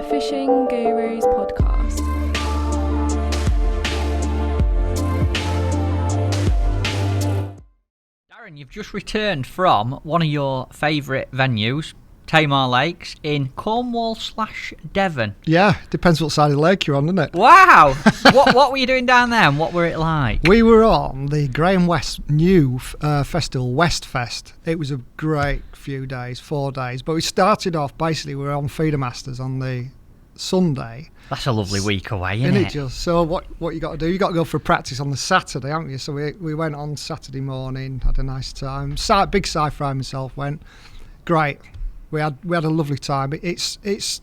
the Fishing Gurus podcast. Darren, you've just returned from one of your favourite venues, Tamar Lakes, in Cornwall/Devon. Yeah, depends what side of the lake you're on, doesn't it? Wow! What were you doing down there and what were it like? We were on the Graham West new festival, Westfest. It was a great few days, 4 days. But we started off, basically, we were on Feeder Masters on the Sunday. That's a lovely week away, isn't it? Just? So what you got to do, you got to go for a practice on the Saturday, haven't you? So we went on Saturday morning, had a nice time. Big sci-fi myself went. Great. We had a lovely time. It's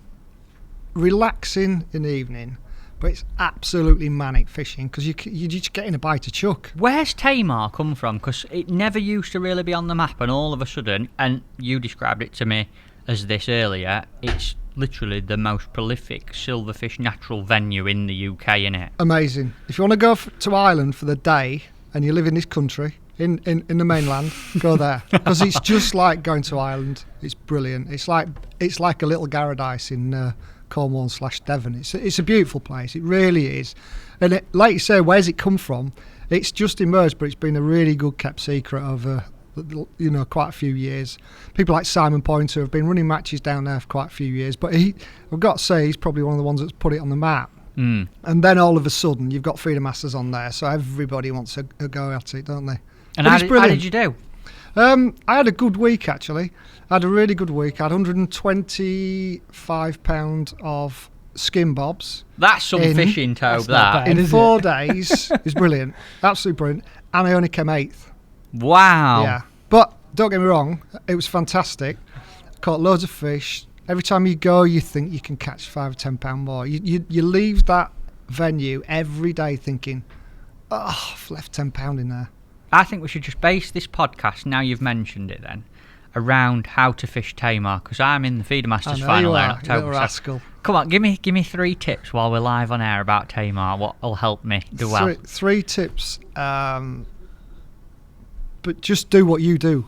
relaxing in the evening, but it's absolutely manic fishing because you're just getting a bite of chuck. Where's Tamar come from? Because it never used to really be on the map, and all of a sudden, and you described it to me as this earlier, it's literally the most prolific silverfish natural venue in the UK, innit? Amazing. If you want to go to Ireland for the day and you live in this country, in the mainland, go there because it's just like going to Ireland. It's brilliant. It's like a little Paradise in Cornwall/Devon. It's a beautiful place. It really is. And like you say, where's it come from? It's just emerged, but it's been a really good kept secret over quite a few years. People like Simon Pointer have been running matches down there for quite a few years, but I've got to say he's probably one of the ones that's put it on the map. And then all of a sudden you've got Feeder Masters on there, so everybody wants a go at it, don't they? And how did you do? I had a good week, actually. I had a really good week. I had £125 of skin bobs. That's some fishing, Tobe, that. In 4 days. It was brilliant. Absolutely brilliant. And I only came 8th. Wow. Yeah. But don't get me wrong, it was fantastic. Caught loads of fish. Every time you go, you think you can catch £5 or £10 more. You leave that venue every day thinking, oh, I've left £10 in there. I think we should just base this podcast, now you've mentioned it then, around how to fish Tamar, because I'm in the Feeder Masters final there in October. Little rascal. Come on, give me 3 tips while we're live on air about Tamar. What will help me do well? 3 tips, but just do what you do.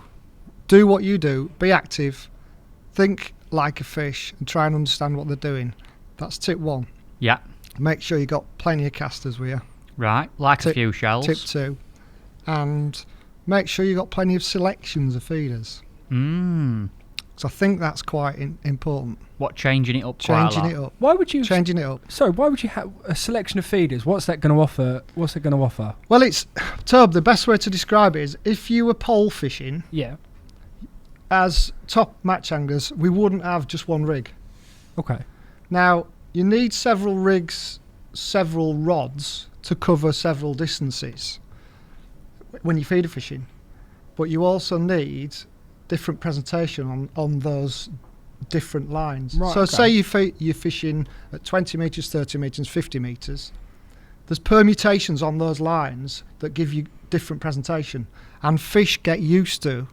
Do what you do. Be active. Think like a fish and try and understand what they're doing. That's tip 1. Yeah. Make sure you got plenty of casters with you. Right, like a few shells. Tip 2. And make sure you got plenty of selections of feeders. So I think that's quite important. What, changing it up quite a lot? Changing it up. Why would you... Changing it up. Sorry, why would you have a selection of feeders? What's that going to offer? What's it going to offer? Well, Tobe, the best way to describe it is if you were pole fishing... Yeah. As top match anglers, we wouldn't have just one rig. Okay. Now, you need several rigs, several rods to cover several distances when you're feeder fishing. But you also need different presentation on those different lines. Right, so okay. say you're fishing at 20 metres, 30 metres, 50 metres. There's permutations on those lines that give you different presentation. And fish get used to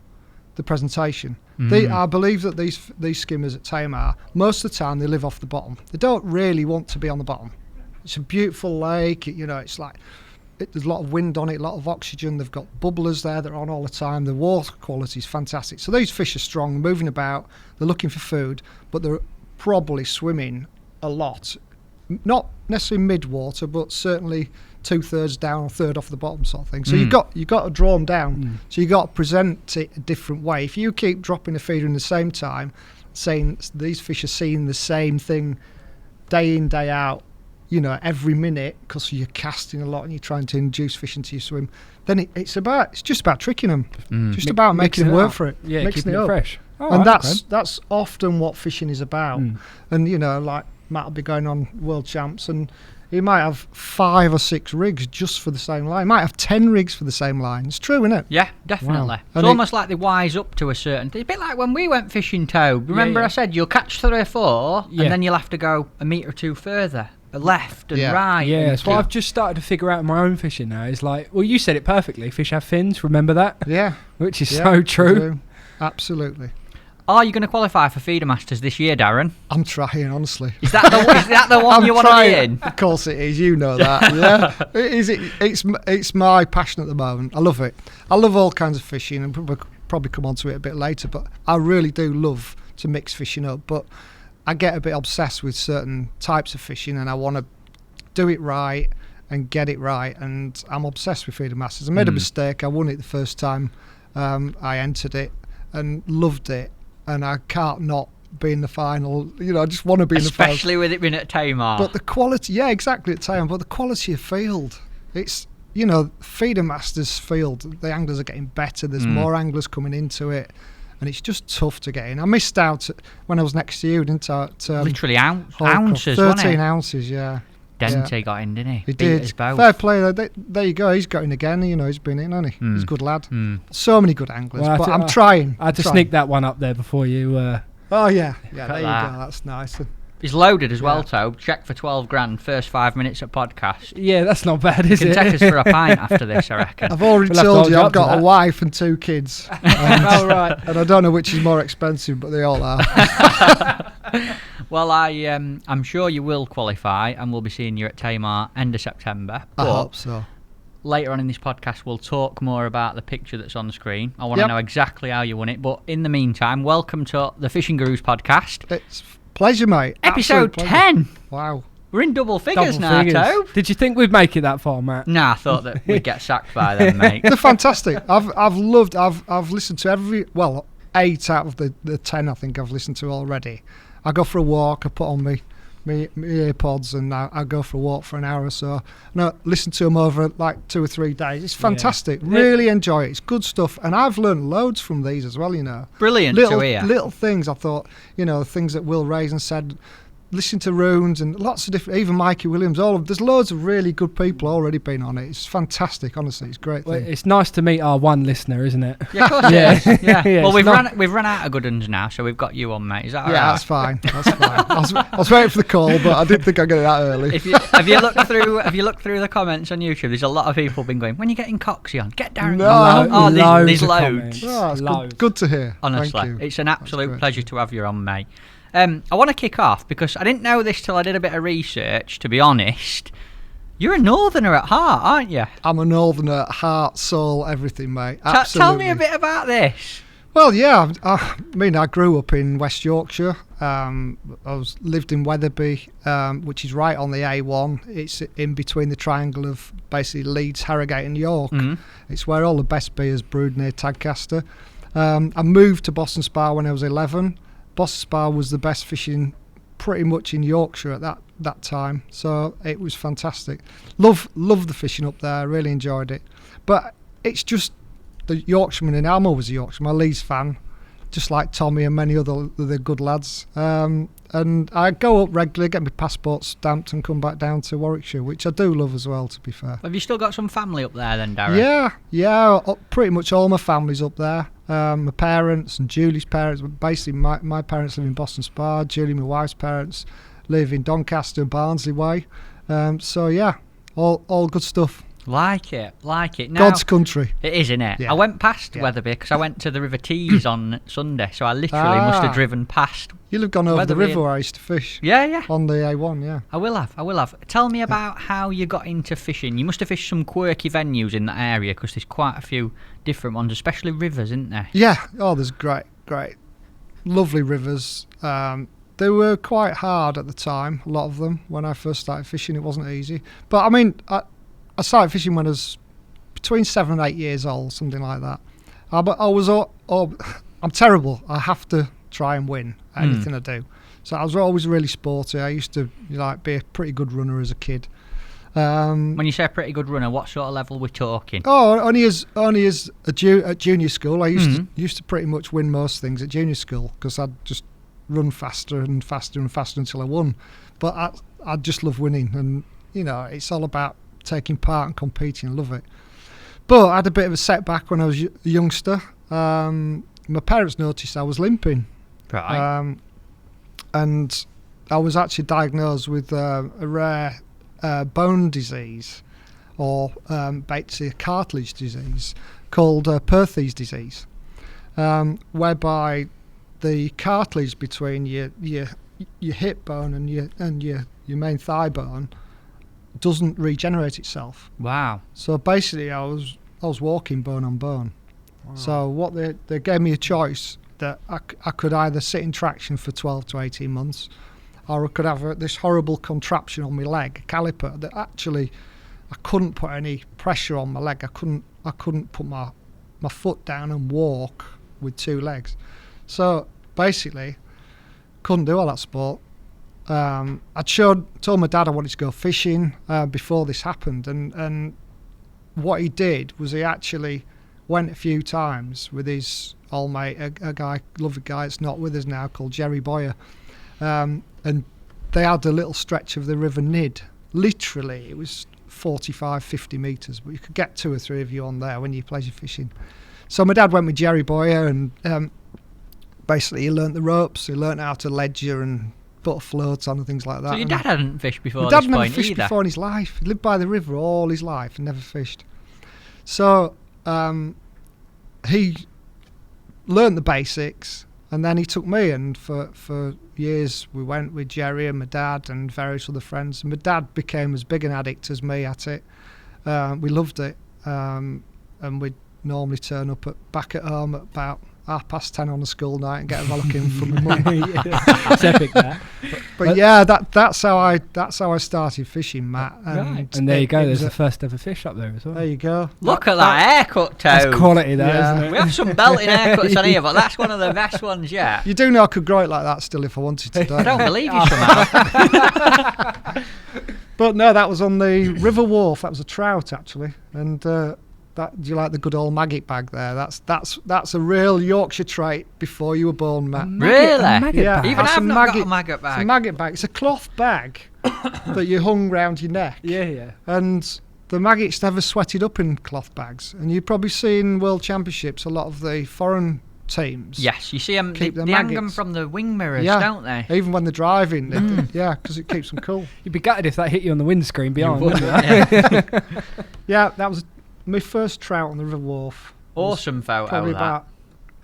the presentation. I believe that these skimmers at Tamar, most of the time they live off the bottom. They don't really want to be on the bottom. It's a beautiful lake. It's like there's a lot of wind on it, a lot of oxygen. They've got bubblers there that are on all the time. The water quality is fantastic. So these fish are strong, moving about. They're looking for food, but they're probably swimming a lot. Not necessarily mid-water, but certainly 2/3 down or 1/3 off the bottom sort of thing. So you've got to draw them down. So you've got to present it a different way. If you keep dropping a feeder in the same time, saying these fish are seeing the same thing day in, day out, every minute, because you're casting a lot and you're trying to induce fish into your swim, then it's just about tricking them. Just about making them work for it. Yeah, mixing keeping it fresh. Oh, and that's often what fishing is about. And like Matt will be going on World Champs and he might have 5 or 6 rigs just for the same line. He might have 10 rigs for the same line. It's true, isn't it? Yeah, definitely. Wow. It's almost like they wise up to a certain thing. It's a bit like when we went fishing, Tobe. Remember I said you'll catch 3 or 4 and then you'll have to go a metre or 2 further. Left and right. Yeah, so I've just started to figure out in my own fishing now. It's like, well, you said it perfectly. Fish have fins, remember that? Yeah. Which is so true. Absolutely. Are you going to qualify for Feeder Masters this year, Darren? I'm trying, honestly. Is that the one you want to be in? Of course it is. You know that. Yeah. It's my passion at the moment. I love it. I love all kinds of fishing, and probably come on to it a bit later. But I really do love to mix fishing up. But I get a bit obsessed with certain types of fishing, and I want to do it right and get it right, and I'm obsessed with Feeder Masters. I made a mistake. I won it the first time I entered it and loved it, and I can't not be in the final. I just want to be in the final. Especially with it being at Tamar. But the quality, yeah, exactly at Tamar, but the quality of field, it's, Feeder Masters field, the anglers are getting better, there's more anglers coming into it, and it's just tough to get in. I missed out when I was next to you, didn't I? Literally ounces, 13 wasn't it? ounces, yeah. Dente got in, didn't he? He Beat did. us both. Fair play. There you go. He's got in again. He's been in, hasn't he? He's a good lad. So many good anglers. Well, but I'm trying. I had to sneak that one up there before you. Oh, yeah. Yeah, there you go. That's nice. He's loaded as well, Tobe. Check for 12 grand, first 5 minutes of podcast. Yeah, that's not bad, is You it? can take us for a pint after this, I reckon. I've already We'll have to told hold you you I've up to got a that. wife and 2 kids. Oh, right. And I don't know which is more expensive, but they all are. Well, I'm sure you will qualify, and we'll be seeing you at Tamar end of September. I But hope so. later on in this podcast, we'll talk more about the picture that's on the screen. I want to know exactly how you won it. But in the meantime, welcome to the Fishing Gurus podcast. It's pleasure, mate. Episode Absolute pleasure. 10. Wow. We're in double figures Double now, figures. Tobe. Did you think we'd make it that far, Matt? Nah, I thought that we'd get sacked by them, mate. They're fantastic. I've listened to 8 out of the 10 I think I've listened to already. I go for a walk, I put on my earpods, and I go for a walk for an hour or so. And I listen to them over like 2 or 3 days. It's fantastic. Yeah. Really enjoy it. It's good stuff. And I've learned loads from these as well, Brilliant to hear. Little things I thought, things that Will Raisin said. Listen to Runes and lots of different, even Mikey Williams, there's loads of really good people already been on it. It's fantastic, honestly. It's a great Well, thing. it's nice to meet our one listener, isn't it? Yeah, of course it is. Yeah. Yeah, Well, it's we've run out of good ones now, so we've got you on, mate. Is that all Yeah, right? that's fine. That's fine. I was waiting for the call, but I didn't think I'd get it that early. Have you looked through the comments on YouTube? There's a lot of people been going, when are you getting Coxie on? Get Darren. No. There's of loads. comments. Oh, it's Loads. good to hear. Honestly, Thank you. it's an absolute great. pleasure to have you on, mate. I want to kick off because I didn't know this till I did a bit of research, to be honest. You're a northerner at heart, aren't you? I'm a northerner, heart, soul, everything, mate. Tell Absolutely. me a bit about this. Well, yeah. I grew up in West Yorkshire. Lived in Wetherby, which is right on the A1. It's in between the triangle of basically Leeds, Harrogate, and York. It's where all the best beers brewed near Tadcaster. I moved to Boston Spa when I was 11. Boston Spa was the best fishing pretty much in Yorkshire at that time, so it was fantastic. Love the fishing up there, really enjoyed it. But it's just the Yorkshireman, and I'm always a Yorkshireman, I'm a Leeds fan, just like Tommy and many other good lads. And I go up regularly, get my passport stamped and come back down to Warwickshire, which I do love as well, to be fair. Have you still got some family up there then, Darren? Yeah, pretty much all my family's up there. My parents and Julie's parents, basically my parents live in Boston Spa. Julie, my wife's parents, live in Doncaster, Barnsley way. So yeah, all good stuff. Like it. Now, God's country. It is, innit? Yeah. I went past Yeah. Wetherby because I went to the River Tees on Sunday, so I literally must have driven past. You'll have gone over the Wetherby river where I used to fish. Yeah. On the A1, yeah. I will have. Tell me about how you got into fishing. You must have fished some quirky venues in that area because there's quite a few different ones, especially rivers, isn't there? Yeah. Oh, there's great, lovely rivers. They were quite hard at the time, a lot of them. When I first started fishing, it wasn't easy. But I mean, I started fishing when I was between 7 and 8 years old, something like that. But I was, I'm terrible. I have to try and win at anything I do. So I was always really sporty. I used to be a pretty good runner as a kid. When you say a pretty good runner, what sort of level we're talking? Oh, only as at junior school, I used to pretty much win most things at junior school because I'd just run faster and faster and faster until I won. But I just love winning, and it's all about taking part and competing. I love it. But I had a bit of a setback when I was a youngster. My parents noticed I was limping. Right. And I was actually diagnosed with a rare bone disease, or basically a cartilage disease called Perthes disease, whereby the cartilage between your hip bone and your main thigh bone doesn't regenerate itself. Wow. So basically, I was walking bone on bone. Wow. So what they gave me a choice that I could either sit in traction for 12 to 18 months, or I could have this horrible contraption on my leg, a caliper, that actually I couldn't put any pressure on my leg. I couldn't put my foot down and walk with 2 legs. So basically, couldn't do all that sport. I told my dad I wanted to go fishing before this happened, and what he did was he actually went a few times with his old mate, a guy, lovely guy, it's not with us now, called Jerry Boyer, and they had a little stretch of the River Nid. Literally, it was 45, 50 metres, but you could get 2 or 3 of you on there when you pleasure fishing. So my dad went with Jerry Boyer, and basically he learnt the ropes, he learnt how to ledger and put floats on and things like that. So your dad hadn't fished before my this dad never point fished either? before in his life. He lived by the river all his life and never fished. So he learnt the basics, and then he took me, and for years we went with Jerry and my dad and various other friends. And my dad became as big an addict as me at it. We loved it, and we'd normally turn up back at home at about 10:30 on a school night and get a rollicking from my mum. It's epic, that. But yeah, that's how I started fishing, Matt. And there you go. There's the first ever fish up there as well. There you go. Look at that haircut, Toad. That's quality, though, Yeah. isn't it? We have some belting haircuts on here, but that's one of the best ones yet. You do know I could grow it like that still if I wanted to. I don't believe you somehow. But no, that was on the River Wharf. That was a trout actually, and do you like the good old maggot bag there? That's a real Yorkshire trait before you were born, Matt. Really? A maggot Yeah. bag. Even That's I've a not got maggot- a maggot bag. It's a maggot bag. It's a cloth bag that you hung round your neck. Yeah. And the maggots never sweated up in cloth bags. And you've probably seen World Championships, a lot of the foreign teams. Yes, you see them. Keep They the hang them maggots. from the wing mirrors, Yeah. don't they? Even when they're driving, yeah, because it keeps them cool. You'd be gutted if that hit you on the windscreen behind, would, wouldn't you? yeah. Yeah, that was my first trout on the River Wharf. Awesome photo. Probably that. about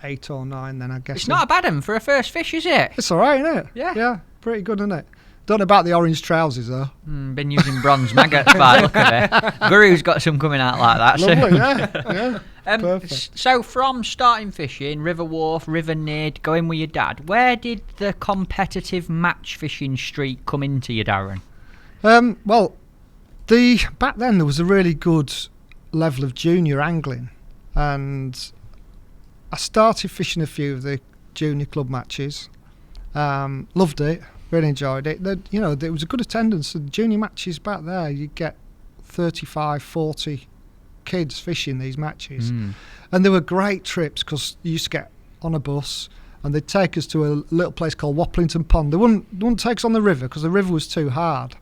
8 or 9 then, I guess. It's not a bad one for a first fish, is it? It's all right, isn't it? Yeah. Yeah, pretty good, isn't it? Don't know about the orange trousers, though. Been using bronze maggots by the look of it. Guru's got some coming out like that. Lovely, So. yeah. Perfect. So from starting fishing, River Wharf, River Nid, going with your dad, where did the competitive match fishing streak come into you, Darren? Well, back then there was a really good level of junior angling, and I started fishing a few of the junior club matches. Loved it, really enjoyed it. There was a good attendance. The junior matches back there, you'd get 35, 40 kids fishing these matches, and they were great trips because you used to get on a bus and they'd take us to a little place called Waplington Pond. They wouldn't take us on the river because the river was too hard,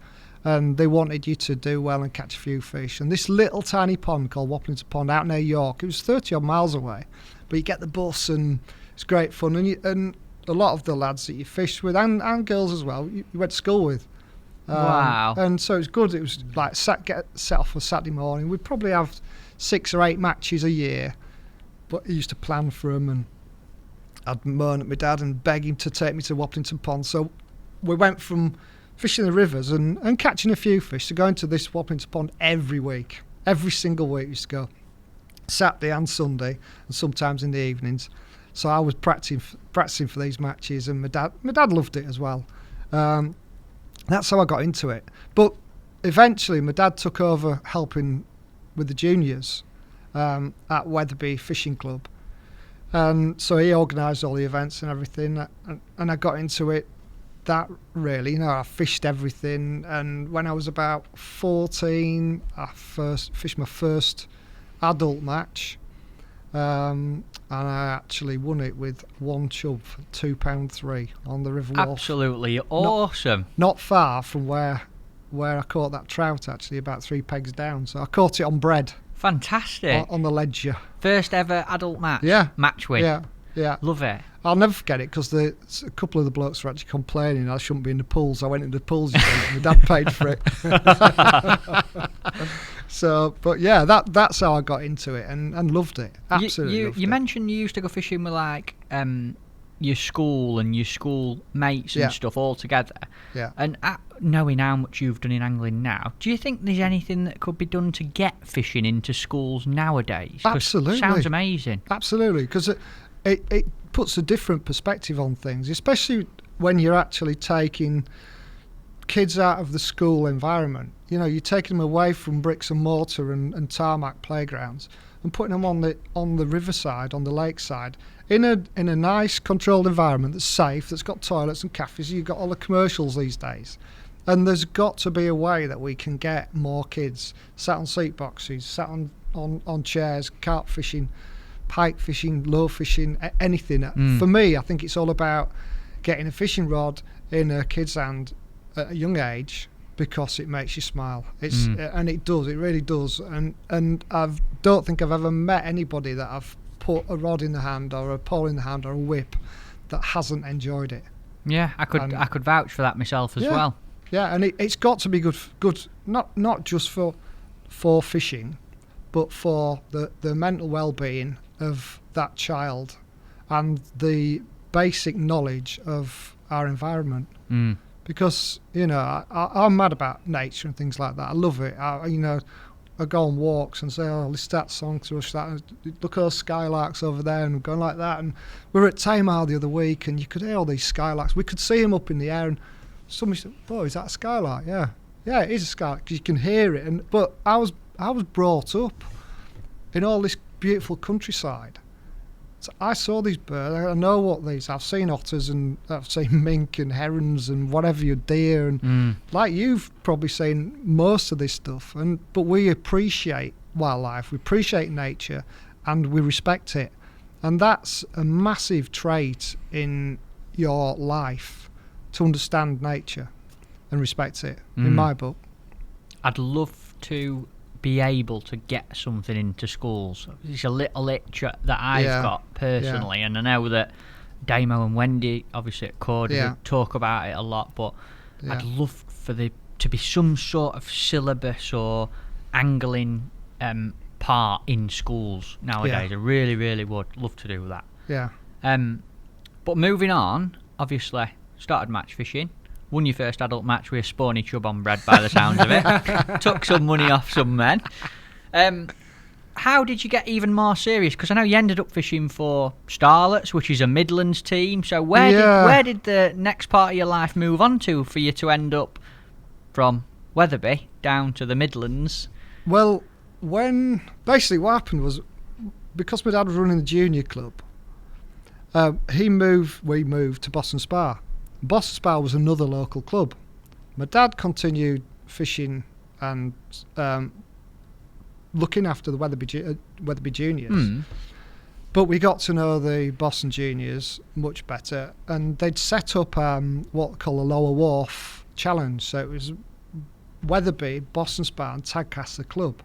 and they wanted you to do well and catch a few fish. And this little tiny pond called Waplington Pond out near York, it was 30 odd miles away, but you get the bus and it's great fun. And a lot of the lads that you fished with, and girls as well, you went to school with. Wow. And so it was good. It was like get set off for Saturday morning. We'd probably have 6 or 8 matches a year, but he used to plan for them, and I'd moan at my dad and beg him to take me to Waplington Pond. So we went from fishing the rivers and catching a few fish to going to this Waplington Pond every week. Every single week we used to go, Saturday and Sunday, and sometimes in the evenings. So I was practicing for these matches, and my dad loved it as well. That's how I got into it. But eventually my dad took over helping with the juniors at Wetherby Fishing Club. And so he organised all the events and everything, and I got into it that really. I fished everything, and when I was about 14, I first fished my first adult match, and I actually won it with one chub for £2.3 on the River Wharf. Absolutely awesome. Not far from where I caught that trout, actually, about 3 pegs down. So I caught it on bread. Fantastic. On the ledger. First ever adult match. Yeah. Match win. Yeah. Love it. I'll never forget it because a couple of the blokes were actually complaining I shouldn't be in the pools. I went into the pools, and my dad paid for it. So, but yeah, that's how I got into it and loved it. Absolutely loved it. You mentioned you used to go fishing with like your school and your school mates and stuff all together. Yeah. And knowing how much you've done in angling now, do you think there's anything that could be done to get fishing into schools nowadays? 'Cause Absolutely. Sounds amazing. Absolutely, because it puts a different perspective on things, especially when you're actually taking kids out of the school environment. You know, you're taking them away from bricks and mortar and tarmac playgrounds and putting them on the riverside, on the lakeside, in a nice controlled environment that's safe, that's got toilets and cafes. You've got all the commercials these days. And there's got to be a way that we can get more kids sat on seat boxes, sat on chairs, carp fishing, pike fishing, lure fishing, anything. For me, I think it's all about getting a fishing rod in a kid's hand at a young age, because it makes you smile. And it does, it really does. And I don't think I've ever met anybody that I've put a rod in the hand or a pole in the hand or a whip that hasn't enjoyed it. Yeah, I could vouch for that myself as well. Yeah, and it's got to be good, not just for fishing, but for the mental well-being of that child and the basic knowledge of our environment. Because, you know, I'm mad about nature and things like that. I love it. I go on walks and say, oh, listen to that song, thrush that. Look at those skylarks over there, and going like that. And we were at Tamar the other week, and you could hear all these skylarks. We could see them up in the air, and somebody said, oh, is that a skylark? Yeah, it is a skylark, because you can hear it. But I was brought up in all this beautiful countryside. So I saw these birds. I know what these. I've seen otters, and I've seen mink and herons and whatever, your deer, and like you've probably seen most of this stuff. But we appreciate wildlife, we appreciate nature, and we respect it. And that's a massive trait in your life, to understand nature and respect it. In my book, I'd love to be able to get something into schools. It's a little itch that I've got personally, and I know that Damo and Wendy, obviously at Cordy, talk about it a lot, but I'd love for there to be some sort of syllabus or angling part in schools nowadays. I really, really would love to do that. Yeah. But moving on, obviously, started match fishing. Won your first adult match with a spawny chub on bread by the sounds of it. Took some money off some men. How did you get even more serious? Because I know you ended up fishing for Starlets, which is a Midlands team. So where did the next part of your life move on to for you to end up from Wetherby down to the Midlands? Well, basically what happened was, because my dad was running the junior club, we moved to Boston Spa. Boston Spa was another local club. My dad continued fishing and looking after the Wetherby juniors. But we got to know the Boston juniors much better, and they'd set up what they call a Lower Wharf Challenge. So it was Wetherby, Boston Spa and Tadcaster Club.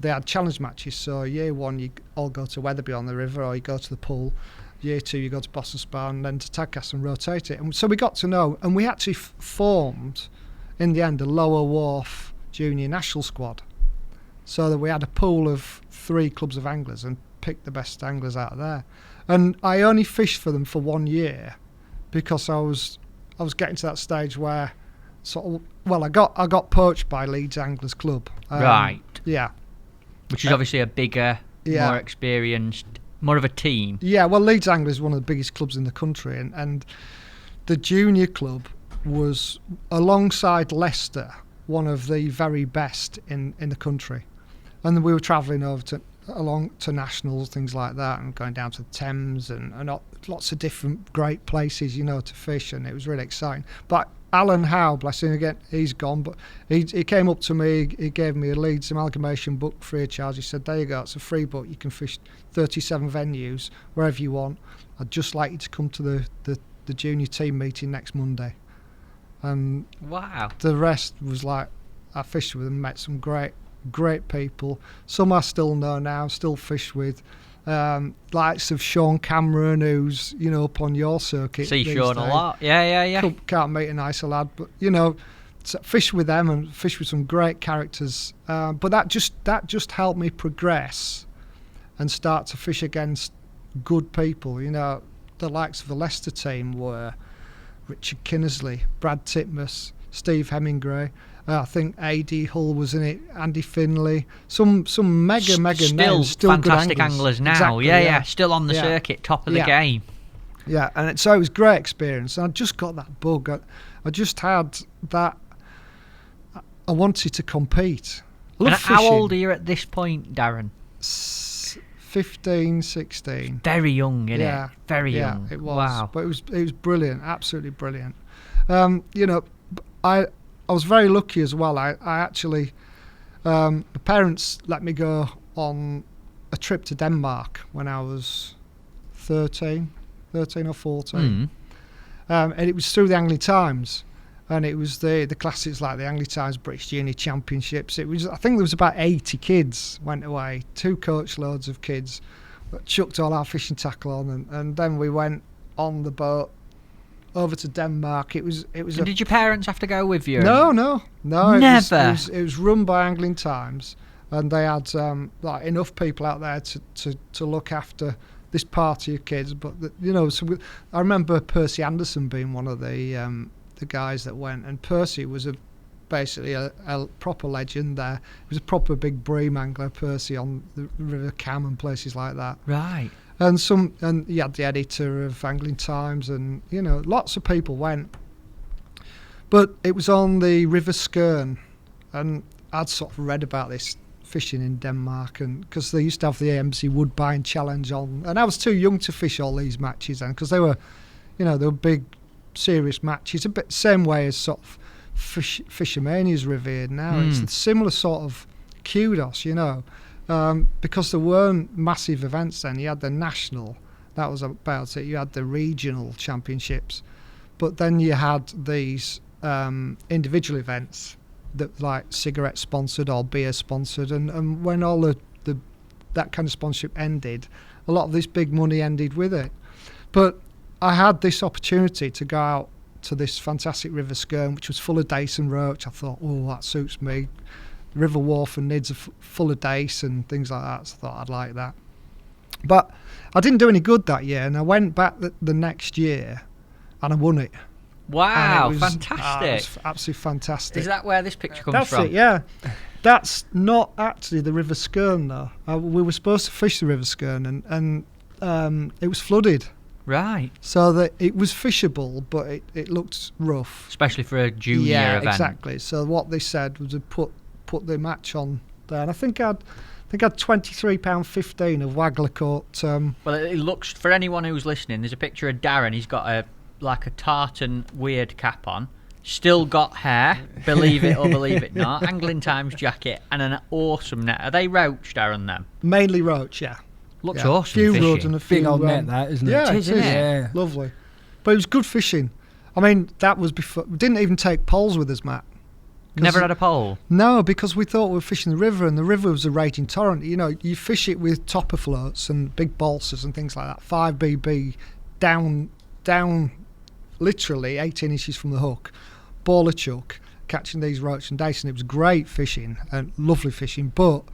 They had challenge matches, so year one you all go to Wetherby on the river, or you go to the pool. Year two you go to Boston Spa and then to Tadcaster and rotate it. And so we got to know, and we actually formed in the end a Lower Wharf junior national squad, so that we had a pool of 3 clubs of anglers and picked the best anglers out of there. And I only fished for them for 1 year, because I was getting to that stage where I got poached by Leeds Anglers Club. Right. Yeah. Which is obviously a bigger, more experienced, more of a team. Yeah, well, Leeds Anglers is one of the biggest clubs in the country, and the junior club was, alongside Leicester, one of the very best in the country. And we were travelling over along to nationals, things like that, and going down to the Thames and lots of different great places, to fish, and it was really exciting. But Alan Howe, bless him again, he's gone, but he came up to me, he gave me a Leeds amalgamation book free of charge. He said, there you go, it's a free book, you can fish 37 venues, wherever you want. I'd just like you to come to the junior team meeting next Monday. And wow, the rest was like, I fished with them, met some great people. Some I still know now, still fish with. Likes of Sean Cameron, who's up on your circuit. See Sean a lot. Yeah. Can't meet a nicer lad, but fish with them and fish with some great characters. But that just helped me progress and start to fish against good people. The likes of the Leicester team were Richard Kinnersley, Brad Titmus, Steve Hemingway. I think A.D. Hull was in it, Andy Finley, some mega names, still fantastic good anglers now. Exactly, yeah, still on the circuit, top of the game. Yeah, and so it was a great experience. And I just got that bug. I just had that. I wanted to compete. I love And how fishing. old are you at this point, Darren? 15, 16. Very young, isn't Yeah, it? Very yeah, young. it was. Wow. But it was brilliant, absolutely brilliant. You know, I was very lucky as well. I actually, my parents let me go on a trip to Denmark when I was 13 or 14. And it was through the Angling Times. And it was the classics like the Angling Times British Junior Championships. It was, I think there was about 80 kids went away, 2 coach loads of kids, chucked all our fishing tackle on, and then we went on the boat over to Denmark. It was. And did your parents have to go with you? No. Never. It was run by Angling Times, and they had like enough people out there to look after this party of kids. But I remember Percy Anderson being one of the guys that went, and Percy was basically a proper legend there. He was a proper big bream angler, Percy, on the River Cam and places like that. Right. And you had the editor of Angling Times, and lots of people went. But it was on the River Skjern, and I'd sort of read about this fishing in Denmark, and because they used to have the AMC Woodbine Challenge on, and I was too young to fish all these matches then, because they were big, serious matches, a bit same way as sort of Fishermania is revered now. It's a similar sort of kudos, because there weren't massive events then. You had the national, that was about it. You had the regional championships, but then you had these individual events that like cigarette sponsored or beer sponsored, and when all that kind of sponsorship ended, a lot of this big money ended with it. But I had this opportunity to go out to this fantastic River Skjern, which was full of dace and roach. I thought, that suits me. River Wharf and Nids are full of dace and things like that, so I thought I'd like that. But I didn't do any good that year, and I went back the next year and I won it. Wow, And it was, fantastic. it was absolutely fantastic. Is that where this picture comes That's from? it, yeah. That's not actually the River Skjern, though. We were supposed to fish the River Skjern, and it was flooded. Right. So that it was fishable, but it looked rough. Especially for a junior yeah, event. Exactly. So what they said was to put the match on there, and I think I'd £23.15 of Waggler caught. Well, it looks, for anyone who's listening, there's a picture of Darren. He's got a tartan weird cap on, still got hair, believe it or believe it not, Angling Times jacket, and an awesome net. Are they roach, Darren, them? Mainly roach, yeah. Looks Yeah. awesome Few fishing. rods and a few Big old net, that, isn't it? Yeah, It is, it is. isn't it? Yeah. Lovely. But it was good fishing. I mean, that was before. We didn't even take poles with us, Matt. Never had a pole? No, because we thought we were fishing the river, and the river was a raging torrent. You fish it with topper floats and big balsas and things like that. 5BB down, literally 18 inches from the hook, baller chuck, catching these roach and dace, and it was great fishing and lovely fishing. But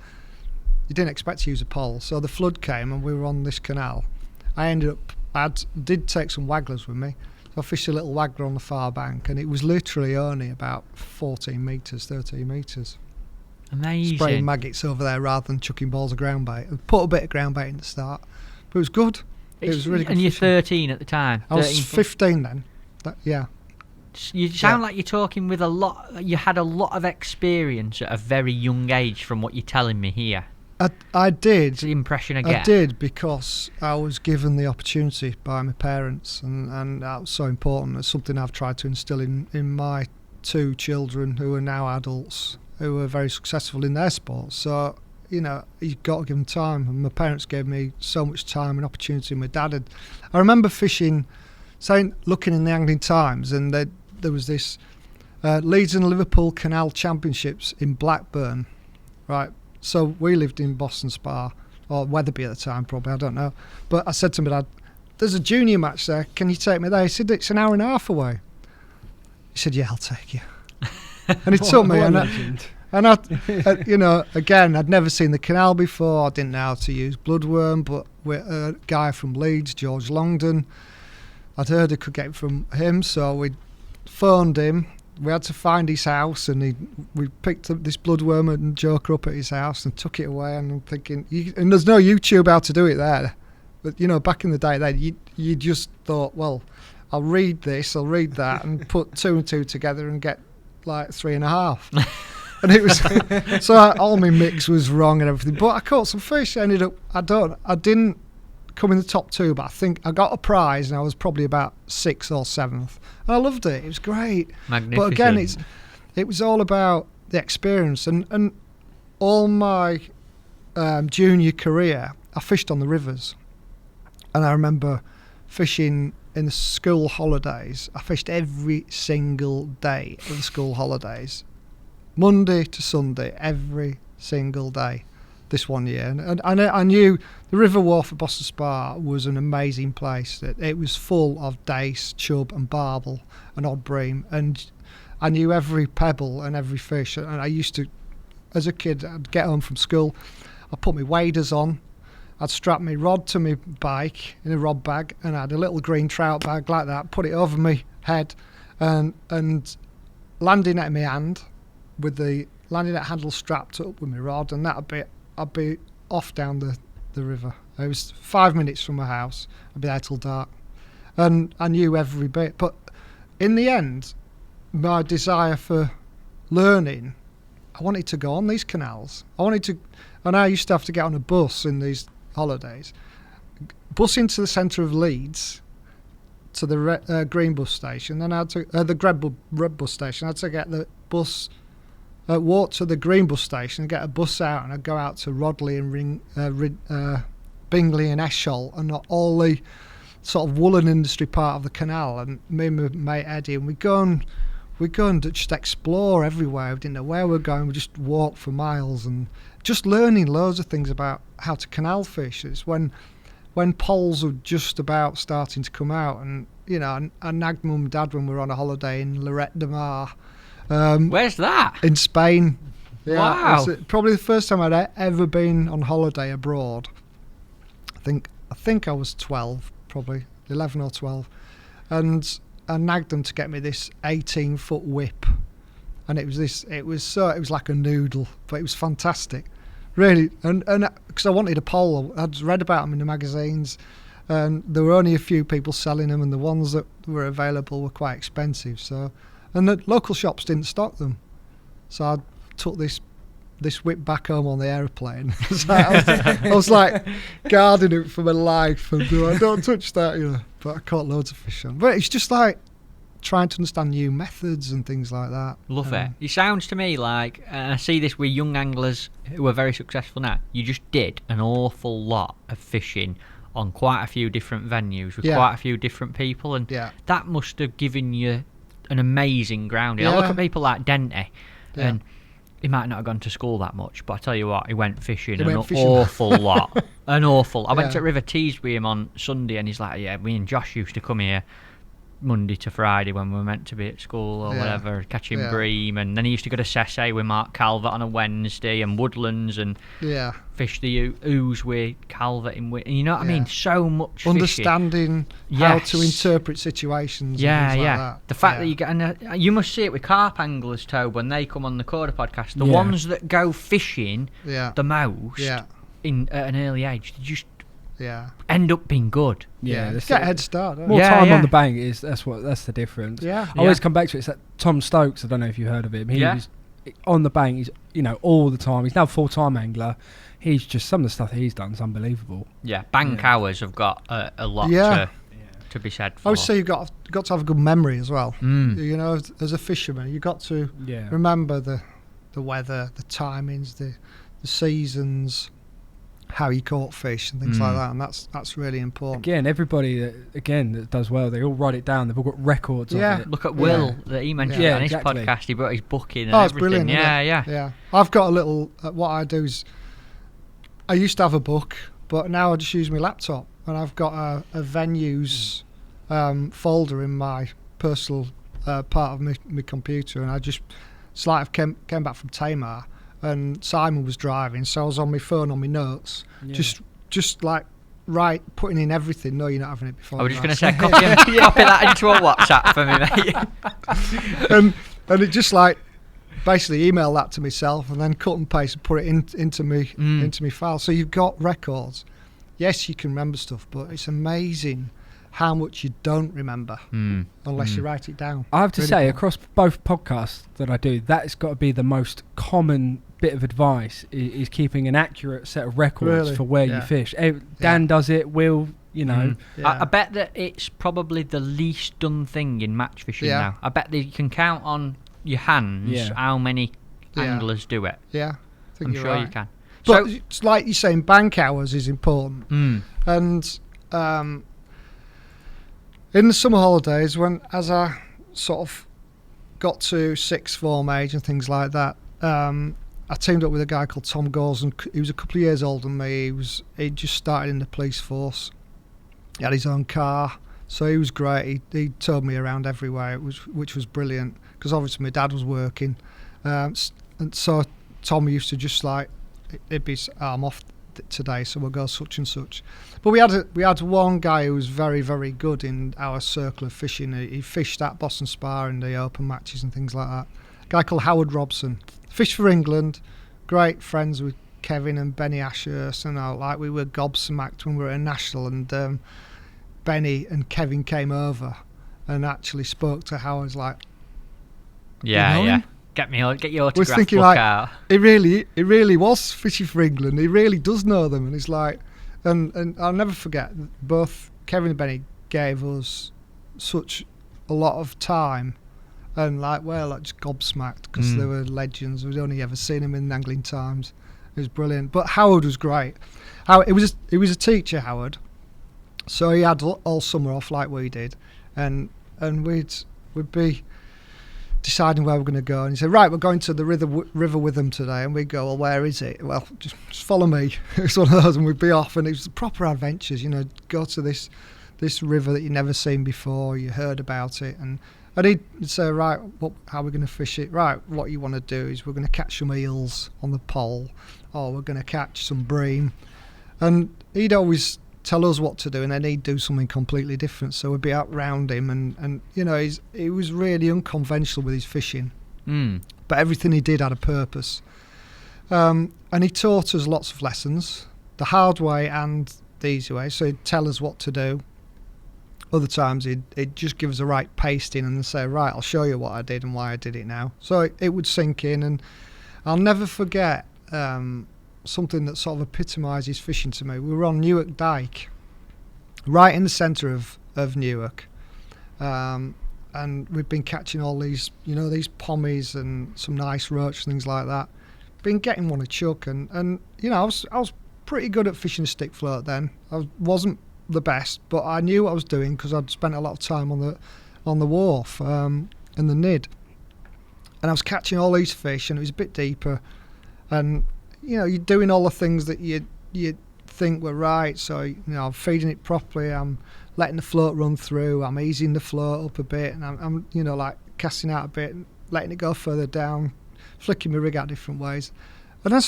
you didn't expect to use a pole, so the flood came and we were on this canal. I did take some wagglers with me. So I fished a little waggler on the far bank, and it was literally only about 14 metres, 13 metres. Amazing. Spraying maggots over there rather than chucking balls of ground bait. I put a bit of ground bait in the start, but it was good. It was really good. And you're fishing. 13 at the time? I was 13. 15 then. Yeah. You sound like you're talking with you had a lot of experience at a very young age from what you're telling me here. I did. It's the impression I get. I did, because I was given the opportunity by my parents, and that was so important. It's something I've tried to instill in my 2 children who are now adults, who are very successful in their sports. So, you've got to give them time, and my parents gave me so much time and opportunity. My dad had. I remember looking in the Angling Times, and there was this Leeds and Liverpool Canal Championships in Blackburn, right? So we lived in Boston Spa, or Wetherby at the time, probably, I don't know. But I said to my dad, there's a junior match there, can you take me there? He said, it's an hour and a half away. He said, yeah, I'll take you. And he took me, and again, I'd never seen the canal before, I didn't know how to use bloodworm, but a guy from Leeds, George Longdon, I'd heard I could get it from him, so we phoned him. We had to find his house, and we picked up this bloodworm and joker up at his house and took it away. And I'm thinking, and there's no YouTube how to do it there. But back in the day, then you just thought, well, I'll read this, I'll read that, and put 2 and 2 together and get like 3.5. And it was so all my mix was wrong and everything. But I caught some fish. I didn't come in the top 2, but I think I got a prize, and I was probably about 6th or 7th. And I loved it. It was great. Magnificent. But again, it was all about the experience, and all my junior career, I fished on the rivers, and I remember fishing in the school holidays. I fished every single day of the school holidays, Monday to Sunday, every single day. This one year, and I knew the River Wharf at Boston Spa was an amazing place. It was full of dace, chub, and barbel, and odd bream, and I knew every pebble and every fish. And I used to, as a kid, I'd get home from school, I'd put my waders on, I'd strap my rod to my bike in a rod bag, and I had a little green trout bag like that, put it over my head, and landing at my hand with the landing net handle strapped up with my rod, and I'd be off down the river. It was 5 minutes from my house. I'd be there till dark, and I knew every bit. But in the end, my desire for learning, I wanted to go on these canals. And I used to have to get on a bus in these holidays, bus into the centre of Leeds to the green bus station. Then I had to the red bus station. I had to get the bus. Walk to the green bus station and get a bus out, and I'd go out to Rodley and Bingley and Eschol and all the sort of woolen industry part of the canal. And me and my mate Eddie, and we go and just explore everywhere. We didn't know where we were going. We just walked for miles and just learning loads of things about how to canal fish. It's when poles were just about starting to come out, and I nagged mum and dad when we were on a holiday in Lloret de Mar. Where's that? In Spain. Yeah, wow. It's probably the first time I'd ever been on holiday abroad. I think I was 12, probably 11 or 12, and I nagged them to get me this 18-foot whip, and it was like a noodle, but it was fantastic, really. And because I wanted a pole, I'd read about them in the magazines, and there were only a few people selling them, and the ones that were available were quite expensive. And the local shops didn't stock them, so I took this whip back home on the aeroplane. So I was like guarding it for my life, and don't touch that, But I caught loads of fish on. But it's just like trying to understand new methods and things like that. Love it. It sounds to me like, and I see this with young anglers who are very successful now, you just did an awful lot of fishing on quite a few different venues with quite a few different people, and that must have given you an amazing grounding. I look at people like Denty, and he might not have gone to school that much, but I tell you what, he went fishing awful lot. An awful. I went to River Tees with him on Sunday, and he's like, me and Josh used to come here Monday to Friday when we were meant to be at school or whatever, catching bream, and then he used to go to Sessay with Mark Calvert on a Wednesday, and Woodlands, and fish the ooze with Calvert and you know what I mean? So much understanding how to interpret situations. And things like that. The fact that you get, you must see it with carp anglers, Tobe, when they come on the Coda podcast. The ones that go fishing the most at an early age, they just end up being good. Get a head start. More time on the bank that's the difference. I always come back to it. It's that Tom Stokes. I don't know if you heard of him. He was on the bank. He's all the time. He's now a full-time angler. He's just, some of the stuff that he's done is unbelievable. Bank hours have got a lot to be said for. I would say you've got to have a good memory as well. As a fisherman, you've got to remember the weather, the timings, the seasons, how you caught fish and things like that, and that's really important. Again, everybody that does well, they all write it down. They've all got records of it. Look at Will that he mentioned on his podcast. He brought his book in and it's everything. Brilliant, yeah. I've got a little. What I do is, I used to have a book, but now I just use my laptop, and I've got a venues folder in my personal part of my computer, and I just. It's like I came back from Tamar. And Simon was driving, so I was on my phone on my notes, just like putting in everything. No, you're not having it before. I was just going to say, copy that into a WhatsApp for me, mate. and it just like basically email that to myself, and then cut and paste and put it into me file. So you've got records, yes, you can remember stuff, but it's amazing how much you don't remember unless you write it down. I have to say, across both podcasts that I do, that's got to be the most common bit of advice, is keeping an accurate set of records for where you fish. Dan does it, Will, you know. I bet that it's probably the least done thing in match fishing now. I bet that you can count on your hands how many anglers do it. Yeah, I'm sure you can. But it's like you're saying, bank hours is important. And in the summer holidays, as I sort of got to sixth form age and things like that, I teamed up with a guy called Tom Gawes, and he was a couple of years older than me. He just started in the police force. He had his own car, so he was great. He towed me around everywhere, which was brilliant, because obviously my dad was working. And so Tom used to just like, it'd be, I'm off today, so we'll go such and such. But we had one guy who was very, very good in our circle of fishing. He fished at Boston Spa in the open matches and things like that. A guy called Howard Robson. Fished for England, great friends with Kevin and Benny Ashurst, and like we were gobsmacked when we were at a national, and Benny and Kevin came over and actually spoke to Howard, like, get your autograph was thinking, book like, out. He really was fishing for England. He really does know them, and it's like, and I'll never forget, both Kevin and Benny gave us such a lot of time. And just gobsmacked, because they were legends. We'd only ever seen them in Angling Times. It was brilliant. But Howard was great. He was a teacher, Howard. So he had all summer off like we did, and we'd be deciding where we're going to go. And he said, right, we're going to the River Witham today. And we'd go, well, where is it? Well, just follow me. It's one of those, and we'd be off. And it was proper adventures, go to this river that you'd never seen before. You heard about it, and he'd say, right, how are we going to fish it? Right, what you want to do is we're going to catch some eels on the pole, or we're going to catch some bream. And he'd always tell us what to do, and then he'd do something completely different. So we'd be out round him, and he was really unconventional with his fishing. But everything he did had a purpose. And he taught us lots of lessons, the hard way and the easy way. So he'd tell us what to do. Other times he'd just give us the right pasting and say, right, I'll show you what I did and why I did it now. So it would sink in, and I'll never forget something that sort of epitomises fishing to me. We were on Newark Dyke, right in the centre of Newark, and we'd been catching all these, these pommies and some nice roach and things like that. Been getting one a chuck, and I was pretty good at fishing a stick float then. I wasn't the best, but I knew what I was doing because I'd spent a lot of time on the wharf in the Nid, and I was catching all these fish, and it was a bit deeper, and you're doing all the things that you think were right. So I'm feeding it properly, I'm letting the float run through, I'm easing the float up a bit, and I'm like casting out a bit and letting it go further down, flicking my rig out different ways, and then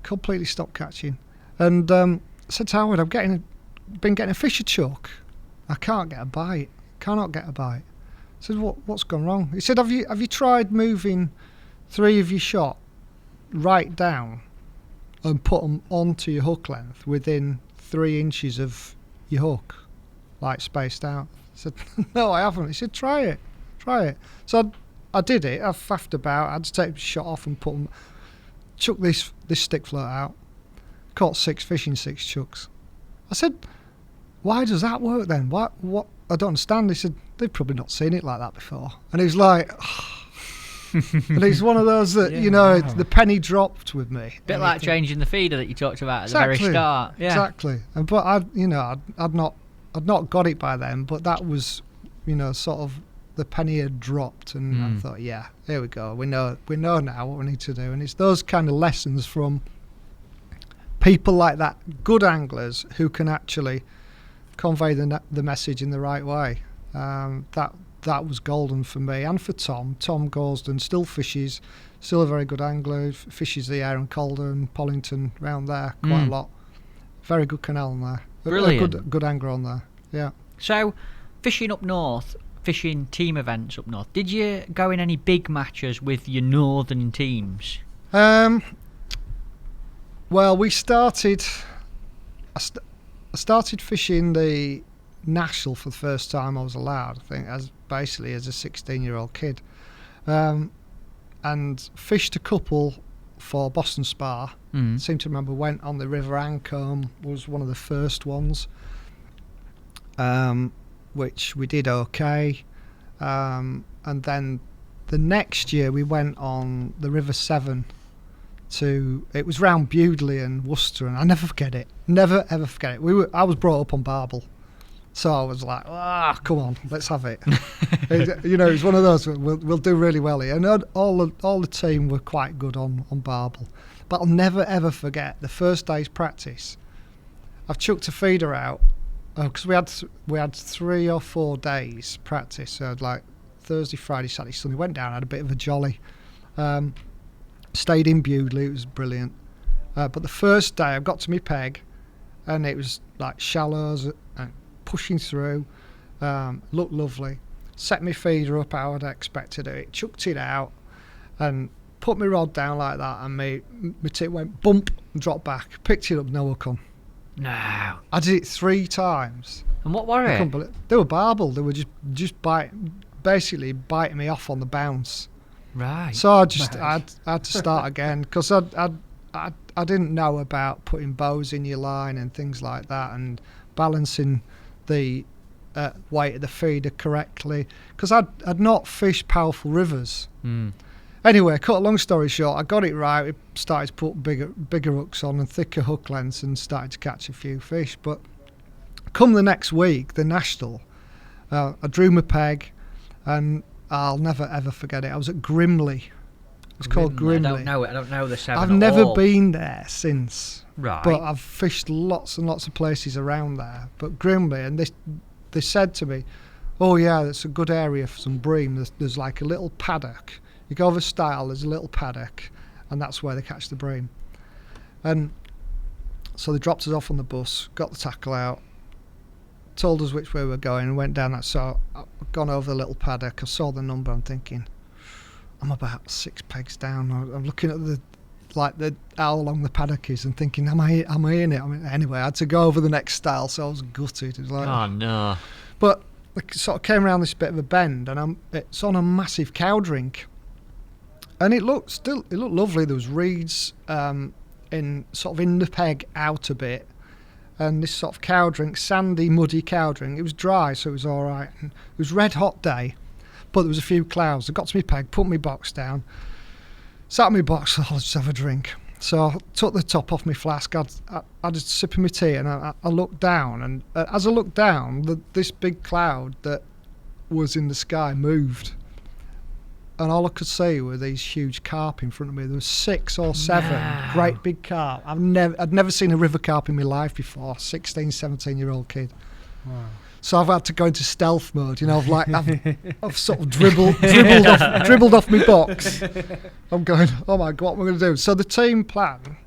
completely stopped catching, and I said to Howard, I've been getting a fisher chuck. I cannot get a bite. I said, what's gone wrong? He said, have you tried moving 3 of your shot right down and put them onto your hook length within 3 inches of your hook, like spaced out? I said, no, I haven't. He said, try it. So I did it. I faffed about. I had to take the shot off and chuck this stick float out. Caught 6 fish in 6 chucks. I said, why does that work then? What? I don't understand. He said, they've probably not seen it like that before. And he was like, and it's one of those that, the penny dropped with me. Bit like changing the feeder that you talked about at the very start. Yeah. Exactly. But I'd not got it by then, but that was, sort of the penny had dropped, and I thought, yeah, here we go. We know now what we need to do. And it's those kind of lessons from people like that, good anglers who can actually convey the message in the right way. That was golden for me and for Tom. Tom Gawsden still fishes, still a very good angler, fishes the Aaron Calder and Pollington round there quite a lot. Very good canal on there. Brilliant. Good angler on there, yeah. So, fishing up north, fishing team events up north, did you go in any big matches with your northern teams? Well, we started I started fishing the National for the first time I was allowed, I think, as a 16-year-old kid. And fished a couple for Boston Spa. I seem to remember went on the River Ancombe, was one of the first ones, which we did okay. And then the next year we went on the River Severn it was round Bewdley and Worcester, and I never forget it. Never ever forget it. I was brought up on barbel. So I was like, come on, let's have it. It was one of those, we'll do really well here. And all the team were quite good on barbel. But I'll never, ever forget the first day's practice. I've chucked a feeder out, because we had 3 or 4 days practice. So like Thursday, Friday, Saturday, Sunday. Went down, had a bit of a jolly. Stayed in Bewdley, it was brilliant. But the first day I got to my peg, and it was like shallows, pushing through, looked lovely. Set my feeder up how I'd expected it, chucked it out, and put my rod down like that, and my tip went bump and dropped back. Picked it up, no hook on. No. I did it 3 times. And what were it? They were barbel. They were just basically biting me off on the bounce. Right. So I had to start again, because I didn't know about putting bows in your line and things like that, and balancing the weight of the feeder correctly, because I'd not fished powerful rivers. Anyway, cut a long story short, I got it right. We started to put bigger hooks on and thicker hook lengths, and started to catch a few fish. But come the next week, the National, I drew my peg, and I'll never ever forget it. I was at Grimley. It's called Grimley. I don't know the Severn. I've never been there since. Right. But I've fished lots and lots of places around there. But Grimley, and they said to me, "Oh yeah, that's a good area for some bream. There's like a little paddock. You go over Stile, there's a little paddock, and that's where they catch the bream." And so they dropped us off on the bus, got the tackle out, told us which way we were going, and went down that. So I've gone over the little paddock. I saw the number. I'm thinking, I'm about 6 pegs down. I'm looking at how long the paddock is, and thinking, am I in it? Anyway, I had to go over the next stile, so I was gutted. It was like, oh no! But I sort of came around this bit of a bend, and it's on a massive cow drink, and it looked lovely. There was reeds in the peg out a bit, and this sort of cow drink, sandy, muddy cow drink. It was dry, so it was all right. And it was red hot day, but there was a few clouds. I got to my peg, put my box down, sat in my box, I'll just have a drink. So I took the top off my flask, I had a sip of my tea, and I looked down, and as I looked down, this big cloud that was in the sky moved, and all I could see were these huge carp in front of me. There was 6 or 7 great big carp. I'd never seen a river carp in my life before. 16, 17-year-old kid. Wow. So I've had to go into stealth mode, I've sort of dribbled off my box. I'm going, oh my God, what am I going to do? So the team plan,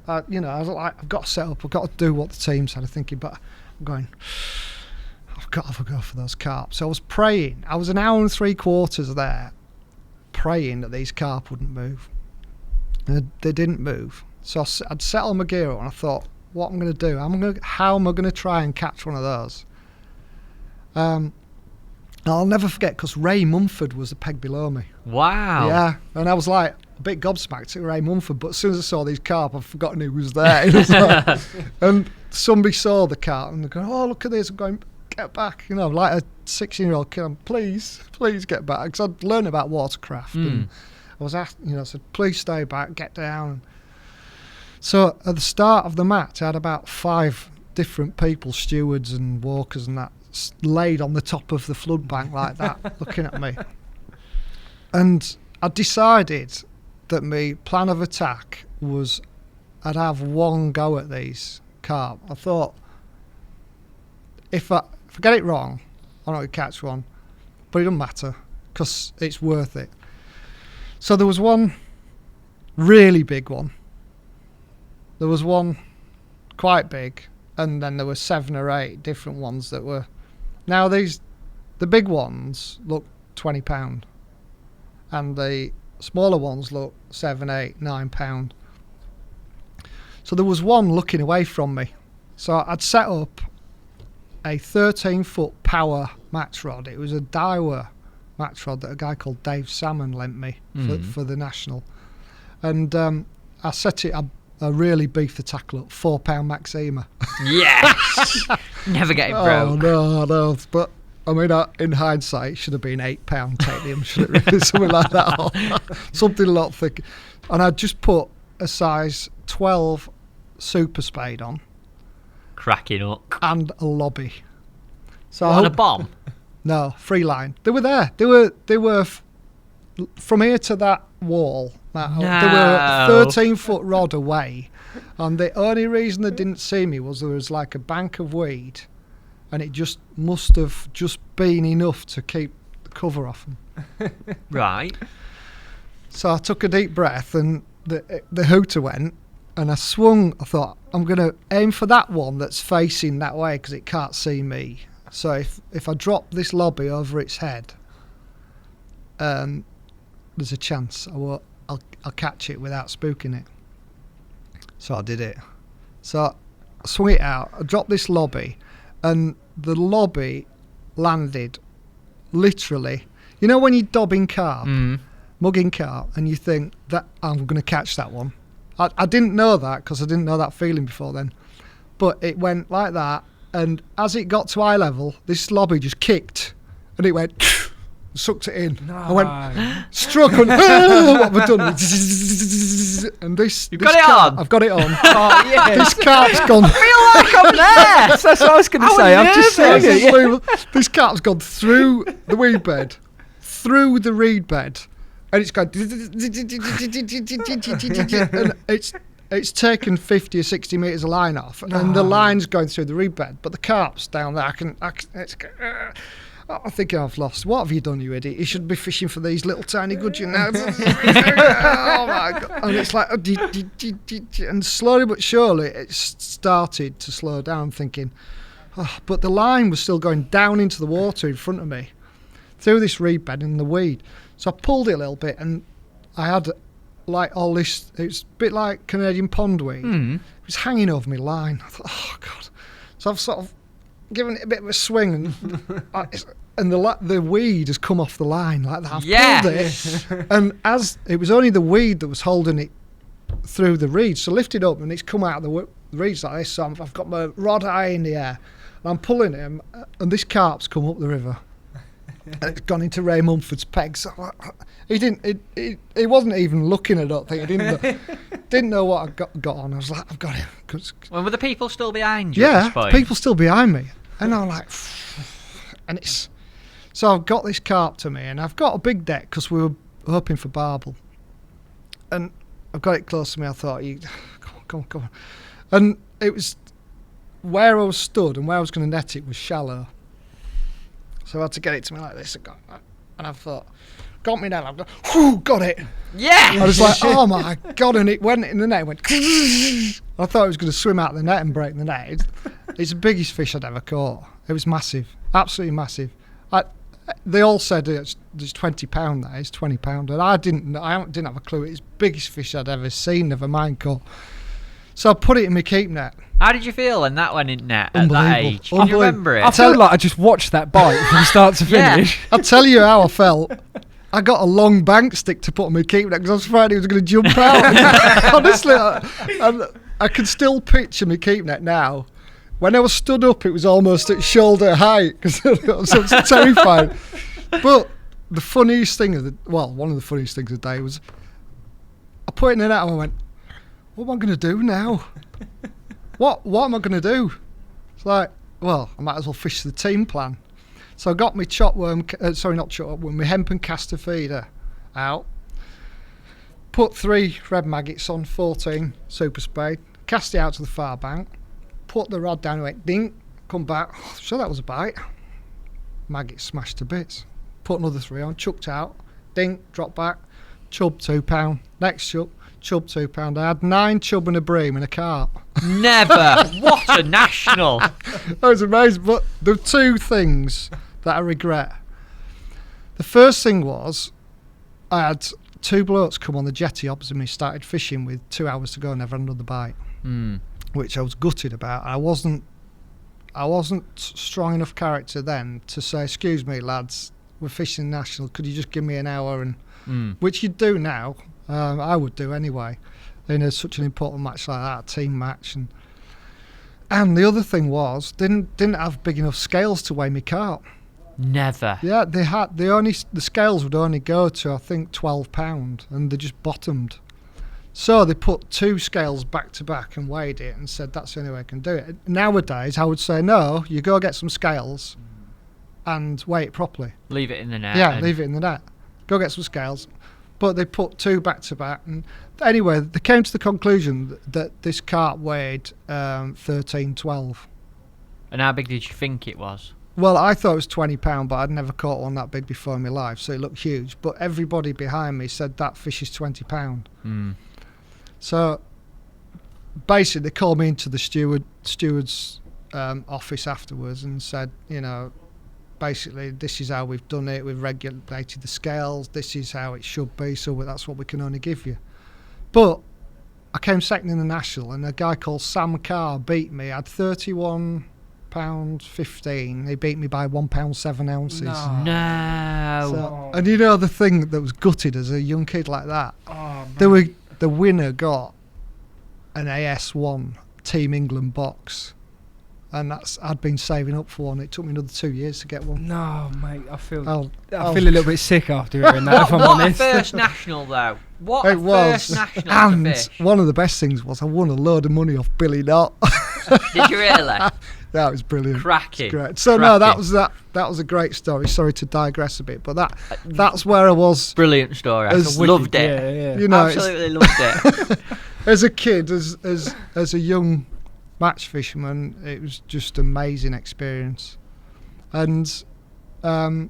I was like, I've got to set up, I've got to do what the team said. I'm thinking, but I'm going, I've got to have a go for those carp. So I was praying. I was an hour and 3/4 there, praying that these carp wouldn't move. And they didn't move. So I'd set all my gear on, and I thought, what I'm going to do? How am I going to try and catch one of those? I'll never forget, because Ray Mumford was a peg below me. Wow. Yeah, and I was like a bit gobsmacked at Ray Mumford, but as soon as I saw these carp, I've forgotten who was there. It was like, and somebody saw the carp, and they're going, oh, look at this. I'm going, get back. Like a 16-year-old kid, I'm, please get back. Because I'd learned about watercraft, and I was asked, I said, please stay back, get down. So at the start of the match, I had about 5 different people, stewards and walkers and that, laid on the top of the flood bank like that, looking at me. And I decided that my plan of attack was I'd have one go at these carp. I thought, if I get it wrong, I'm not going to catch one. But it doesn't matter, because it's worth it. So there was one really big one. There was one quite big, and then there were 7 or 8 different ones that were... Now the big ones look £20, and the smaller ones look £7, £8, £9. So there was one looking away from me, So I'd set up a 13-foot power match rod. It was a Daiwa match rod that a guy called Dave Salmon lent me for the National. And I set it, I really beefed the tackle up, 4-pound Maxima. Yes! Never getting broke. Oh, no. But, I mean, in hindsight, it should have been 8-pound titanium, should it really? Something like that. Or something a lot thicker. And I just put a size 12 Super Spade on. Cracking up. And a lobby. So on a bomb? No, free line. They were there. They were from here to that wall. They were 13-foot rod away. And the only reason they didn't see me was there was like a bank of weed, and it just must have just been enough to keep the cover off them. Right. So I took a deep breath, and the hooter went, and I swung. I thought, I'm going to aim for that one that's facing that way because it can't see me. So if I drop this lobby over its head, there's a chance I'll catch it without spooking it. So I did it. So I swung it out. I dropped this lobby, and the lobby landed literally. You know when you're dobbing carp, mugging carp, and you think that I'm going to catch that one. I didn't know that because I didn't know that feeling before then. But it went like that, and as it got to eye level, this lobby just kicked, and it went, sucked it in. No. I went, struck, and what have I done? And this You've got it on? I've got it on. Oh, yes. This carp's gone. I feel like I'm there. That's what I was going to say. I've just seen it. This carp's gone through the weed bed, through the reed bed, and it's gone. And it's taken 50 or 60 metres of line off, and the line's going through the reed bed, but the carp's down there. I'm thinking I've lost. What have you done, you idiot? You should be fishing for these little tiny gudgeon now. Oh my God. And it's like, and slowly but surely it started to slow down, thinking, but the line was still going down into the water in front of me, through this reed bed in the weed. So I pulled it a little bit, and I had like all this, it was a bit like Canadian pondweed. It was hanging over my line. I thought, oh God. So I've sort of given it a bit of a swing, and the weed has come off the line like that. I've pulled it, and as it was only the weed that was holding it through the reeds, so lifted up and it's come out of the reeds like this. So I've got my rod high in the air, and I'm pulling him, and this carp's come up the river, and it's gone into Ray Mumford's pegs. So he didn't. He wasn't even looking. I don't think he didn't know what I got on. I was like, I've got it. Well, were the people still behind you? Yeah, at this point? People still behind me, and I'm like, and it's. So I've got this carp to me, and I've got a big deck because we were hoping for barbel, and I've got it close to me. I thought, come on, and it was where I was stood and where I was going to net it was shallow. So I had to get it to me like this, and I thought, got me now. I've got it. Yeah. I was like, oh my God, and it went in the net. It went. I thought it was going to swim out the net and break the net. It's the biggest fish I'd ever caught. It was massive, absolutely massive. They all said it's £20. That is £20, and I didn't have a clue. It's the biggest fish I'd ever seen, never mind caught. So I put it in my keep net. How did you feel when that went in net at that age? Can you remember it? I feel like I just watched that bite from start to finish. I'll tell you how I felt. I got a long bank stick to put on my keep net because I was afraid he was going to jump out. Honestly, I can still picture my keep net now. When I was stood up, it was almost at shoulder height because I was terrified. But the funniest thing one of the funniest things of the day was I put it in the net and I went, what am I going to do now? What am I going to do? It's like, well, I might as well fish the team plan. So I got my my hemp and castor feeder out, put 3 red maggots on 14 Super Spade, cast it out to the far bank, put the rod down and went ding, come back, so that was a bite. Maggot smashed to bits. Put another 3 on, chucked out, ding, drop back, chub £2, next chub £2. I had 9 chub and a bream and a carp. Never. What a national. That was amazing. But the 2 things that I regret. The first thing was I had 2 blokes come on the jetty opposite me, started fishing with 2 hours to go, never had another bite. which I was gutted about. I wasn't strong enough character then to say, excuse me lads, we're fishing national, could you just give me an hour? And which you'd do now. I would do anyway in such an important match like that, a team match. And the other thing was, didn't have big enough scales to weigh me carp. Never. Yeah, the scales would only go to, I think, £12, and they just bottomed. So they put 2 scales back to back and weighed it and said that's the only way I can do it. Nowadays, I would say, no, you go get some scales and weigh it properly. Leave it in the net. Yeah, leave it in the net. Go get some scales. But they put 2 back to back. And anyway, they came to the conclusion that this carp weighed 13, 12. And how big did you think it was? Well, I thought it was £20, but I'd never caught one that big before in my life, so it looked huge. But everybody behind me said that fish is £20. So basically, they called me into the steward's office afterwards and said, basically, this is how we've done it. We've regulated the scales. This is how it should be. So that's what we can only give you. But I came second in the national, and a guy called Sam Carr beat me. I had 31.15. He beat me by £1.7 No. So, and the thing that was gutted as a young kid like that, the winner got an AS1 Team England box, and I'd been saving up for one. It took me another 2 years to get one. No, mate, I feel a little bit sick after hearing that. If I'm honest. What a first national though. What it a was. First national and to fish. One of the best things was I won a load of money off Billy Knott. Did you really? That was brilliant. Cracking. Great. So no, that was a great story. Sorry to digress a bit, but that's where I was. Brilliant story. I loved it. Yeah. Absolutely loved it. As a kid, as a young match fisherman, it was just an amazing experience. And I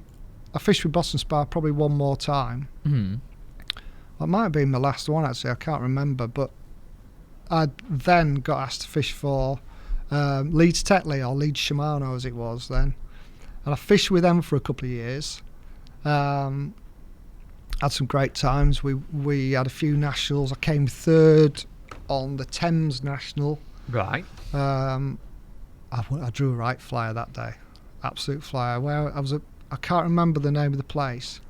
fished with Boston Spar probably one more time. It might have been my last one actually. I can't remember, but I then got asked to fish for Leeds Tetley, or Leeds Shimano as it was then, and I fished with them for a couple of years. Had some great times. We had a few nationals. I came third on the Thames National. Right. I drew a right flyer that day, absolute flyer. Where I can't remember the name of the place,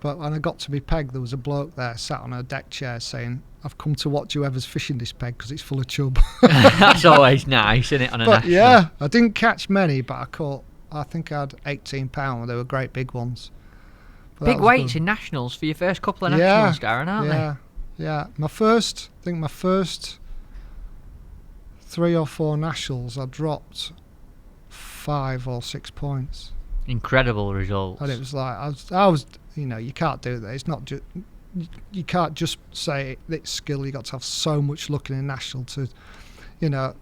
but when I got to my peg, there was a bloke there sat on a deck chair saying, "I've come to watch whoever's fishing this peg because it's full of chub." That's always nice, isn't it, on a national? Yeah, I didn't catch many, but I think I had £18. They were great big ones. But big weights in nationals for your first couple of nationals, Darren, aren't they? Yeah. My first 3 or 4 nationals, I dropped 5 or 6 points. Incredible results. And it was like I was you can't do that. It's not just you can't just say it's skill. You got to have so much luck in a national to,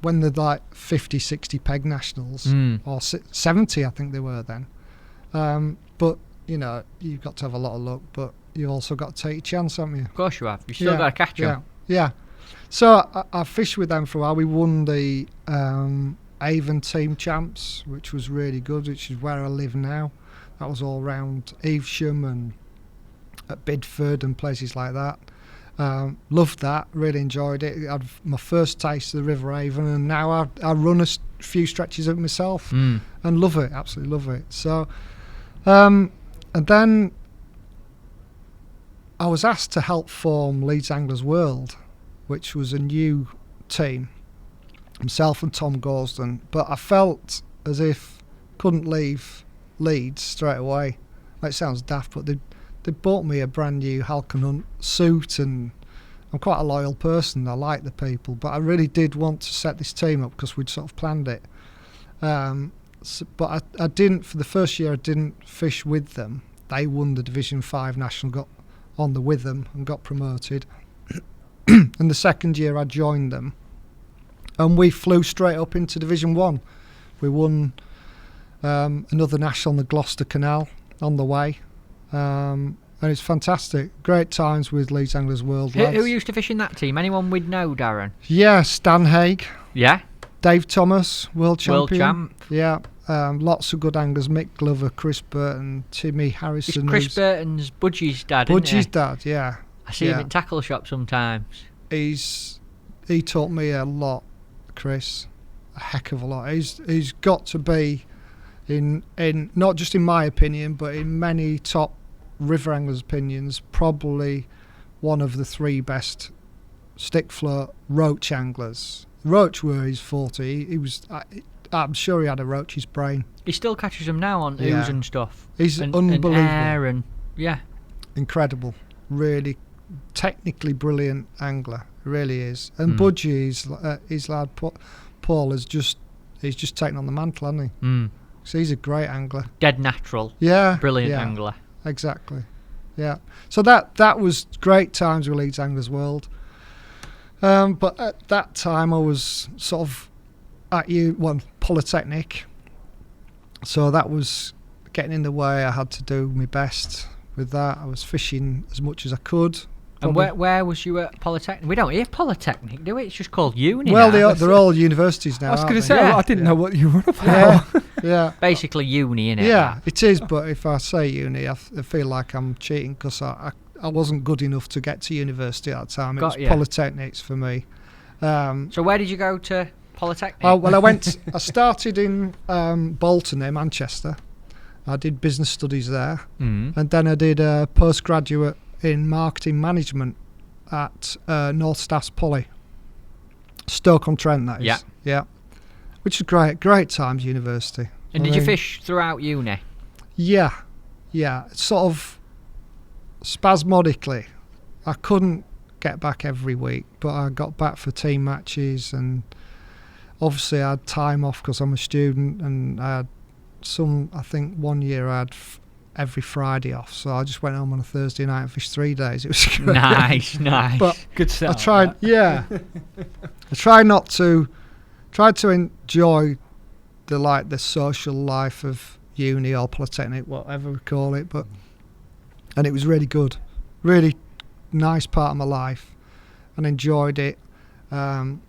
when they're like 50, 60 peg nationals or 70, I think they were then. But you've got to have a lot of luck, but you've also got to take a chance, haven't you? Of course you have. You still got to catch them. Yeah. So I fished with them for a while. We won the Avon Team Champs, which was really good, which is where I live now. That was all around Evesham and at Bidford and places like that. Loved that, really enjoyed it. I had my first taste of the River Avon, and now I run a few stretches of it myself and love it, absolutely love it. So, and then I was asked to help form Leeds Anglers World, which was a new team, myself and Tom Gorsden, but I felt as if couldn't leave Leeds straight away. It sounds daft, but they bought me a brand new Halcon Hunt suit, and I'm quite a loyal person. I like the people, but I really did want to set this team up because we'd sort of planned it. But I didn't, for the first year I didn't fish with them. They won the Division 5 National, got on the with them and got promoted. And the second year I joined them, and we flew straight up into Division 1. We won another national on the Gloucester Canal on the way. And it's fantastic. Great times with Leeds Anglers World lads. Who used to fish in that team? Anyone we'd know, Darren? Yeah, Stan Haig. Yeah. Dave Thomas, world champion. World champ. Yeah. Lots of good anglers. Mick Glover, Chris Burton, Timmy Harrison. It's Chris Burton's Budgie's dad, Budgie's dad, yeah. I see him in tackle shop sometimes. He taught me a lot Chris, a heck of a lot. He's got to be in not just in my opinion, but in many top river anglers' opinions, probably one of the 3 best stick float roach anglers. Roach were his forte. He was. I'm sure he had a roach's brain. He still catches them now on ooze and stuff. He's unbelievable. And air and incredible. Really technically brilliant angler. Really is. And Budgie, his lad Paul, he's just taken on the mantle, hasn't he? So he's a great angler. Dead natural. Yeah. Brilliant angler. Exactly. Yeah. So that was great times with Leeds Anglers World. But at that time I was sort of at Polytechnic. So that was getting in the way. I had to do my best with that. I was fishing as much as I could. And where was you at Polytechnic? We don't hear Polytechnic, do we? It's just called uni. Well, they're all universities now. I was going to say, I didn't know what you were about. Yeah. Basically uni, innit? Yeah, it is. But if I say uni, I feel like I'm cheating because I wasn't good enough to get to university at the time. It was Polytechnics for me. So where did you go to Polytechnic? Oh, well, I started in Bolton near Manchester. I did business studies there. And then I did a postgraduate in marketing management at North Staffs Poly, Stoke-on-Trent, that is. Yeah. Which is great times, university. And did you fish throughout uni? Yeah, sort of spasmodically. I couldn't get back every week, but I got back for team matches, and obviously I had time off because I'm a student, and I had I think one year I had every Friday off, so I just went home on a Thursday night and fished 3 days. It was great. Nice. But good setup. I tried, I tried to enjoy the social life of uni or Polytechnic, whatever we call it, and it was really good, really nice part of my life, and enjoyed it. Don't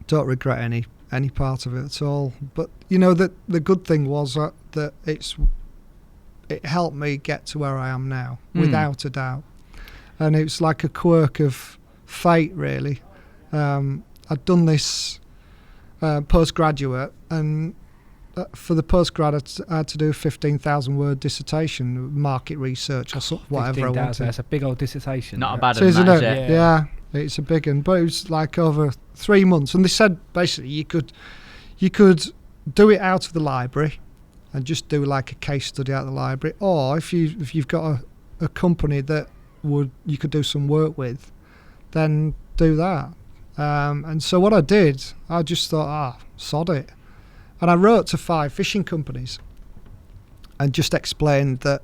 regret any part of it at all. But the good thing was that it helped me get to where I am now, without a doubt. And it's like a quirk of fate, really. I'd done this postgraduate, and for the postgrad I had to do a 15,000-word dissertation, market research or whatever I wanted. That's a big old dissertation. Not a bad one, isn't it? Yeah, it's a big one. But it was like over 3 months, and they said basically you could do it out of the library and just do like a case study out of the library, or if you've got a company that you could do some work with, then do that. And so what I did, I just thought, sod it, and I wrote to 5 fishing companies and just explained that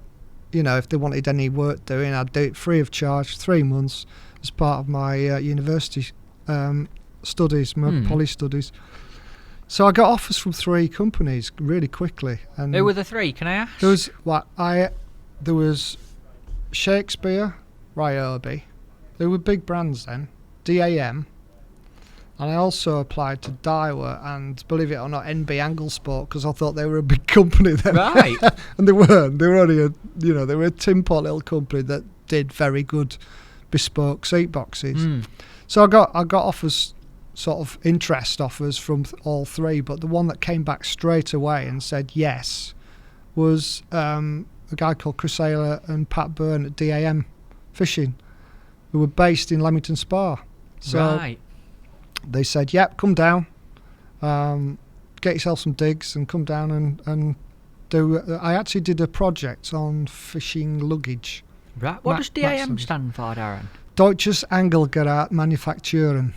if they wanted any work doing, I'd do it free of charge, 3 months as part of my university studies, my poly studies. So I got offers from 3 companies really quickly. And who were the 3? Can I ask? There was Shakespeare, Ryobi. They were big brands then. DAM. And I also applied to Daiwa and, believe it or not, NB Angle Sport, because I thought they were a big company then. Right. And they weren't. They were only they were a tin pot little company that did very good bespoke seat boxes. So I got offers, sort of interest offers from all 3, but the one that came back straight away and said yes was a guy called Chris Ayler and Pat Byrne at DAM Fishing, who were based in Leamington Spa. So they said, yep, come down, get yourself some digs and come down and do. I actually did a project on fishing luggage. Right. What does DAM stand for, Darren? Deutsches Angelgerät Manufakturen.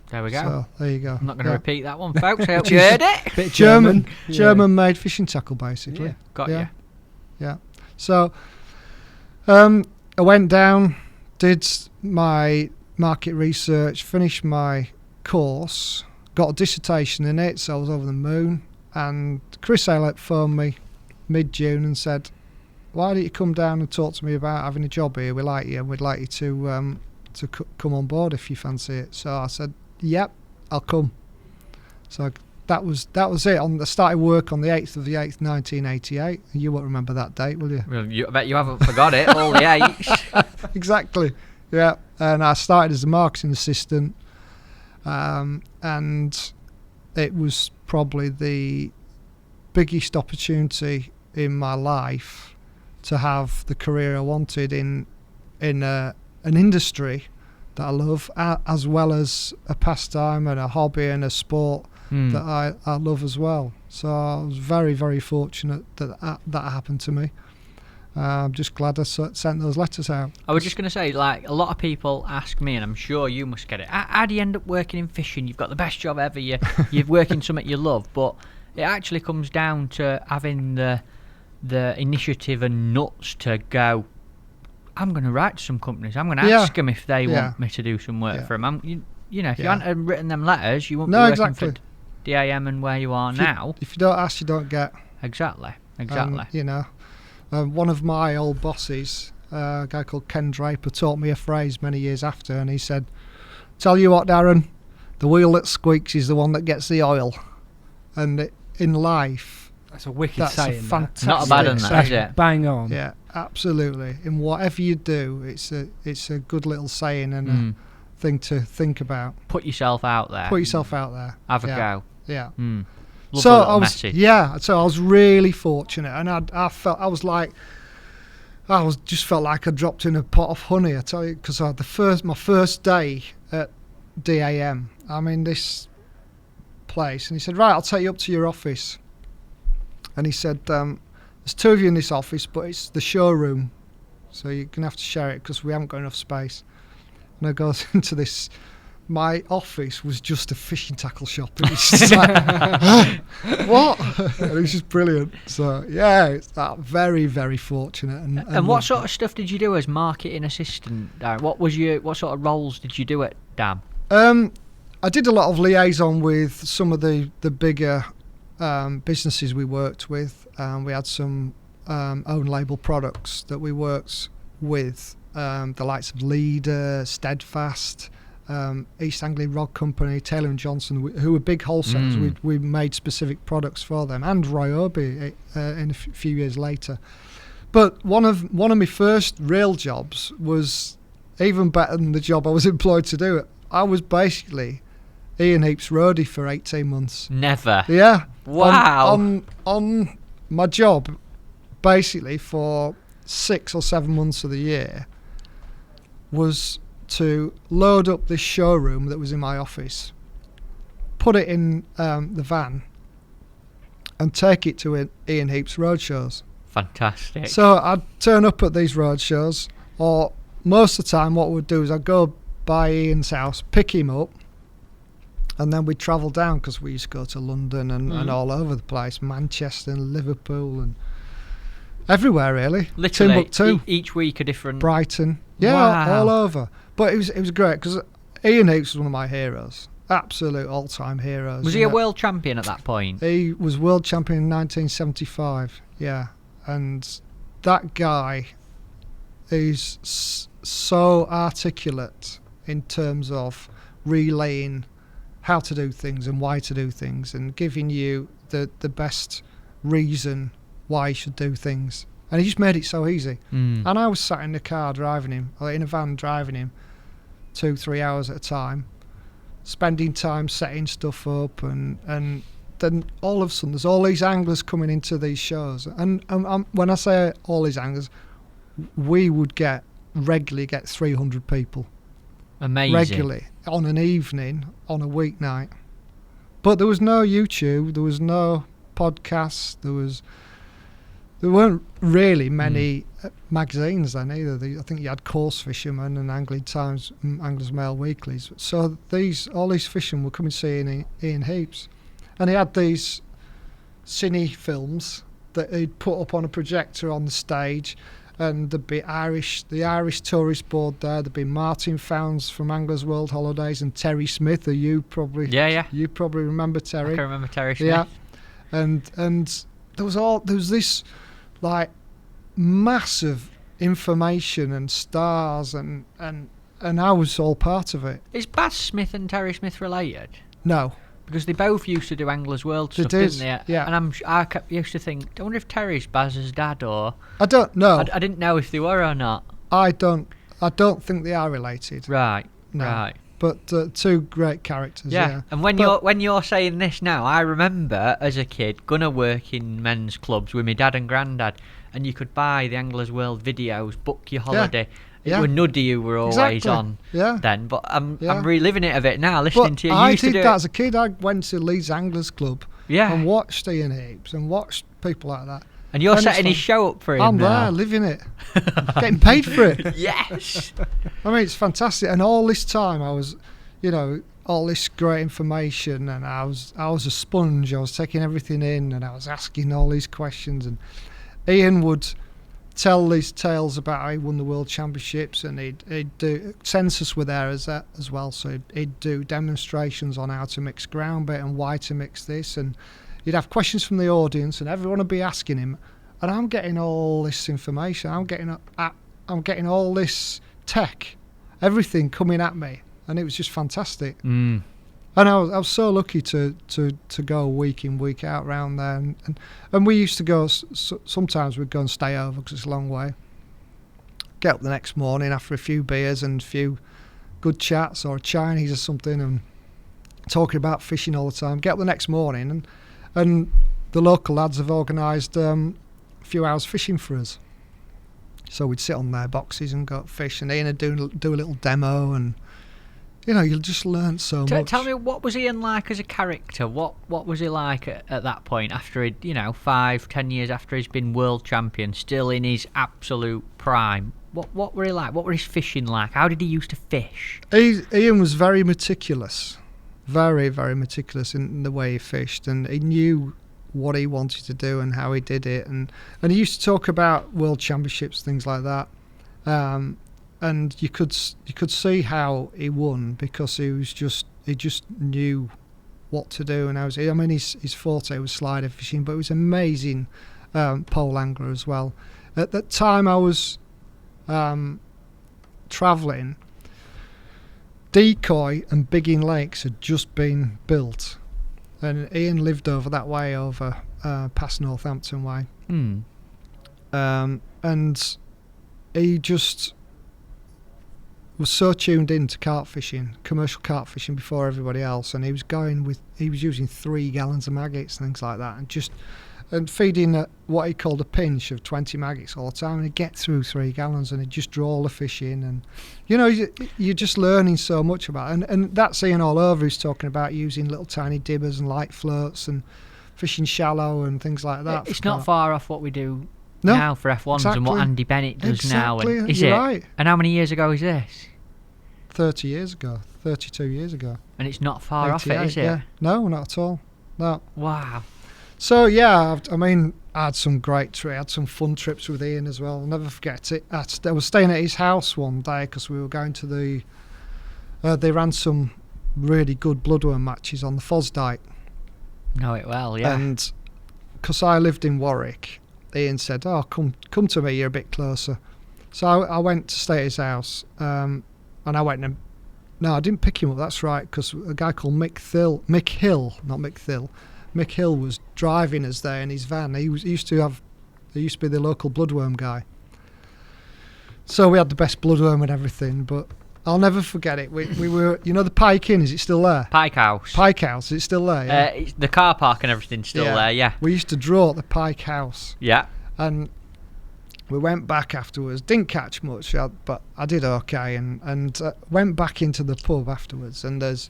There we go. So, there you go. I'm not going to repeat that one, folks. I hope you heard it. Bit German made fishing tackle, basically. Yeah, got you. Yeah. So I went down, did my market research, finished my course, got a dissertation in it, so I was over the moon. And Chris Ayler phoned me mid-June and said, why don't you come down and talk to me about having a job here? We like you, and we'd like you to come on board if you fancy it. So I said, yep, I'll come. So that was it. I started work on the 8th of the 8th, 1988. You won't remember that date, will you? Well, I bet you haven't forgot it. All the 8s. Exactly. Yeah. And I started as a marketing assistant, and it was probably the biggest opportunity in my life to have the career I wanted in an industry that I love, as well as a pastime and a hobby and a sport that I love as well. So I was very, very fortunate that happened to me. I'm just glad I sent those letters out. I was just going to say, like, a lot of people ask me, and I'm sure you must get it, how do you end up working in fishing? You've got the best job ever, you're working something you love, but it actually comes down to having the initiative and nuts to go, I'm going to write to some companies, I'm going to ask them if they want me to do some work for them. You know, if you hadn't written them letters, you wouldn't be working for DAM and where you are now. If you don't ask, you don't get. Exactly. You know, one of my old bosses, a guy called Ken Draper, taught me a phrase many years after, and he said, "Tell you what, Darren, the wheel that squeaks is the one that gets the oil." And in life, that's a wicked saying. Fantastic. Not a bad one, that, is it? Bang on. Yeah, absolutely. In whatever you do, it's a good little saying and a thing to think about. Put yourself out there. Have a go. Yeah. So I was really fortunate, and I felt like I dropped in a pot of honey. I tell you, because I had my first day at DAM. I'm in this place, and he said, "Right, I'll take you up to your office." And he said, "There's two of you in this office, but it's the showroom, so you're gonna have to share it because we haven't got enough space." And I goes into this. My office was just a fishing tackle shop. It was just like, what? And it was just brilliant. So yeah, it's very, very fortunate. And what sort of stuff did you do as marketing assistant, Darren? What sort of roles did you do at DAM? I did a lot of liaison with some of the bigger businesses we worked with. We had some own label products that we worked with, the likes of Leeds, Steadfast, East Anglia Rod Company, Taylor and Johnson, who were big wholesalers. We made specific products for them, and Ryobi in a few years later. But one of my first real jobs was even better than the job I was employed to do. I was basically Ian Heap's roadie for 18 months. Never. Yeah. Wow. On my job, basically for 6 or 7 months of the year, was to load up this showroom that was in my office, put it in the van, and take it to Ian Heap's roadshows. Fantastic. So I'd turn up at these roadshows, or most of the time what we'd do is I'd go by Ian's house, pick him up, and then we'd travel down, because we used to go to London and all over the place, Manchester and Liverpool and everywhere really. Literally, Timbuktu, each week a different... Brighton. Yeah, wow. all over. But it was great, because Ian Heaps was one of my heroes. Absolute all-time heroes. Was he a world champion at that point? He was world champion in 1975, yeah. And that guy is so articulate in terms of relaying how to do things and why to do things, and giving you the best reason why you should do things. And he just made it so easy. And I was sat in the car driving him, or in a van driving him, 2-3 hours at a time, spending time setting stuff up, and then all of a sudden there's all these anglers coming into these shows. And when I say all these anglers, we would regularly get 300 people. Amazing. Regularly, on an evening, on a weeknight. But there was no YouTube, there was no podcasts, there weren't really many magazines then either. I think you had Course Fisherman and Angling Times, Anglers Mail Weeklies. So all these fishermen were coming to see Ian Heaps. And he had these cine films that he'd put up on a projector on the stage, and there'd be the Irish Tourist Board there. There'd be Martin Founds from Anglers World Holidays, and Terry Smith, who you probably remember Terry. I can remember Terry Smith. Yeah, and there was this like massive information and stars, and I was all part of it. Is Baz Smith and Terry Smith related? No. Because they both used to do Anglers World stuff, didn't they? Yeah. And I used to think, I wonder if Terry's Baz's dad, or... I don't know. I didn't know if they were or not. I don't think they are related. Right, no. right. but two great characters. Yeah. And when you're saying this now, I remember as a kid gonna work in men's clubs with my dad and granddad, and you could buy the Anglers World videos, book your holiday. It was Nuddy who were always on then, but I'm reliving it a bit now, listening to you. I did that as a kid. I went to Leeds Anglers Club and watched Ian Heaps and watched people like that. And you're setting his show up for him I'm now. there, living it. Getting paid for it. Yes. I mean, it's fantastic. And all this time I was, all this great information, and I was a sponge. I was taking everything in, and I was asking all these questions. And Ian would tell these tales about how he won the World Championships, and he'd do, Census were there as well, so he'd do demonstrations on how to mix ground bait and why to mix this, and you'd have questions from the audience, and everyone would be asking him, and I'm getting all this information, I'm getting all this tech, everything coming at me, and it was just fantastic. And I was so lucky to go week in, week out round there, and we used to go. Sometimes we'd go and stay over because it's a long way. Get up the next morning after a few beers and a few good chats or a Chinese or something, and talking about fishing all the time. Get up the next morning, and the local lads have organised a few hours fishing for us. So we'd sit on their boxes and go fish, and Ian would do a little demo, and you'll just learn so much. Tell me, what was Ian like as a character? What was he like at that point, after he'd, 5-10 years after he's been world champion, still in his absolute prime? What were he like? What were his fishing like? How did he used to fish? Ian was very meticulous. Very, very meticulous in the way he fished, and he knew what he wanted to do and how he did it. And he used to talk about world championships, things like that. And you could see how he won, because he just knew what to do. And his forte was slider fishing, but he was an amazing pole angler as well. At that time I was travelling, Decoy and Biggin Lakes had just been built, and Ian lived over that way, over past Northampton way. And he just was so tuned in to carp fishing, commercial carp fishing, before everybody else, and he was using 3 gallons of maggots and things like that, and feeding what he called a pinch of 20 maggots all the time, and he'd get through 3 gallons, and he'd just draw all the fish in, and you're just learning so much about it. And that's Ian all over. He's talking about using little tiny dibbers and light floats and fishing shallow and things like that. It's not far off what we do now for F1s and what Andy Bennett does now. And is it? Right. And how many years ago is this? 30 years ago, 32 years ago. And it's not far off it, is it? Yeah. No, not at all. No. Wow. So yeah, I had some great trips. I had some fun trips with Ian as well. I'll never forget it. I was staying at his house one day because we were going to they ran some really good bloodworm matches on the Fosdyke. Know it well, yeah. And because I lived in Warwick, Ian said, "Oh, come to me. You're a bit closer." So I went to stay at his house, and I went and no, I didn't pick him up. That's right, because a guy called Mick Hill was driving us there in his van. He used to be the local bloodworm guy. So we had the best bloodworm and everything, but I'll never forget it. We were, the Pike Inn, is it still there? Pike House, is it still there? Yeah? The car park and everything's still there, yeah. We used to draw at the Pike House. Yeah. And we went back afterwards, didn't catch much, but I did okay, and went back into the pub afterwards, and there's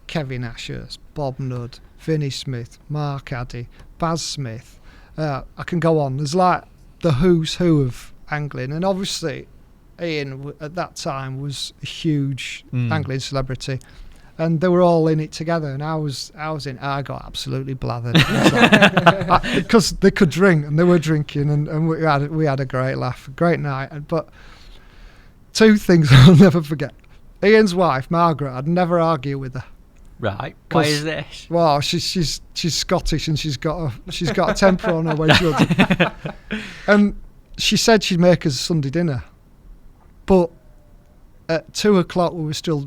Kevin Ashurst, Bob Nudd, Vinnie Smith, Mark Addy, Baz Smith. I can go on. There's like the who's who of angling, and obviously Ian at that time was a huge angling celebrity, and they were all in it together, and I got absolutely blathered because they could drink, and they were drinking, and we had a great laugh, a great night. But 2 things I'll never forget. Ian's wife, Margaret, I'd never argue with her. Right. Why is this? Well, she's Scottish, and she's got a temper on her when she does. And she said she'd make us Sunday dinner, but at 2:00 we were still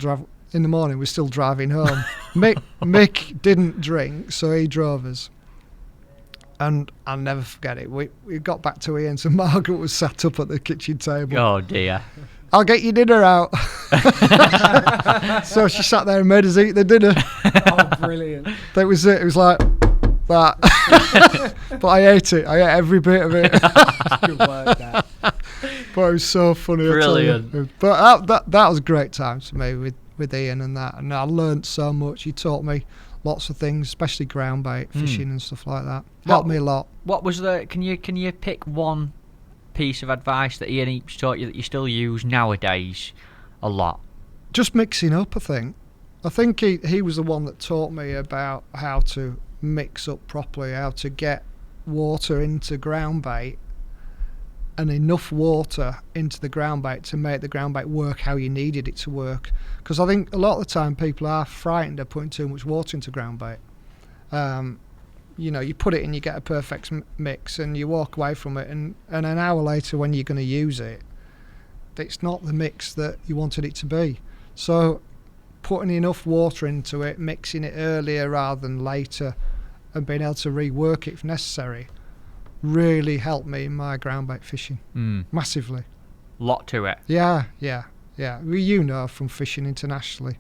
in the morning. We're still driving home. Mick didn't drink, so he drove us. And I'll never forget it. We got back to Ian's, and Margaret was sat up at the kitchen table. Oh dear. I'll get your dinner out. So she sat there and made us eat the dinner. Oh, brilliant. That was it. It was like that. But I ate it. I ate every bit of it. Good work, that. But it was so funny. Brilliant. But that was great times for me with Ian and that. And I learnt so much. He taught me lots of things, especially ground bait fishing and stuff like that. Helped me a lot. What was the? Can you pick one piece of advice that Ian Eaps taught you that you still use nowadays a lot? Just mixing up, I think. I think he was the one that taught me about how to mix up properly, how to get water into ground bait and enough water into the ground bait to make the ground bait work how you needed it to work. Because I think a lot of the time people are frightened of putting too much water into ground bait. You put it in, you get a perfect mix, and you walk away from it, and an hour later when you're going to use it, it's not the mix that you wanted it to be. So putting enough water into it, mixing it earlier rather than later, and being able to rework it if necessary, really helped me in my ground bait fishing. Massively. Lot to it. Yeah. Well, from fishing internationally,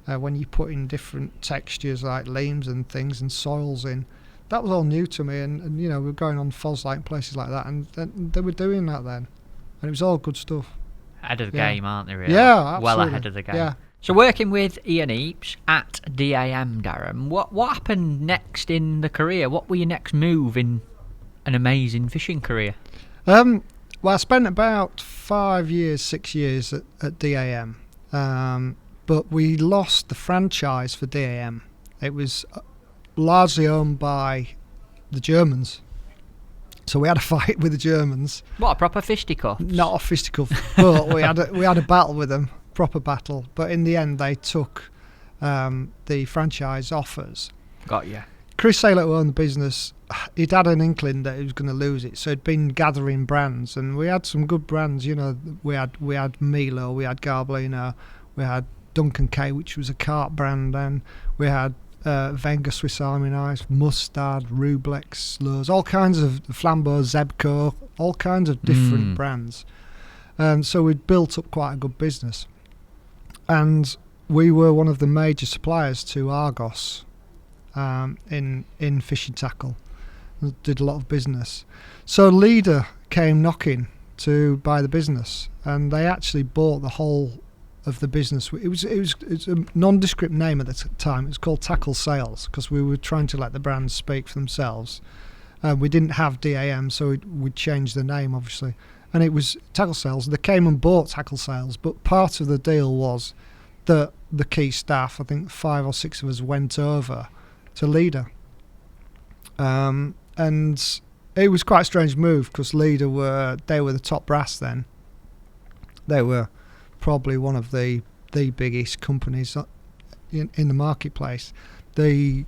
when you put in different textures like limes and things and soils in, that was all new to me, and we were going on Foz Lake and places like that, and they were doing that then, and it was all good stuff. Ahead of the game, aren't they, really? Yeah, absolutely. Well ahead of the game. Yeah. So working with Ian Eaps at DAM, Darren, what happened next in the career? What were your next move in an amazing fishing career? Well, I spent about 6 years at DAM, but we lost the franchise for DAM. It was largely owned by the Germans, so we had a fight with the Germans. What, a proper fisticuff? Not a fisticuff, but we had a battle with them, proper battle. But in the end, they took the franchise offers. Got you. Chris Saylor, who owned the business, he'd had an inkling that he was going to lose it, so he'd been gathering brands, and we had some good brands. We had Milo, we had Garbolino, we had Duncan K, which was a cart brand, and we had Venga Swiss Army knives, Mustard, Rublex, Lures, all kinds of Flambeau, Zebco, all kinds of different brands. So we'd built up quite a good business, and we were one of the major suppliers to Argos in fishing tackle. Did a lot of business. So Leader came knocking to buy the business, and they actually bought the whole of the business. It was a nondescript name at the time. It was called Tackle Sales, because we were trying to let the brands speak for themselves. We didn't have DAM, so we'd changed the name, obviously. And it was Tackle Sales. They came and bought Tackle Sales, but part of the deal was that the key staff, I think 5 or 6 of us, went over to Leader. And it was quite a strange move, because Leader were the top brass then. They were probably one of the biggest companies in the marketplace. The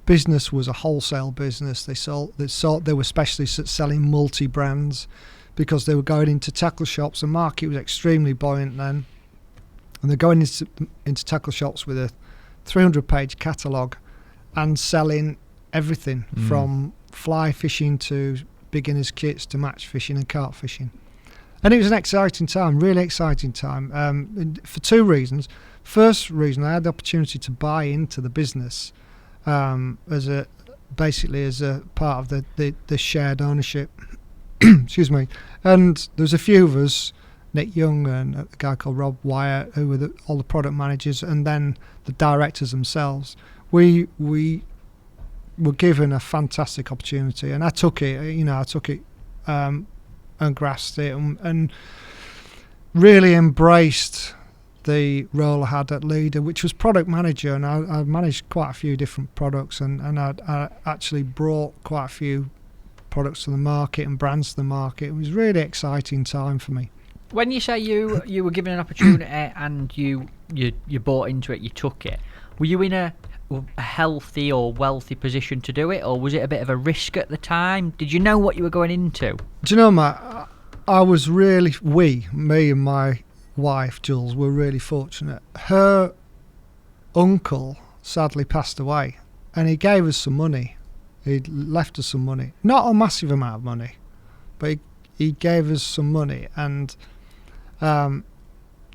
business was a wholesale business. They were specialists at selling multi-brands, because they were going into tackle shops. The market was extremely buoyant then, and they're going into tackle shops with a 300-page catalogue and selling everything from fly fishing to beginners kits to match fishing and carp fishing. And it was an exciting time, really exciting time, for 2 reasons. First reason, I had the opportunity to buy into the business as a part of the shared ownership. Excuse me. And there was a few of us, Nick Young and a guy called Rob Wyatt, who were all the product managers, and then the directors themselves. We were given a fantastic opportunity, and I took it. And grasped it and really embraced the role I had at Leader, which was product manager, and I managed quite a few different products, and I actually brought quite a few products to the market and brands to the market. It was a really exciting time for me. When you say you were given an opportunity and you bought into it, you took it, were you in a healthy or wealthy position to do it, or was it a bit of a risk at the time? Did you know what you were going into? Do you know, Matt, I was really, me and my wife Jules were really fortunate. Her uncle sadly passed away, and he gave us some money. He left us some money, not a massive amount of money, but he gave us some money, and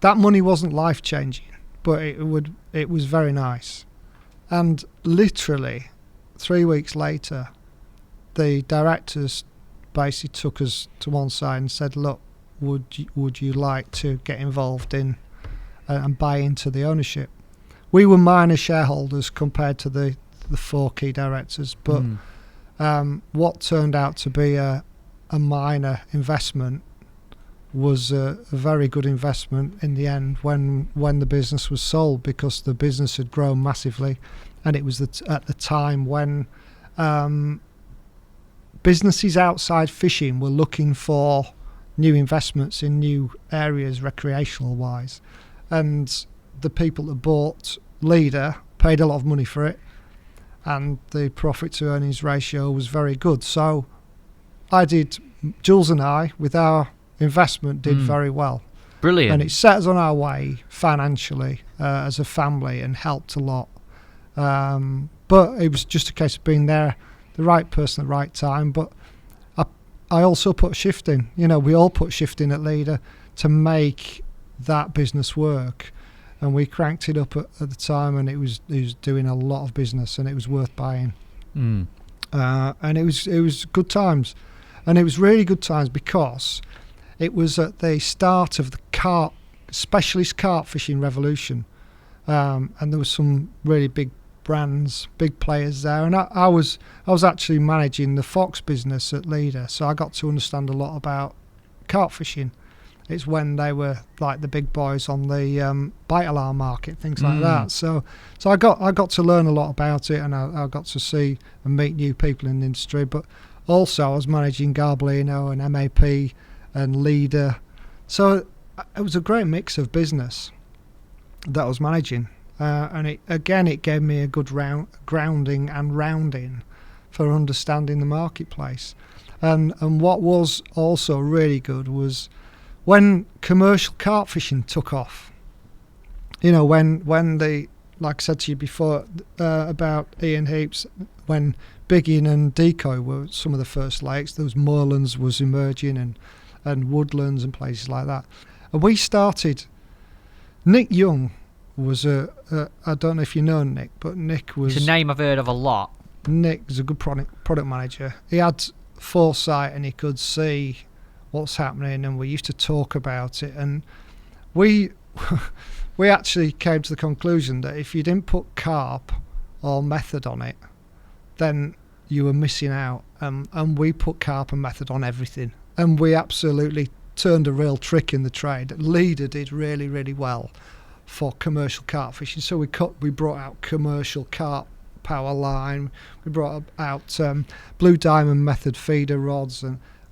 that money wasn't life changing, but it was very nice. And literally 3 weeks later, the directors basically took us to one side and said, look, would you like to get involved in and buy into the ownership? We were minor shareholders compared to the 4 key directors, but what turned out to be a minor investment was a very good investment in the end when the business was sold, because the business had grown massively, and it was at the time when businesses outside fishing were looking for new investments in new areas recreational wise, and the people that bought Leader paid a lot of money for it, and the profit to earnings ratio was very good. So Jules and I, with our investment, did very well. Brilliant. And it set us on our way financially as a family and helped a lot. But it was just a case of being there, the right person at the right time. But I also put shift in. We all put shift in at Leader to make that business work. And we cranked it up at the time, and it was doing a lot of business, and it was worth buying. And it was good times. And it was really good times because it was at the start of the specialist carp fishing revolution, and there was some really big brands, big players there. And I was actually managing the Fox business at Leader, so I got to understand a lot about carp fishing. It's when they were like the big boys on the bite alarm market, things like that. So I got to learn a lot about it, and I got to see and meet new people in the industry. But also I was managing Garbolino and MAP and Leader, so it was a great mix of business that I was managing, and it gave me a good grounding and rounding for understanding the marketplace. And what was also really good was when commercial carp fishing took off. When the, like I said to you before about Ian Heaps, when Biggin and Decoy were some of the first lakes, those moorlands was emerging, and woodlands and places like that. And we started. Nick Young was I don't know if you know Nick, but Nick was... It's a name I've heard of a lot. Nick was a good product manager. He had foresight, and he could see what's happening, and we used to talk about it. And we actually came to the conclusion that if you didn't put carp or method on it, then you were missing out. And we put carp and method on everything, and we absolutely turned a real trick in the trade. Leader did really, really well for commercial carp fishing, so we brought out commercial carp power line, we brought out blue diamond method feeder rods,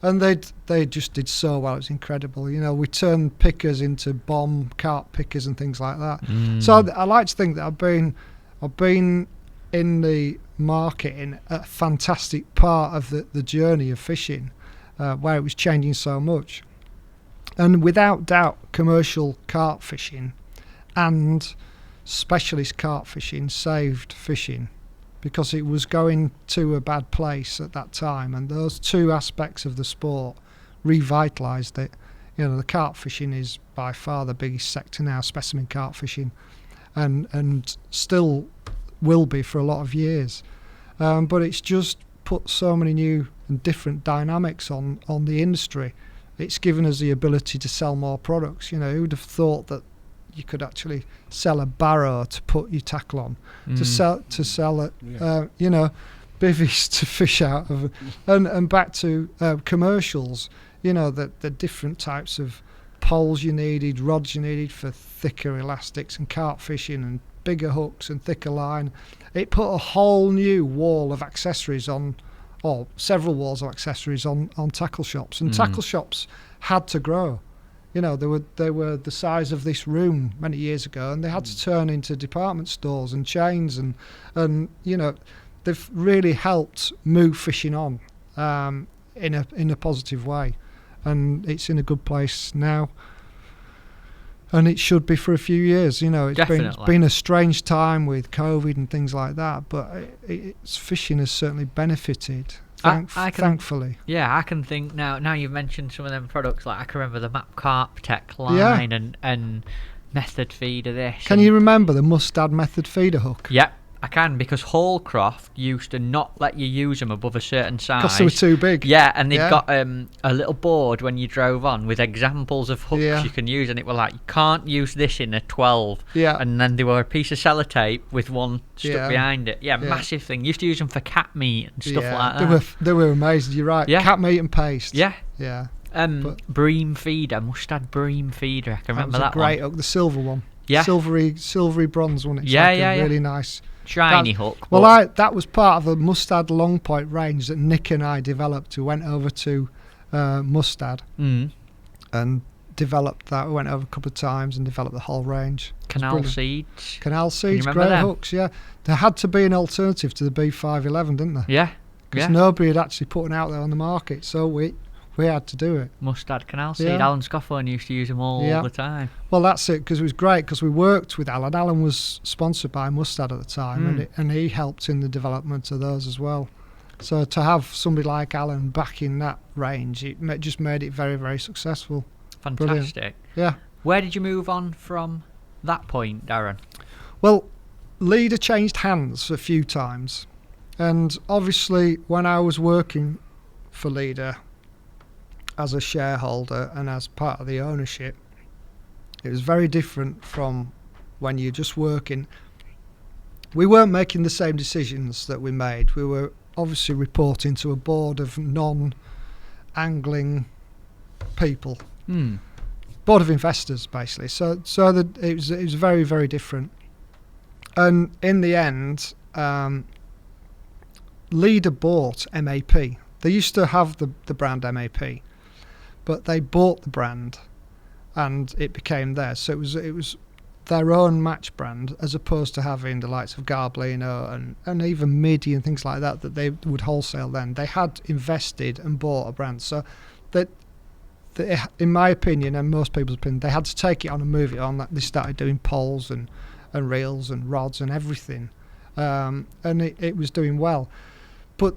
and they just did so well. It was incredible. We turned pickers into bomb carp pickers and things like that. So I like to think that I've been in the market in a fantastic part of the journey of fishing, where it was changing so much. And without doubt, commercial carp fishing and specialist carp fishing saved fishing, because it was going to a bad place at that time, and those two aspects of the sport revitalised it. The carp fishing is by far the biggest sector now, specimen carp fishing, and still will be for a lot of years. But it's just put so many new and different dynamics on the industry. It's given us the ability to sell more products. Who would have thought that you could actually sell a barrow to put your tackle on, to sell it, bivvies to fish out of, and back to commercials. The different types of poles you needed, rods you needed for thicker elastics and carp fishing, and bigger hooks and thicker line. It put a whole new wall of accessories on, or several walls of accessories on tackle shops, and tackle shops had to grow. They were the size of this room many years ago, and they had to turn into department stores and chains, and they've really helped move fishing on in a positive way, and it's in a good place now, and it should be for a few years. It's been a strange time with COVID and things like that, but fishing has certainly benefited Thankfully. Yeah, I can think now you've mentioned some of them products, like I can remember the Map Carp Tech line and Method Feeder this. Can you remember the Mustad Method Feeder hook? Yeah, I can, because Hallcroft used to not let you use them above a certain size. Because they were too big. Yeah, and they've got a little board when you drove on with examples of hooks you can use, and it were like, you can't use this in a 12. Yeah. And then there were a piece of sellotape with one stuck behind it. Yeah, massive thing. Used to use them for cat meat and stuff like that. They were amazing, you're right. Yeah. Cat meat and paste. Yeah. Yeah. Bream Feeder, Mustad Bream Feeder, I can remember that one. Great hook, the silver one. Yeah. Silvery bronze one. It's really nice. Shiny hook. Well, that was part of the Mustad long point range that Nick and I developed. We went over to Mustad and developed that. We went over a couple of times and developed the whole range. Canal Seeds. Canal Seeds, great hooks, yeah. There had to be an alternative to the B511, didn't there? Yeah. Because nobody had actually put it out there on the market, so we had to do it. Mustad Canal Seed. Alan Scofford used to use them all the time. Well, that's it, because it was great, because we worked with Alan. Alan was sponsored by Mustad at the time, and he helped in the development of those as well. So to have somebody like Alan back in that range, it just made it very, very successful. Fantastic. Brilliant. Yeah. Where did you move on from that point, Darren? Well, Leader changed hands a few times. And obviously, when I was working for Leader as a shareholder and as part of the ownership, it was very different from when you're just working. We weren't making the same decisions that we made. We were obviously reporting to a board of non-angling people, board of investors basically. So that it was very, very different. And in the end, Leader bought MAP. They used to have the brand MAP, but they bought the brand and it became theirs. So it was their own match brand, as opposed to having the likes of Garbolino and even MIDI and things like that they would wholesale then. They had invested and bought a brand. So that in my opinion, and most people's opinion, they had to take it on and move it on. They started doing poles and reels and rods and everything. And it was doing well. But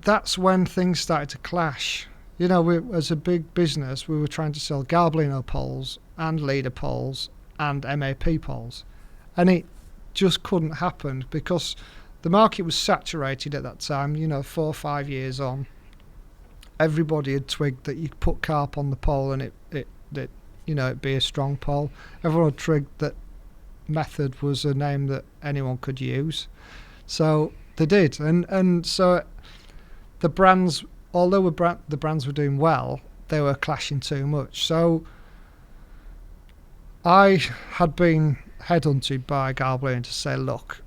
that's when things started to clash. You know, as a big business, we were trying to sell Garbolino poles and Leader poles and MAP poles. And it just couldn't happen because the market was saturated at that time, 4 or 5 years on. Everybody had twigged that you could put carp on the pole and it'd be a strong pole. Everyone had twigged that Method was a name that anyone could use. So they did. And so the brands, although the brands were doing well, they were clashing too much. So I had been headhunted by Garbolino to say, look,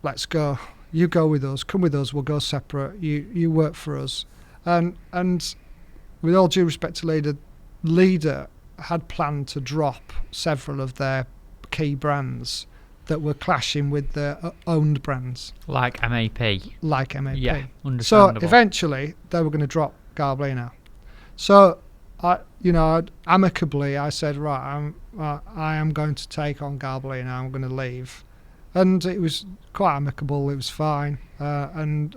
let's go. You go with us. Come with us. We'll go separate. You work for us. And with all due respect to Leader had planned to drop several of their key brands that were clashing with their owned brands. Like MAP. Yeah, understandable. So eventually they were going to drop Garbolino. So amicably I said, right, I am going to take on Garbolino. I'm going to leave. And it was quite amicable. It was fine. And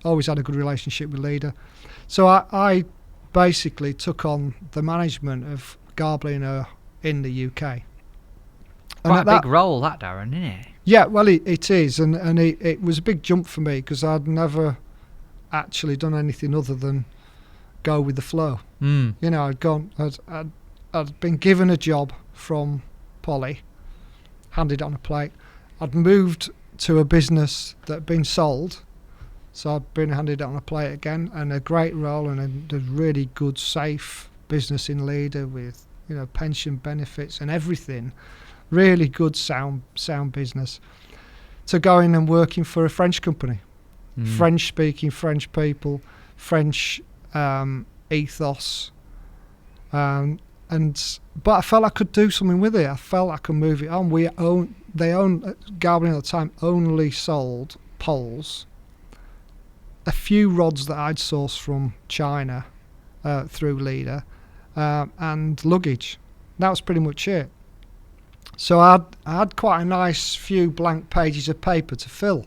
always had a good relationship with Leader. So I basically took on the management of Garbolino in the UK. Quite a big role, that, Darren, isn't it? Yeah, well, it is, and it was a big jump for me because I'd never actually done anything other than go with the flow. I'd been given a job from Polly, handed on a plate. I'd moved to a business that had been sold, so I'd been handed on a plate again, and a great role and a really good, safe business in Leader with pension benefits and everything. Really good sound business. To going and working for a French company, French speaking, French people, French ethos, but I felt I could do something with it. I felt I could move it on. Garbolino at the time only sold poles, a few rods that I'd sourced from China through Leader, and luggage. That was pretty much it. So I had quite a nice few blank pages of paper to fill,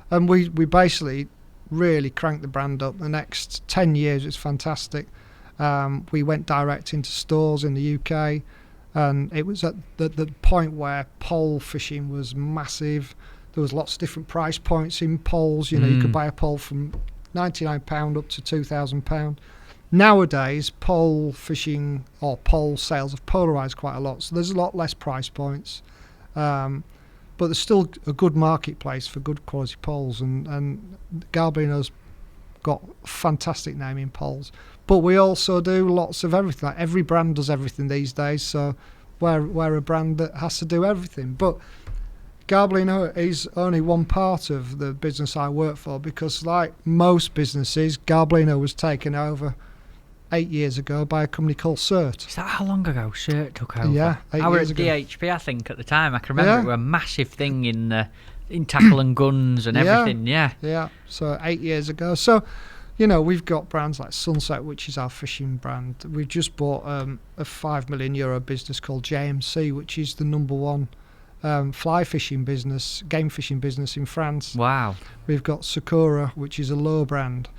and we basically really cranked the brand up. The next 10 years, it's fantastic. We went direct into stores in the UK, and it was at the point where pole fishing was massive. There was lots of different price points in poles. You know, you could buy a pole from £99 up to £2,000. Nowadays, pole fishing or pole sales have polarised quite a lot, so there's a lot less price points. But there's still a good marketplace for good quality poles, and Garbolino's got a fantastic name in poles. But we also do lots of everything. Like every brand does everything these days, so we're a brand that has to do everything. But Garbolino is only one part of the business I work for, because like most businesses, Garbolino was taken over 8 years ago by a company called Cert. Is that how long ago Cert took over? Yeah, 8 I was years at ago. DHP, I think, at the time. I can remember it was a massive thing in tackle and guns and everything. Yeah. So 8 years ago. So, you know, we've got brands like Sunset, which is our fishing brand. We've just bought a €5 million business called JMC, which is the number one fly fishing business, game fishing business in France. Wow. We've got Sakura, which is a low brand.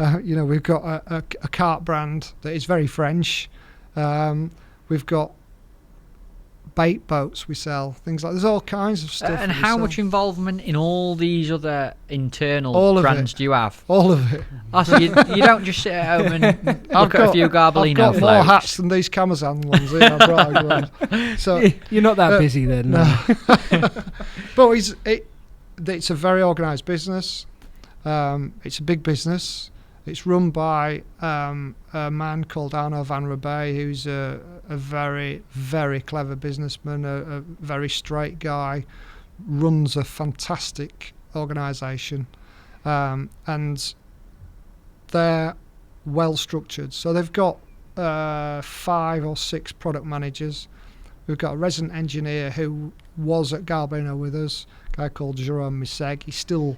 You know, we've got a cart brand that is very French. We've got bait boats we sell, things like there's all kinds of stuff. And how much involvement in all these other internal brands do you have? All of it. Oh, so you don't just sit at home and look at a few Garbolino I've got floats. more hats than these Camazan ones here. I brought so you're not that busy then. No. But it's a very organised business. It's a big business. It's run by a man called Arnaud Van Rebay, who's a very, very clever businessman, a very straight guy, runs a fantastic organisation, and they're well structured. So they've got 5 or 6 product managers. We've got a resident engineer who was at Garbolino with us, a guy called Jerome Miseg. He still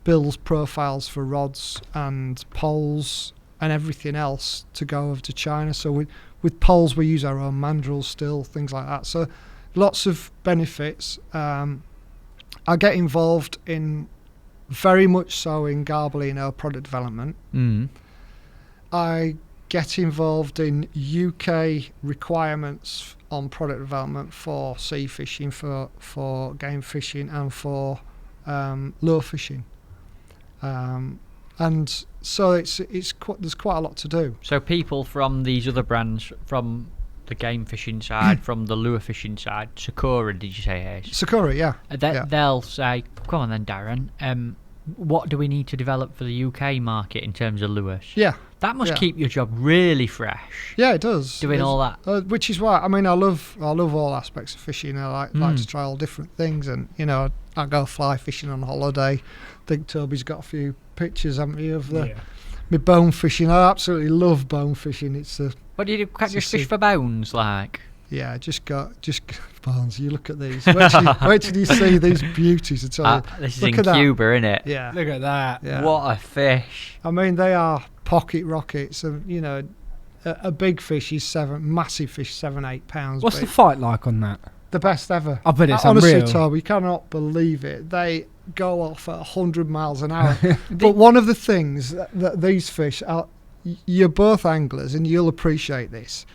builds profiles for rods and poles and everything else to go over to China. So with poles we use our own mandrels still, things like that. So lots of benefits. I get involved in very much so in Garbolino product development. I get involved in UK requirements on product development for sea fishing, for game fishing, and for lure fishing. And so there's quite a lot to do. So people from these other brands, from the game fishing side, from the lure fishing side, Sakura, did you say it is? Sakura, yeah. They'll say, come on then, Darren, what do we need to develop for the UK market in terms of lures? Yeah. That must keep your job really fresh. Yeah, it does. Doing all that. Which is why, I mean, I love all aspects of fishing. I like to try all different things, and, you know, I go fly fishing on holiday. I think Toby's got a few pictures, haven't you, of my bone fishing. I absolutely love bone fishing. What do you do? Can't just fish for bones, like? Yeah, just bones. You look at these. Wait till you see these beauties. This is in Cuba, isn't it? Yeah. Look at that. Yeah. What a fish. I mean, they are pocket rockets. And, you know, a big fish is massive fish, 7-8 pounds. What's the fight like on that? The best ever. I bet it's honestly, unreal. Toby, you cannot believe it. They go off at 100 miles an hour. But one of the things that these fish are, you're both anglers and you'll appreciate this.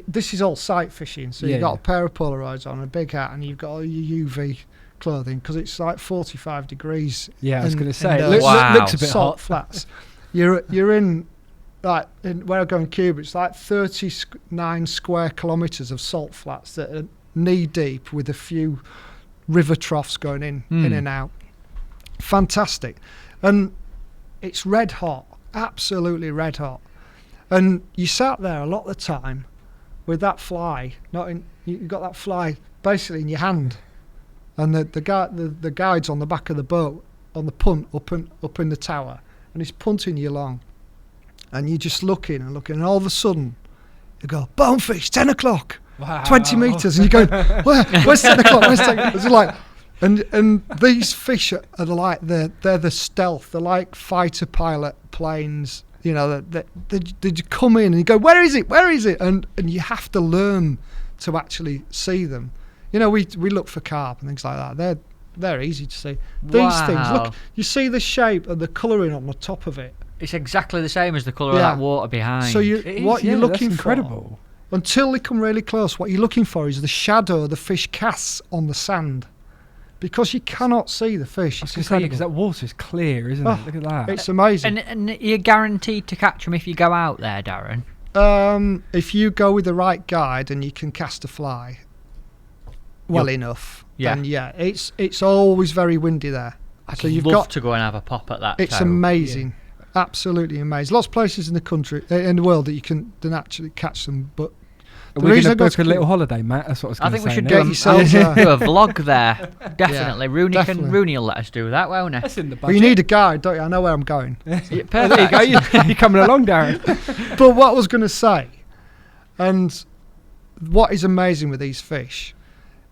This is all sight fishing, so you've got a pair of Polaroids on, a big hat, and you've got all your UV clothing, because it's like 45 degrees. Yeah, I was going to say, it looks a bit salt hot. flats. You're in, like, where I go in Cuba, it's like 39 square kilometres of salt flats that are knee deep with a few river troughs going in and out. Fantastic. And it's red hot, absolutely red hot. And you sat there a lot of the time with that fly, you've got that fly basically in your hand, and the guide's on the back of the boat on the punt up in the tower, and he's punting you along, and you're just looking, and all of a sudden you go, bonefish, 10 o'clock, wow. 20 metres, and you're going, where's 10 o'clock, where's 10 o'clock? It's like, and these fish are like, they're the stealth, they're like fighter pilot planes. You know, they come in and you go, where is it? And you have to learn to actually see them. You know, we look for carp and things like that. they're easy to see. These things, look, you see the shape and the colouring on the top of it. It's exactly the same as the colour of that water behind. So you're looking incredible. For, until they come really close, what you're looking for is the shadow the fish casts on the sand. Because you cannot see the fish. It's incredible. Because that water is clear, isn't it? Look at that. It's amazing. And you're guaranteed to catch them if you go out there, Darren? If you go with the right guide and you can cast a fly enough, then it's always very windy there. I'd love to go and have a pop at that. It's amazing. Yeah. Absolutely amazing. Lots of places in the world that you can actually catch them, but we're going to book a little holiday, Matt. That's what I was going to say. I think we should do a vlog there. Definitely. Rooney will let us do that, won't he? That's in the budget. Well, you need a guide, don't you? I know where I'm going. Perfect. There you go. You're coming along, Darren. But what I was going to say, and what is amazing with these fish,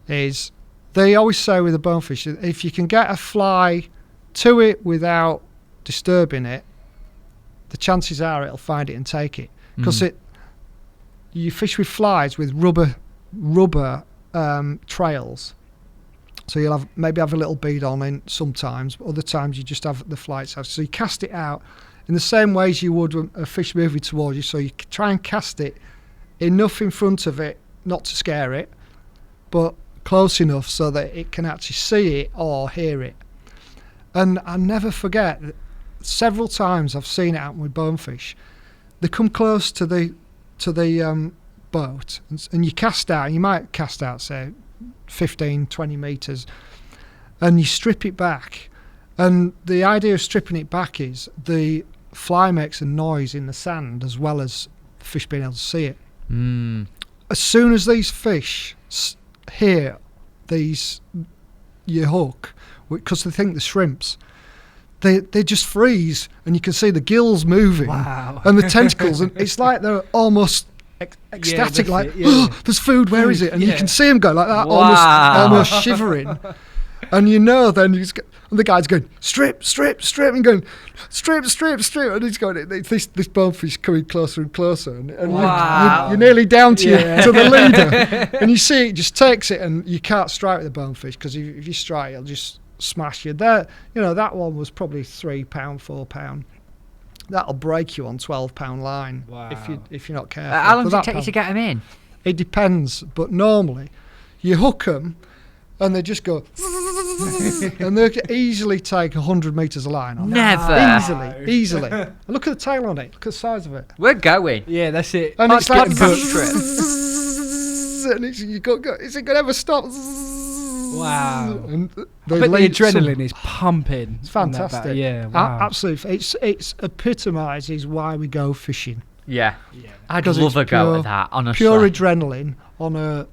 is they always say with the bonefish, if you can get a fly to it without disturbing it, the chances are it'll find it and take it. Because you fish with flies with rubber trails, so you'll maybe have a little bead on in sometimes, but other times you just have the flights out. So you cast it out in the same way as you would a fish moving towards you. So you try and cast it enough in front of it not to scare it, but close enough so that it can actually see it or hear it. And I never forget that several times I've seen it happen with bonefish. They come close to the boat and you cast out, you might cast out say 15, 20 metres, and you strip it back. And the idea of stripping it back is the fly makes a noise in the sand as well as the fish being able to see it. As soon as these fish hear your hook, because they think the shrimps, they just freeze, and you can see the gills moving and the tentacles, and it's like they're almost ecstatic, there's food, where is it? And you can see them go like that, almost shivering. And then and the guy's going strip, and going strip, and he's going, this bonefish coming closer and closer, and you're nearly down to the leader, and you see it just takes it, and you can't strike with the bonefish, because if you strike, it'll just smash you. That one was probably £3, £4. That'll break you on 12-pound line if you're not careful. How long does it take you to get them in? It depends, but normally you hook them and they just go and they can easily take 100 metres of line on. Never. Easily. And look at the tail on it. Look at the size of it. We're going. Yeah, that's it. And it's like and is it going to ever stop? Wow. And the adrenaline is pumping. It's fantastic. Yeah, wow. Absolutely. It epitomises why we go fishing. Yeah. I'd love a go at that, honestly. Pure adrenaline on a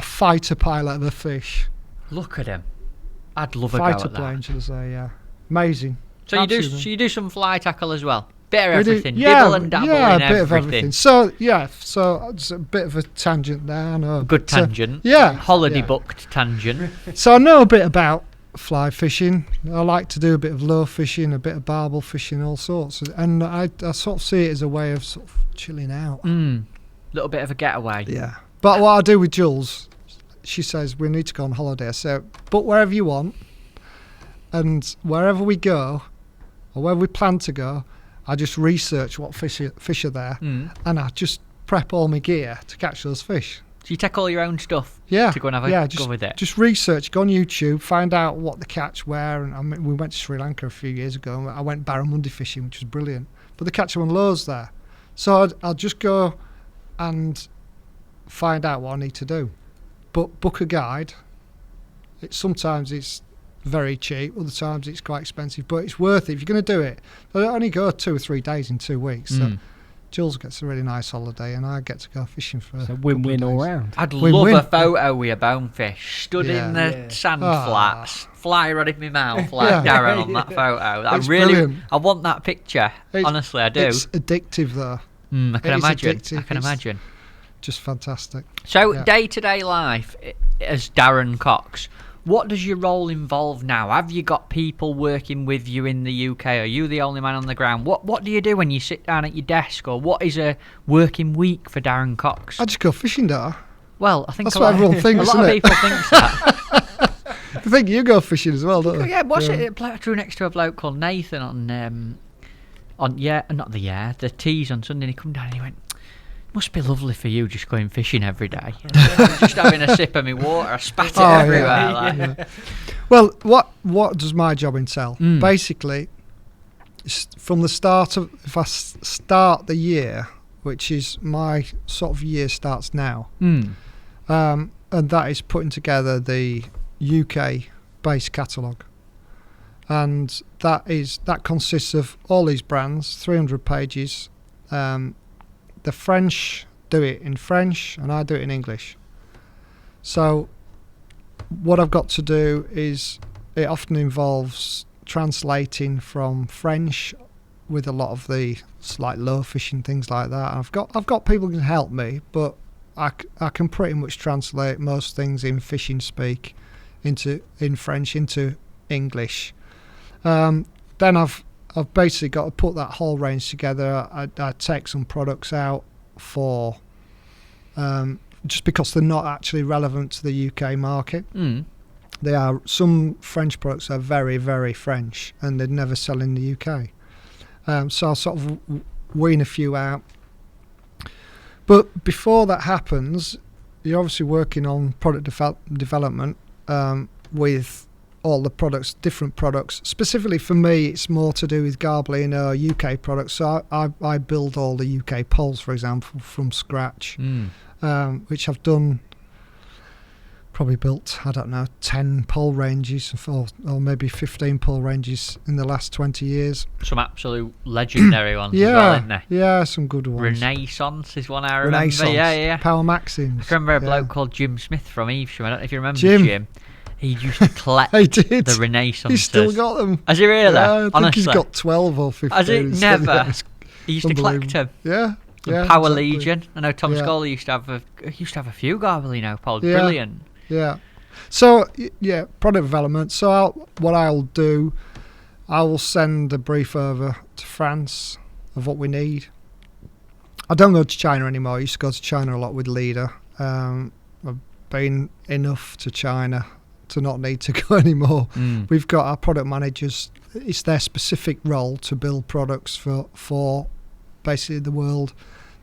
fighter pilot of a fish. Look at him. I'd love a go at that. Fighter plane, should I say, yeah. Amazing. So you do some fly tackle as well? Bit of everything. Dibble and dabble in a bit of everything. So it's a bit of a tangent there, I know. Good tangent. Holiday booked tangent. So I know a bit about fly fishing. I like to do a bit of lure fishing, a bit of barbel fishing, all sorts. And I sort of see it as a way of sort of chilling out. Little bit of a getaway. Yeah. But what I do with Jules, she says, we need to go on holiday. So book wherever you want. And wherever we go, or wherever we plan to go, I just research what fish are there, and I just prep all my gear to catch those fish. So you take all your own stuff to go and have a go with it? Just research, go on YouTube, find out what they catch where. And we went to Sri Lanka a few years ago, and I went barramundi fishing, which was brilliant. But they catch them on loads there. So I'll just go and find out what I need to do. But book a guide. Sometimes it's very cheap, other times it's quite expensive, but it's worth it if you're going to do it. I only go 2 or 3 days in 2 weeks, so Jules gets a really nice holiday and I get to go fishing for a win-win all round. I'd love a photo with a bonefish stood in the sand flats, fly right in my mouth like Darren on that photo. Brilliant. I want that picture. Honestly, I do. It's addictive though. I can imagine. Just fantastic. So day-to-day life as Darren Cox, what does your role involve now? Have you got people working with you in the UK? Are you the only man on the ground? What do you do when you sit down at your desk? Or what is a working week for Darren Cox? I just go fishing, don't I? Well, I think that's what everyone thinks, a lot of people think that. think you go fishing as well, don't you? Yeah, what's it? I drew next to a bloke called Nathan on the tees on Sunday, and he come down and he went, must be lovely for you just going fishing every day. Just having a sip of my water, I spat it everywhere. Yeah. Well, what does my job entail? Basically, from the start of, if I start the year, which is my sort of year starts now, and that is putting together the UK base catalogue. And that consists of all these brands, 300 pages. The French do it in French and I do it in English. So what I've got to do is, it often involves translating from French with a lot of the like low fishing, things like that. I've got people who can help me, but I can pretty much translate most things in fishing speak in French into English. Then I've basically got to put that whole range together. I take some products out for just because they're not actually relevant to the UK market. They are, some French products are very, very French and they'd never sell in the UK. So I'll sort of wean a few out. But before that happens, you're obviously working on product development with all the products, different products. Specifically for me, it's more to do with Garbolino UK products. So I build all the UK poles, for example, from scratch, which I've done, probably built, 10 pole ranges or maybe 15 pole ranges in the last 20 years. Some absolute legendary ones as well, isn't there? Yeah, some good ones. Renaissance is one I remember. Renaissance. Yeah. Power Maxims. I can remember a bloke called Jim Smith from Evesham. I don't know if you remember Jim. He used to collect the Renaissance. He's still got them. Has he really? Yeah, I think he's got 12 or 15. Has he? Never. He used to collect them. Yeah. Power exactly. Legion. I know Tom Scully used to have a few Garbolino poles. Brilliant. Yeah. So product development. So what I'll do, I will send a brief over to France of what we need. I don't go to China anymore. I used to go to China a lot with Leader. I've been enough to China to not need to go anymore. We've got our product managers. It's their specific role to build products for basically the world.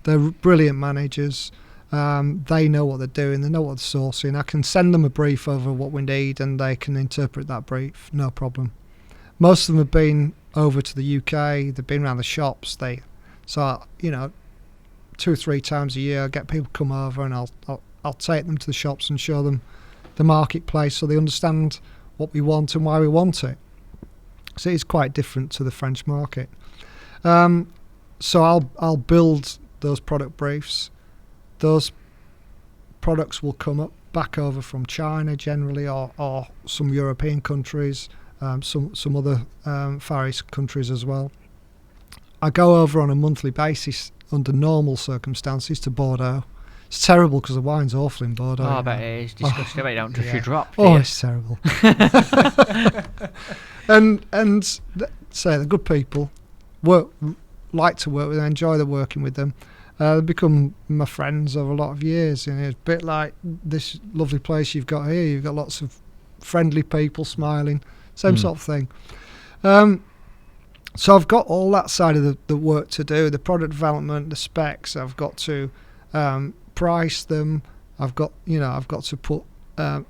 They're brilliant managers. They know what they're doing. They know what they're sourcing. I can send them a brief over what we need and they can interpret that brief, no problem. Most of them have been over to the UK. They've been around the shops. 2 or 3 times a year I get people come over and I'll take them to the shops and show them the marketplace so they understand what we want and why we want it. So it's quite different to the French market. So I'll build those product briefs. Those products will come up back over from China generally, or some European countries, some other Far East countries as well. I go over on a monthly basis under normal circumstances to Bordeaux. It's terrible because the wine's awful in Bordeaux. Oh, I bet it is disgusting. I bet you don't touch your drop. It's terrible. and say they're good people. Like to work with them, enjoy working with them. They've become my friends over a lot of years. And it's a bit like this lovely place you've got here. You've got lots of friendly people smiling, same sort of thing. So I've got all that side of the work to do, the product development, the specs. I've got to price them. I've got to put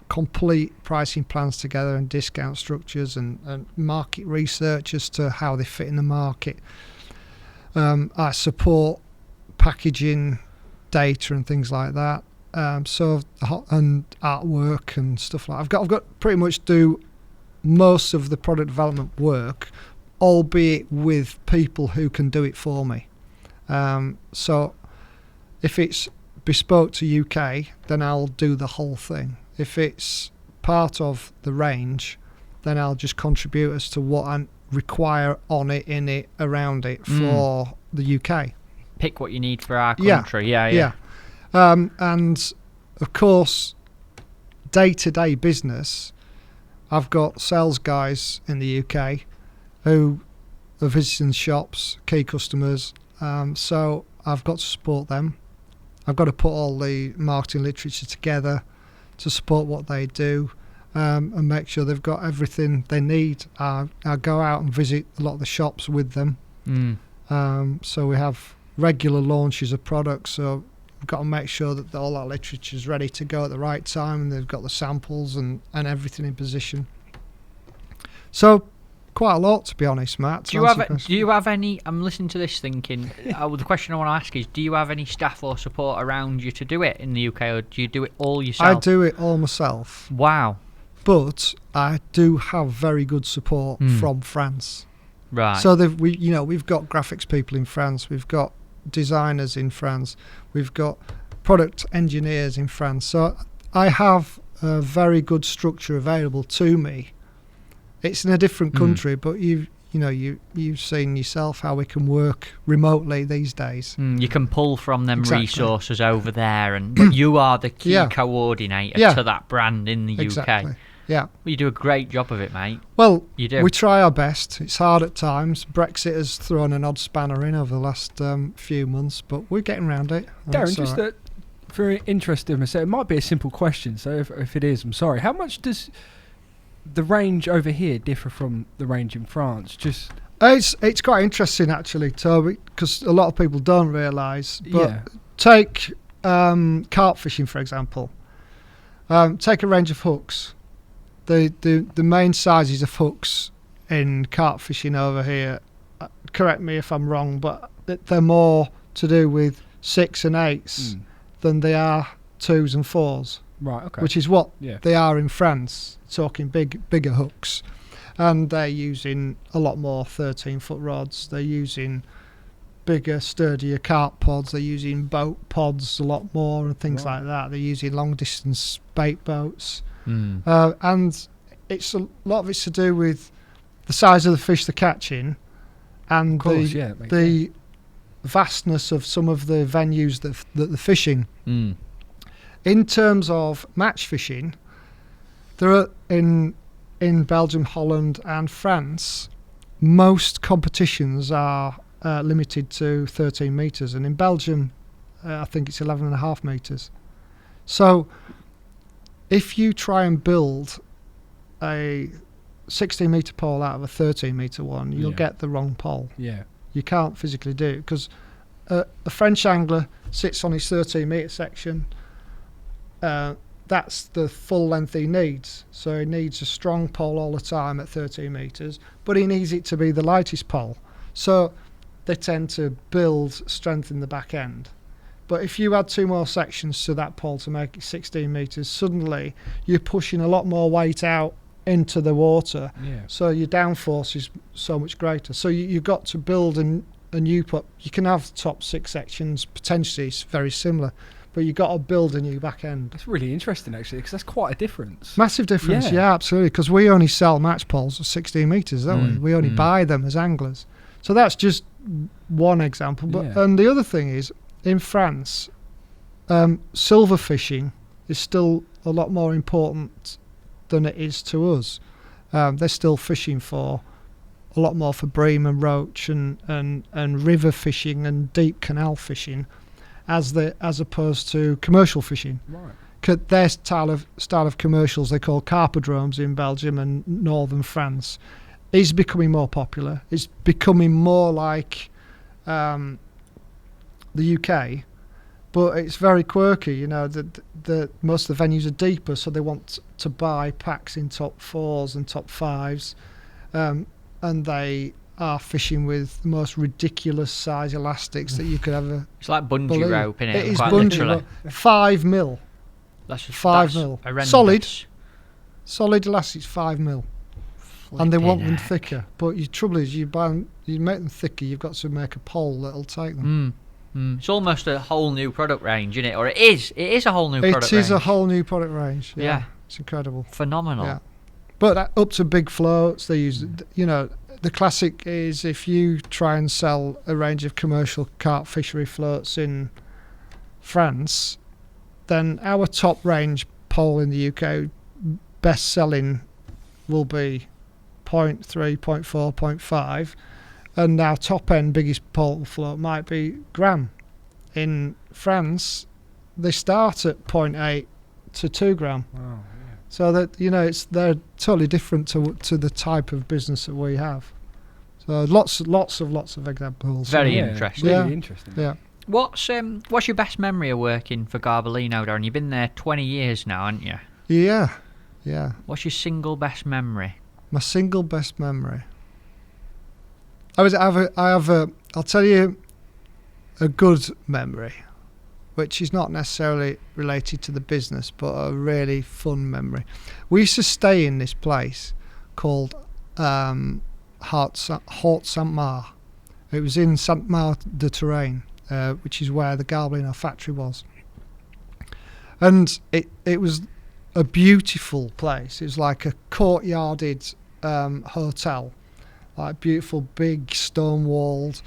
complete pricing plans together and discount structures and market research as to how they fit in the market. I support packaging data and things like that. And artwork and stuff like that. I've got pretty much do most of the product development work, albeit with people who can do it for me. So if it's bespoke to UK, then I'll do the whole thing. If it's part of the range, then I'll just contribute as to what I require on it, in it, around it for the UK. Pick what you need for our country. Yeah. And of course, day-to-day business, I've got sales guys in the UK who are visiting shops, key customers. So I've got to support them. I've got to put all the marketing literature together to support what they do. and make sure they've got everything they need. I go out and visit a lot of the shops with them. So we have regular launches of products, so we've got to make sure that all our literature is ready to go at the right time, and they've got the samples and everything in position. So quite a lot, to be honest, Matt. Do you have any? I'm listening to this thinking. The question I want to ask is: do you have any staff or support around you to do it in the UK, or do you do it all yourself? I do it all myself. Wow! But I do have very good support from France. Right. So we've got graphics people in France. We've got designers in France. We've got product engineers in France. So I have a very good structure available to me. It's in a different country, but you've seen yourself how we can work remotely these days. You can pull from them resources over there, but you are the key coordinator to that brand in the UK. Yeah. Well, you do a great job of it, mate. Well, you do. We try our best. It's hard at times. Brexit has thrown an odd spanner in over the last few months, but we're getting around it. Darren, just for interest in myself, it might be a simple question, so if it is, I'm sorry. How much does the range over here differ from the range in France? It's quite interesting actually, Toby, because a lot of people don't realise. But take carp fishing for example. Take a range of hooks. The main sizes of hooks in carp fishing over here. Correct me if I'm wrong, but they're more to do with 6 and 8s than they are 2s and 4s. Right, okay. Which is what they are in France, talking bigger hooks. And they're using a lot more 13-foot rods. They're using bigger, sturdier carp pods. They're using boat pods a lot more and things like that. They're using long-distance bait boats. And a lot of it's to do with the size of the fish they're catching and the vastness of some of the venues that they're fishing. In terms of match fishing, there are in Belgium, Holland and France, most competitions are limited to 13 metres, and in Belgium I think it's 11.5 metres. So if you try and build a 16 metre pole out of a 13 metre one, you'll get the wrong pole. You can't physically do it because a French angler sits on his 13 metre section. That's the full length he needs. So he needs a strong pole all the time at 13 metres, but he needs it to be the lightest pole. So they tend to build strength in the back end. But if you add 2 more sections to that pole to make it 16 metres, suddenly you're pushing a lot more weight out into the water. So your downforce is so much greater. So you've got to build a new pole. You can have top 6 sections, potentially it's very similar, but you've got to build a new back end. That's really interesting, actually, because that's quite a difference. Massive difference, yeah absolutely, because we only sell match poles of 16 metres, don't we? We only buy them as anglers. So that's just one example. But and the other thing is, in France, silver fishing is still a lot more important than it is to us. They're still fishing for a lot more for bream and roach and river fishing and deep canal fishing as opposed to commercial fishing. Right. Their style of commercials they call carpodromes in Belgium and northern France is becoming more popular. It's becoming more like the UK, but it's very quirky. You know, the most of the venues are deeper, so they want to buy packs in top 4s and top 5s, and they are fishing with the most ridiculous size elastics that you could ever. It's like bungee rope, isn't it? It is bungee rope. 5 mil. That's just 5 mil. Solid elastics, 5 mil. And they want them thicker. But the trouble is, you make them thicker, you've got to make a pole that'll take them. It's almost a whole new product range, isn't it? Or it is a whole new product range. It is a whole new product range. Yeah. It's incredible. Phenomenal. Yeah. But up to big floats, they use, the classic is if you try and sell a range of commercial carp fishery floats in France, then our top range pole in the UK, best selling will be 0.3, 0.4, 0.5, and our top end biggest pole float might be gram. In France, they start at 0.8 to 2 gram. Wow, yeah. So that they're totally different to the type of business that we have. So lots of examples. Very interesting. Really interesting. Yeah. What's your best memory of working for Garbolino, Darren? You've been there 20 years now, haven't you? Yeah. What's your single best memory? My single best memory. I'll tell you a good memory, which is not necessarily related to the business, but a really fun memory. We used to stay in this place called Haute Saint-Marc. It was in Saint-Marc-de-Touraine, which is where the Garbolino factory was. And it was a beautiful place. It was like a courtyarded hotel, like beautiful, big, stone-walled,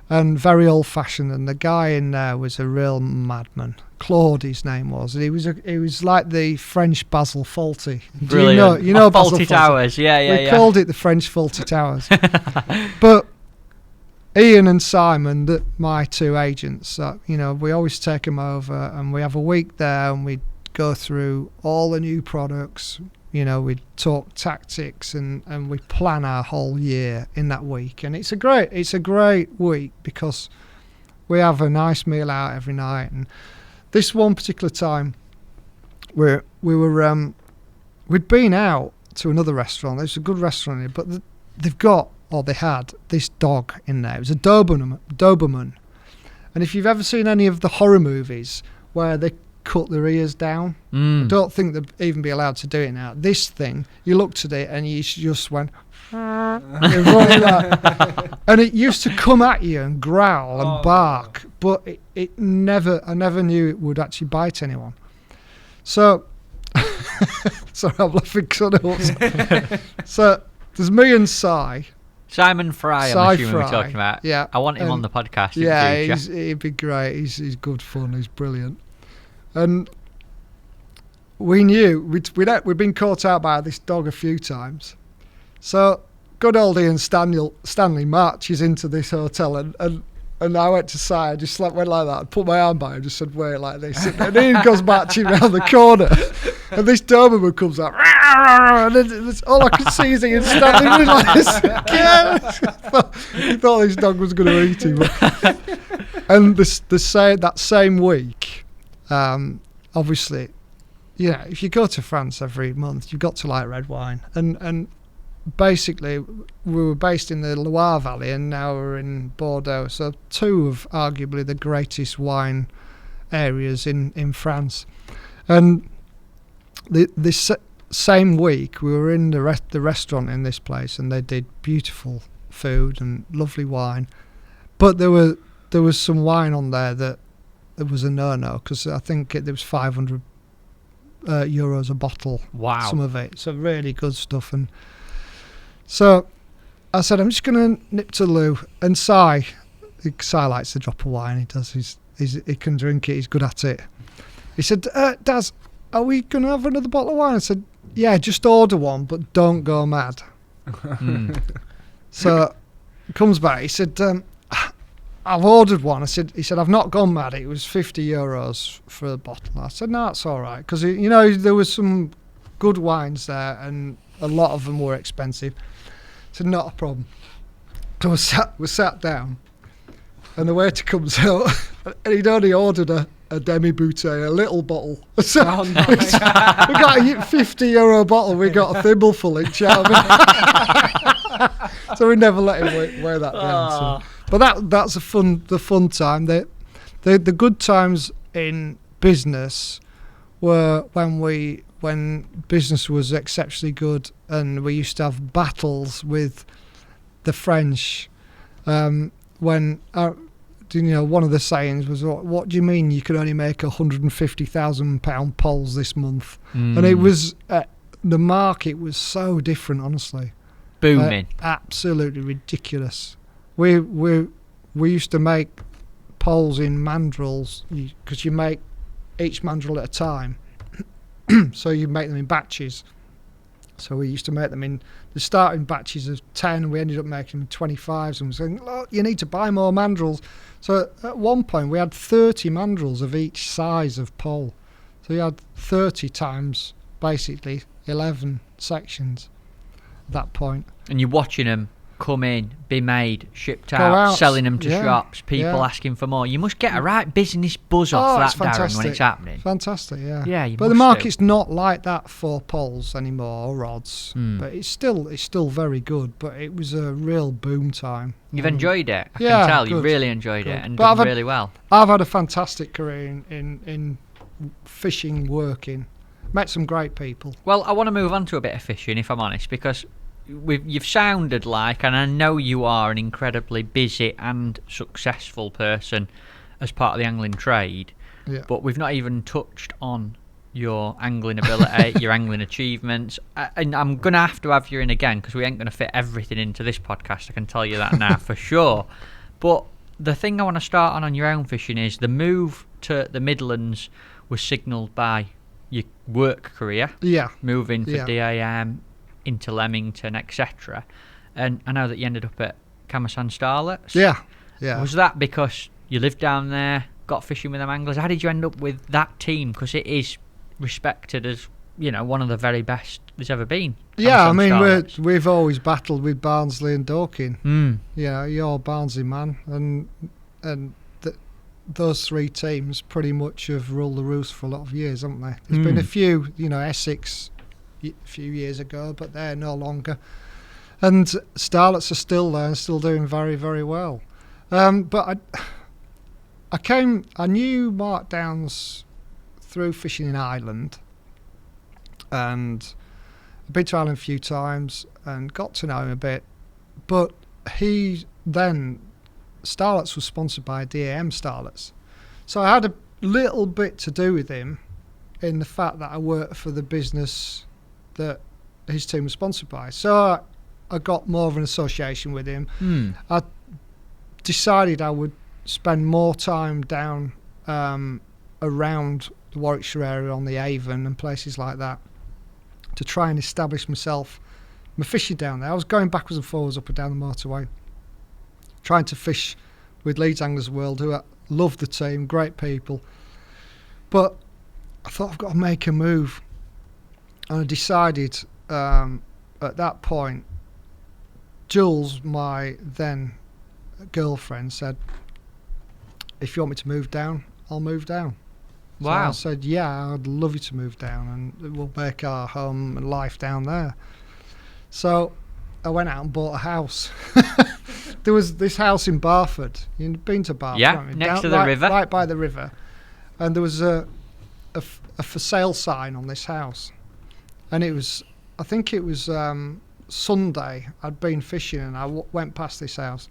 and very old-fashioned. And the guy in there was a real madman. Claude, his name was. And he was like the French Basil Fawlty. Brilliant. You know Basil Fawlty Towers. Yeah. We called it the French Fawlty Towers. But Ian and Simon, my two agents, we always take them over, and we have a week there, and we go through all the new products. We talk tactics, and we plan our whole year in that week. And it's a great week because we have a nice meal out every night. And this one particular time, we'd been out to another restaurant. There's a good restaurant here, but they had this dog in there. It was a Doberman. And if you've ever seen any of the horror movies where they cut their ears down, I don't think they'd even be allowed to do it now. This thing, you looked at it and you just went, and it used to come at you and growl and bark, but I never knew it would actually bite anyone. So, sorry, I'm laughing because So there's me and Simon Fry, I'm assuming we're talking about. Yeah, I want him on the podcast in the future. He'd be great. He's good fun. He's brilliant. And we knew we'd been caught out by this dog a few times. So good old Ian Stanley marches into this hotel, and I went to Si. I just went like that, and put my arm by him, just said, wait, like this. And Ian goes marching round the corner, and this Doberman comes up, and all I could see is Ian Stanley like this. He thought this dog was going to eat him. And that same week, obviously, if you go to France every month, you've got to like red wine. And basically, we were based in the Loire Valley, and now we're in Bordeaux. So two of arguably the greatest wine areas in France. And this same week, we were in the restaurant in this place, and they did beautiful food and lovely wine. But there was some wine on there that it was a no-no, because I think there was 500 euros a bottle. Wow. Some of it. So really good stuff. And so I said, I'm just going to nip to the loo. And Si likes to drop a wine. He does. He can drink it. He's good at it. He said, Daz, are we going to have another bottle of wine? I said, yeah, just order one, but don't go mad. So he comes back. He said, I've ordered one. He said, I've not gone mad. It was 50 euros for a bottle. I said, no, it's all right. Because, there was some good wines there, and a lot of them were expensive. I said, not a problem. So we sat down, and the waiter comes out, and he'd only ordered a demi-bouteille, a little bottle. So we got a 50 euro bottle. We got a thimbleful each out. So we never let him wear that down. So. But that's the fun time. The good times in business were when business was exceptionally good, and we used to have battles with the French. When one of the sayings was, "What do you mean you could only make £150,000 poles this month?" And it was the market was so different, honestly, booming, absolutely ridiculous. We used to make poles in mandrels, because you make each mandrel at a time. So you make them in batches. So we used to make them in the starting batches of 10, and we ended up making them 25s, and we were saying, look, you need to buy more mandrels. So at one point we had 30 mandrels of each size of pole. So you had 30 times basically 11 sections at that point. And you're watching them come in, be made, shipped out, selling them to shops, people asking for more. You must get a right business buzz off that, Darren, when it's happening. Fantastic, yeah. Yeah, but the market's not like that for poles anymore, or rods. But it's still very good. But it was a real boom time. You've enjoyed it. I can tell you really enjoyed it and done really well. I've had a fantastic career in fishing, working. Met some great people. Well, I want to move on to a bit of fishing, if I'm honest, because you've sounded like, and I know you are, an incredibly busy and successful person as part of the angling trade, but we've not even touched on your angling ability, your angling achievements, and I'm going to have you in again because we ain't going to fit everything into this podcast, I can tell you that now for sure. But the thing I want to start on your own fishing is the move to the Midlands was signalled by your work career, moving for DAM into Leamington, etc. And I know that you ended up at Camasan Starlets. Yeah. Was that because you lived down there, got fishing with them anglers? How did you end up with that team? Because it is respected as, you know, one of the very best there's ever been. Yeah, I mean, we've always battled with Barnsley and Dorking. Yeah, you're Barnsley man, and those three teams pretty much have ruled the roost for a lot of years, haven't they? There's been a few, you know, Essex a few years ago, but they're no longer. And Starlets are still there and still doing very, very well. But I knew Mark Downs through fishing in Ireland, and I've been to Ireland a few times and got to know him a bit. But Starlets was sponsored by DAM Starlets, so I had a little bit to do with him in the fact that I worked for the business that his team was sponsored by. So I got more of an association with him. I decided I would spend more time down around the Warwickshire area on the Avon and places like that to try and establish myself. My fishing down there, I was going backwards and forwards up and down the motorway, trying to fish with Leeds Anglers World, who love the team, great people. But I thought I've got to make a move. And I decided at that point, Jules, my then girlfriend, said, if you want me to move down, I'll move down. Wow. So I said, yeah, I'd love you to move down and we'll make our home and life down there. So I went out and bought a house. There was this house in Barford. You've been to Barford? Yeah, next to the river. Right by the river. And there was a for sale sign on this house. And I think it was Sunday. I'd been fishing and I went past this house.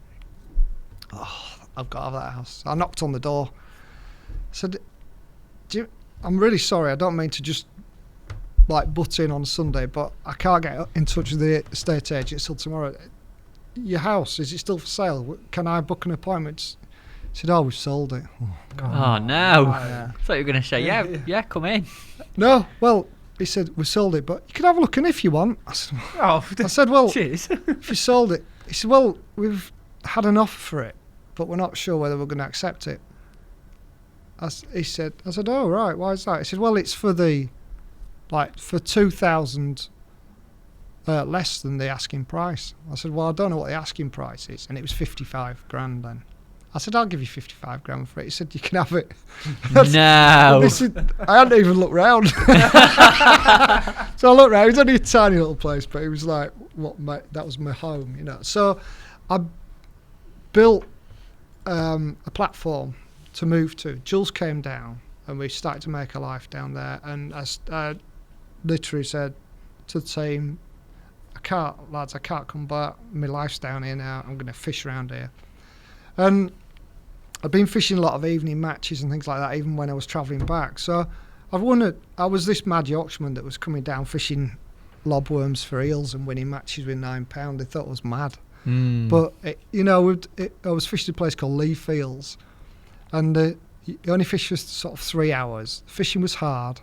Oh, I've got to have that house. I knocked on the door. I said, I'm really sorry, I don't mean to just butt in on Sunday, but I can't get in touch with the estate agent till tomorrow. Your house, is it still for sale? Can I book an appointment? He said, we've sold it. Oh no. I thought you were going to say, yeah, come in. No, well, he said, we sold it, but you can have a look in if you want. I said, well, cheers. If you sold it. He said, well, we've had an offer for it, but we're not sure whether we're going to accept it. I said, oh, right, why is that? He said, well, it's for for 2,000 less than the asking price. I said, well, I don't know what the asking price is. And it was 55 grand then. I said, I'll give you 55 grand for it. He said, you can have it. No. I hadn't even looked round. So I looked round. It was only a tiny little place, but it was like, that was my home, you know. So I built a platform to move to. Jules came down and we started to make a life down there. And I literally said to the team, I can't come back. My life's down here now. I'm going to fish around here. And I've been fishing a lot of evening matches and things like that, even when I was travelling back. So I was this mad Yorkshireman that was coming down fishing lobworms for eels and winning matches with £9. They thought I was mad. But, I was fishing a place called Lee Fields. And you only fish for sort of 3 hours. Fishing was hard.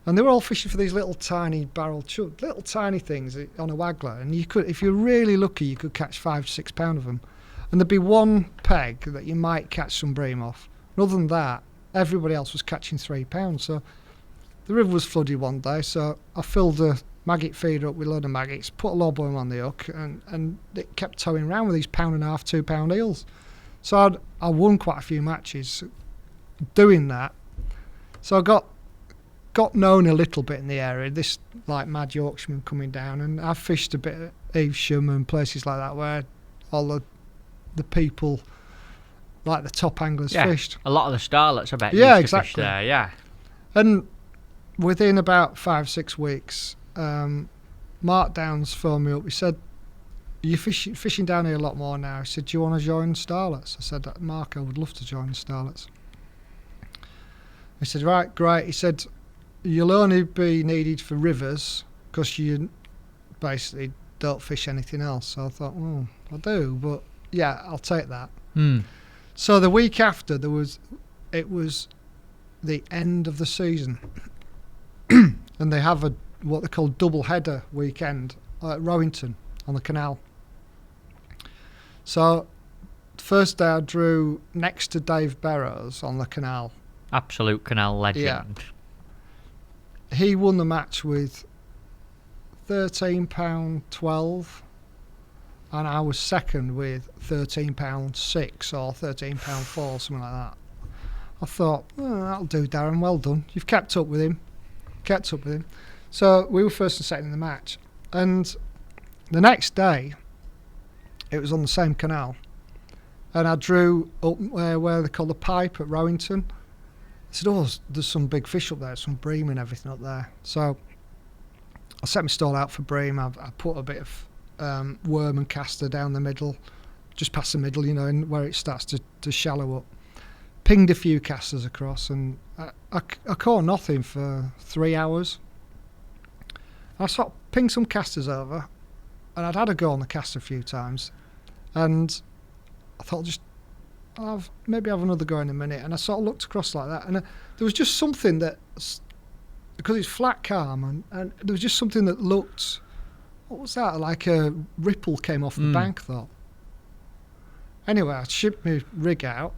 And they were all fishing for these little tiny barrel chub, little tiny things on a waggler. And you could, if you're really lucky, you could catch 5 to 6 pound of them. And there'd be one peg that you might catch some bream off. And other than that, everybody else was catching £3. So the river was flooded one day, so I filled a maggot feeder up with a load of maggots, put a lobworm on the hook, and it kept towing around with these £1.5, £2 eels. So I won quite a few matches doing that. So I got known a little bit in the area, this like mad Yorkshireman coming down, and I've fished a bit at Evesham and places like that where all the people, like the top anglers, fished. A lot of the starlets, I bet, yeah, used to exactly. fish there, yeah. And within about 5-6 weeks, Mark Downs phoned me up. He said, "You're fishing down here a lot more now." He said, "Do you want to join Starlets?" I said, "Mark, I would love to join Starlets." He said, "Right, great." He said, "You'll only be needed for rivers because you basically don't fish anything else." So I thought, well, I do, but yeah, I'll take that. So the week after, it was the end of the season, and they have what they call double header weekend at Rowington on the canal. So the first day I drew next to Dave Burrows on the canal. Absolute canal legend. Yeah. He won the match with £13.12, and I was second with £13.6 or £13.4, something like that. I thought, that'll do, Darren, well done. You've kept up with him. So we were first and second in the match. And the next day, it was on the same canal. And I drew up where they call the pipe at Rowington. I said, there's some big fish up there, some bream and everything up there. So I set my stall out for bream. I put a bit of worm and castor down the middle, just past the middle, and where it starts to shallow up. Pinged a few casters across, and I caught nothing for 3 hours. I sort of pinged some casters over, and I'd had a go on the caster a few times, and I thought maybe have another go in a minute. And I sort of looked across like that, and there was just something that, because it's flat calm, and there was just something that looked, what was that, like a ripple came off the bank, thought. Anyway, I shipped my rig out,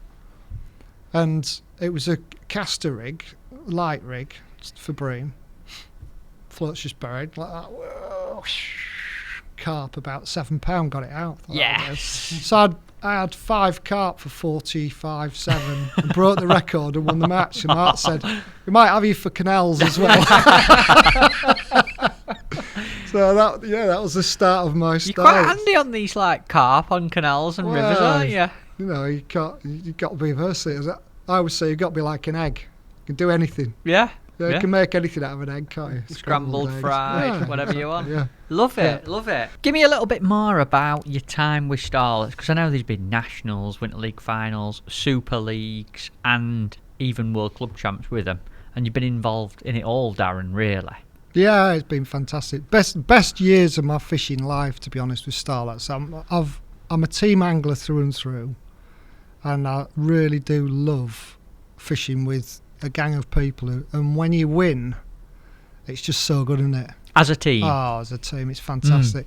and it was a caster rig, light rig for bream. Floats just buried like that. Whoa. Carp about £7, got it out. Yes. So I had 5 carp for 45.7 and broke the record and won the match. And Mark said, "We might have you for canals as well." So that was the start of my style. You're quite handy on these carp on canals and rivers, aren't you? You've got to be versatile. I always say you've got to be like an egg. You can do anything. Yeah. You can make anything out of an egg, can't you? Scrambled, fried, whatever you want. Yeah. Love it. Give me a little bit more about your time with Starlets, because I know there's been Nationals, Winter League finals, Super Leagues, and even World Club Champs with them. And you've been involved in it all, Darren, really. Yeah, it's been fantastic. Best years of my fishing life, to be honest, with Starlets. I'm a team angler through and through, and I really do love fishing with a gang of people and when you win, it's just so good, isn't it? As a team? Oh, as a team, it's fantastic.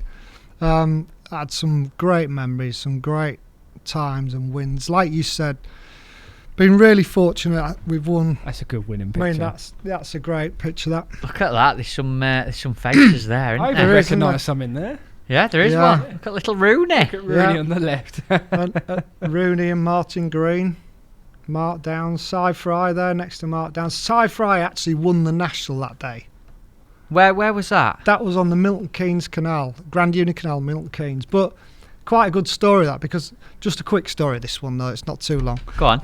I had some great memories, some great times and wins. Like you said, been really fortunate. We've won. That's a good winning picture. I mean, that's a great picture. That. Look at that. There's some faces there, isn't there? I recognise some in there. Yeah, there is one. Look at little Rooney. Look at Rooney on the left. Rooney and Martin Green. Mark Downs, Cy Fry there next to Mark Downs. Cy Fry actually won the National that day. Where was that? That was on the Milton Keynes Canal, Grand Union Canal, Milton Keynes. But quite a good story, that, because just a quick story, this one, though, it's not too long. Go on.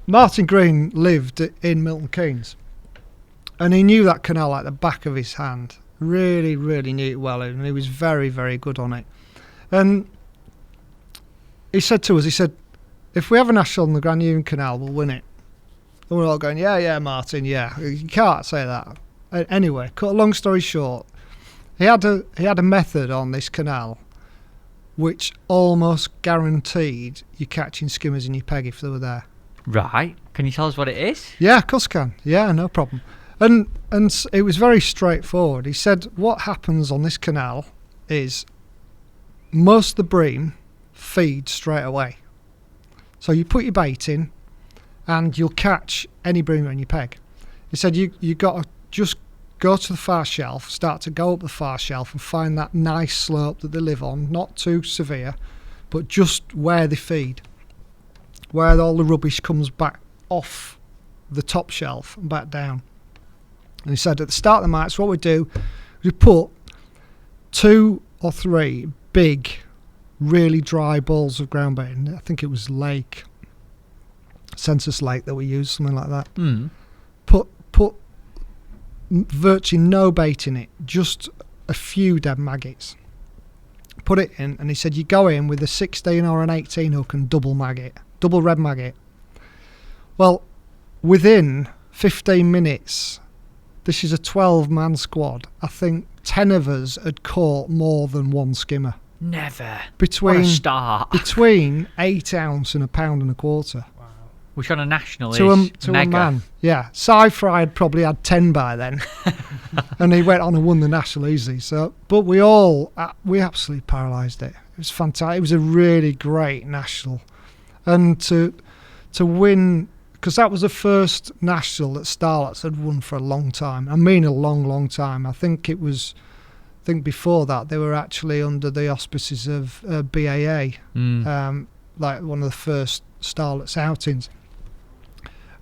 Martin Green lived in Milton Keynes, and he knew that canal like the back of his hand. Really, really knew it well, and he was very, very good on it. And he said to us, "If we have a national on the Grand Union Canal, we'll win it." And we're all going, yeah, Martin, yeah. You can't say that. Anyway, cut a long story short, he had a method on this canal which almost guaranteed you catching skimmers in your peg if they were there. Right. Can you tell us what it is? Yeah, of course I can. Yeah, no problem. And it was very straightforward. He said what happens on this canal is most of the bream feed straight away. So you put your bait in and you'll catch any bream in your peg. He said you got to just go to the far shelf, start to go up the far shelf and find that nice slope that they live on, not too severe, but just where they feed, where all the rubbish comes back off the top shelf and back down. And he said at the start of the match, what we do, we put 2 or 3 big, really dry balls of ground bait. I think it was Census Lake that we used, something like that. Put virtually no bait in it, just a few dead maggots. Put it in, and he said you go in with a 16 or an 18 hook and double red maggot. Well, within 15 minutes, this is a 12-man squad. I think 10 of us had caught more than one skimmer. Never. What a start. Between 8 ounce and £1.25 pound. Which on a national to is to mega. A man. Yeah. Sci-Fi had probably had 10 by then. And he went on and won the national easily. So, but we absolutely paralysed it. It was fantastic. It was a really great national. And to win, because that was the first national that Starlets had won for a long time. I mean a long, long time. I think before that they were actually under the auspices of BAA, like one of the first Starlets outings.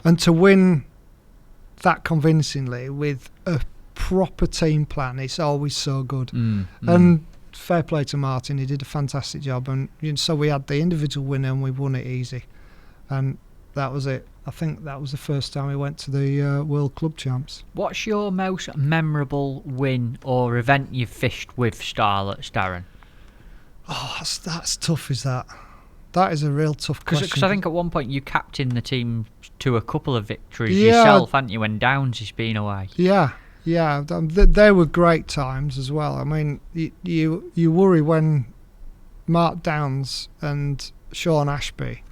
And to win that convincingly with a proper team plan, it's always so good. And fair play to Martin, he did a fantastic job. And so we had the individual winner and we won it easy. And that was it. I think that was the first time we went to the World Club Champs. What's your most memorable win or event you've fished with Starlets, Darren? Oh, that's tough, is that? That is a real tough question. Because I think at one point you captained the team to a couple of victories yourself, hadn't you, when Downs has been away? Yeah. They were great times as well. I mean, you worry when Mark Downs and Sean Ashby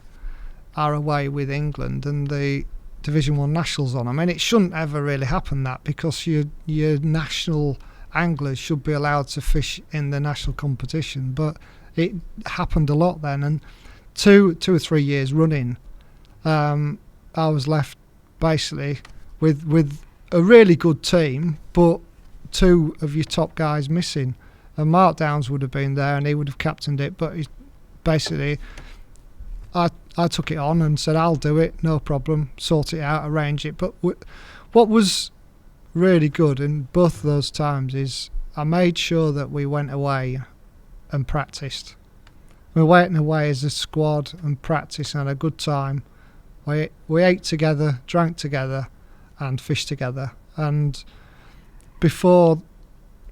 are away with England and the Division 1 Nationals on. I mean, it shouldn't ever really happen that, because your national anglers should be allowed to fish in the national competition. But it happened a lot then, and two or 3 years running, I was left basically with a really good team, but 2 of your top guys missing. And Mark Downs would have been there and he would have captained it, but basically I took it on and said, I'll do it, no problem, sort it out, arrange it. But what was really good in both of those times is I made sure that we went away and practised. We went away as a squad and practised and had a good time. We ate together, drank together and fished together. And before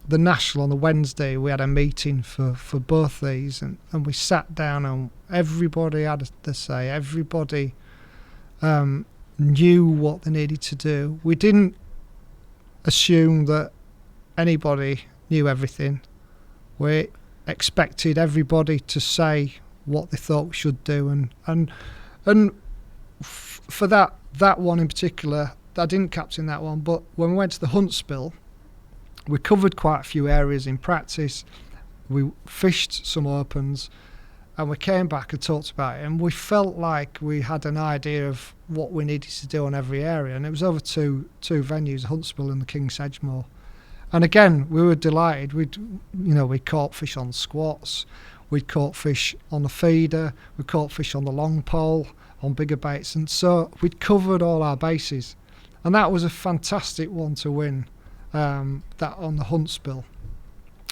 the national on the Wednesday, we had a meeting for both these, and we sat down and everybody had to say. Everybody knew what they needed to do. We didn't assume that anybody knew everything. We expected everybody to say what they thought we should do, and for that one in particular, I didn't captain that one, but when we went to the Huntsville, we covered quite a few areas in practice. We fished some opens, and we came back and talked about it, and we felt like we had an idea of what we needed to do on every area. And it was over two venues, Huntsville and the King's Edgemore. And again, we were delighted. We caught fish on squats, we caught fish on the feeder, we caught fish on the long pole, on bigger baits, and so we'd covered all our bases. And that was a fantastic one to win. That on the Huntsville,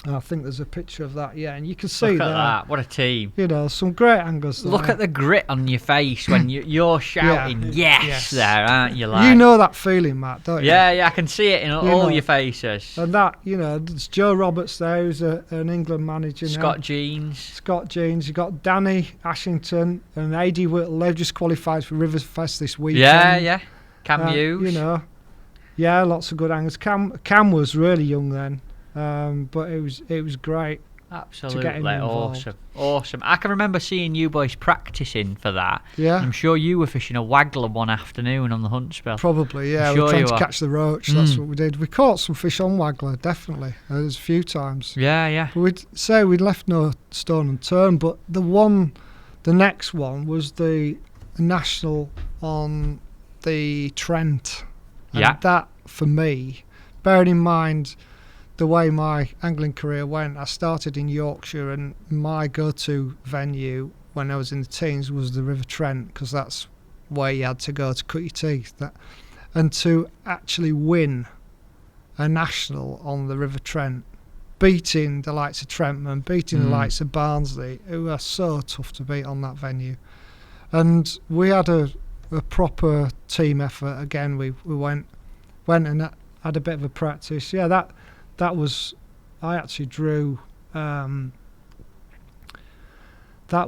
and I think there's a picture of that. Yeah, and you can see look at that. What a team! Some great angles. Look at the grit on your face when you're shouting yes there, aren't you? Like, you know that feeling, Matt, don't you? Yeah, I can see it in all your faces. And that, there's Joe Roberts there, who's an England manager now. Scott Jeans. You got Danny Ashington and A.D. Whittle. They've just qualified for Riverfest this weekend. Yeah. Cam Hughes. Yeah, lots of good angles. Cam was really young then, but it was great. Absolutely to get him involved. Awesome. I can remember seeing you boys practising for that. Yeah. I'm sure you were fishing a waggler one afternoon on the Huntsville. Probably, yeah. We were trying to catch the roach. That's what we did. We caught some fish on waggler, definitely. There's a few times. Yeah. But we'd say we'd left no stone unturned, but the next one was the national on the Trent. And that, for me, bearing in mind the way my angling career went, I started in Yorkshire, and my go-to venue when I was in the teens was the River Trent, because that's where you had to go to cut your teeth. And to actually win a national on the River Trent, beating the likes of Trentman, beating the likes of Barnsley, who are so tough to beat on that venue. And we had a proper team effort. Again, we went and had a bit of a practice. Yeah, that was, I actually drew, that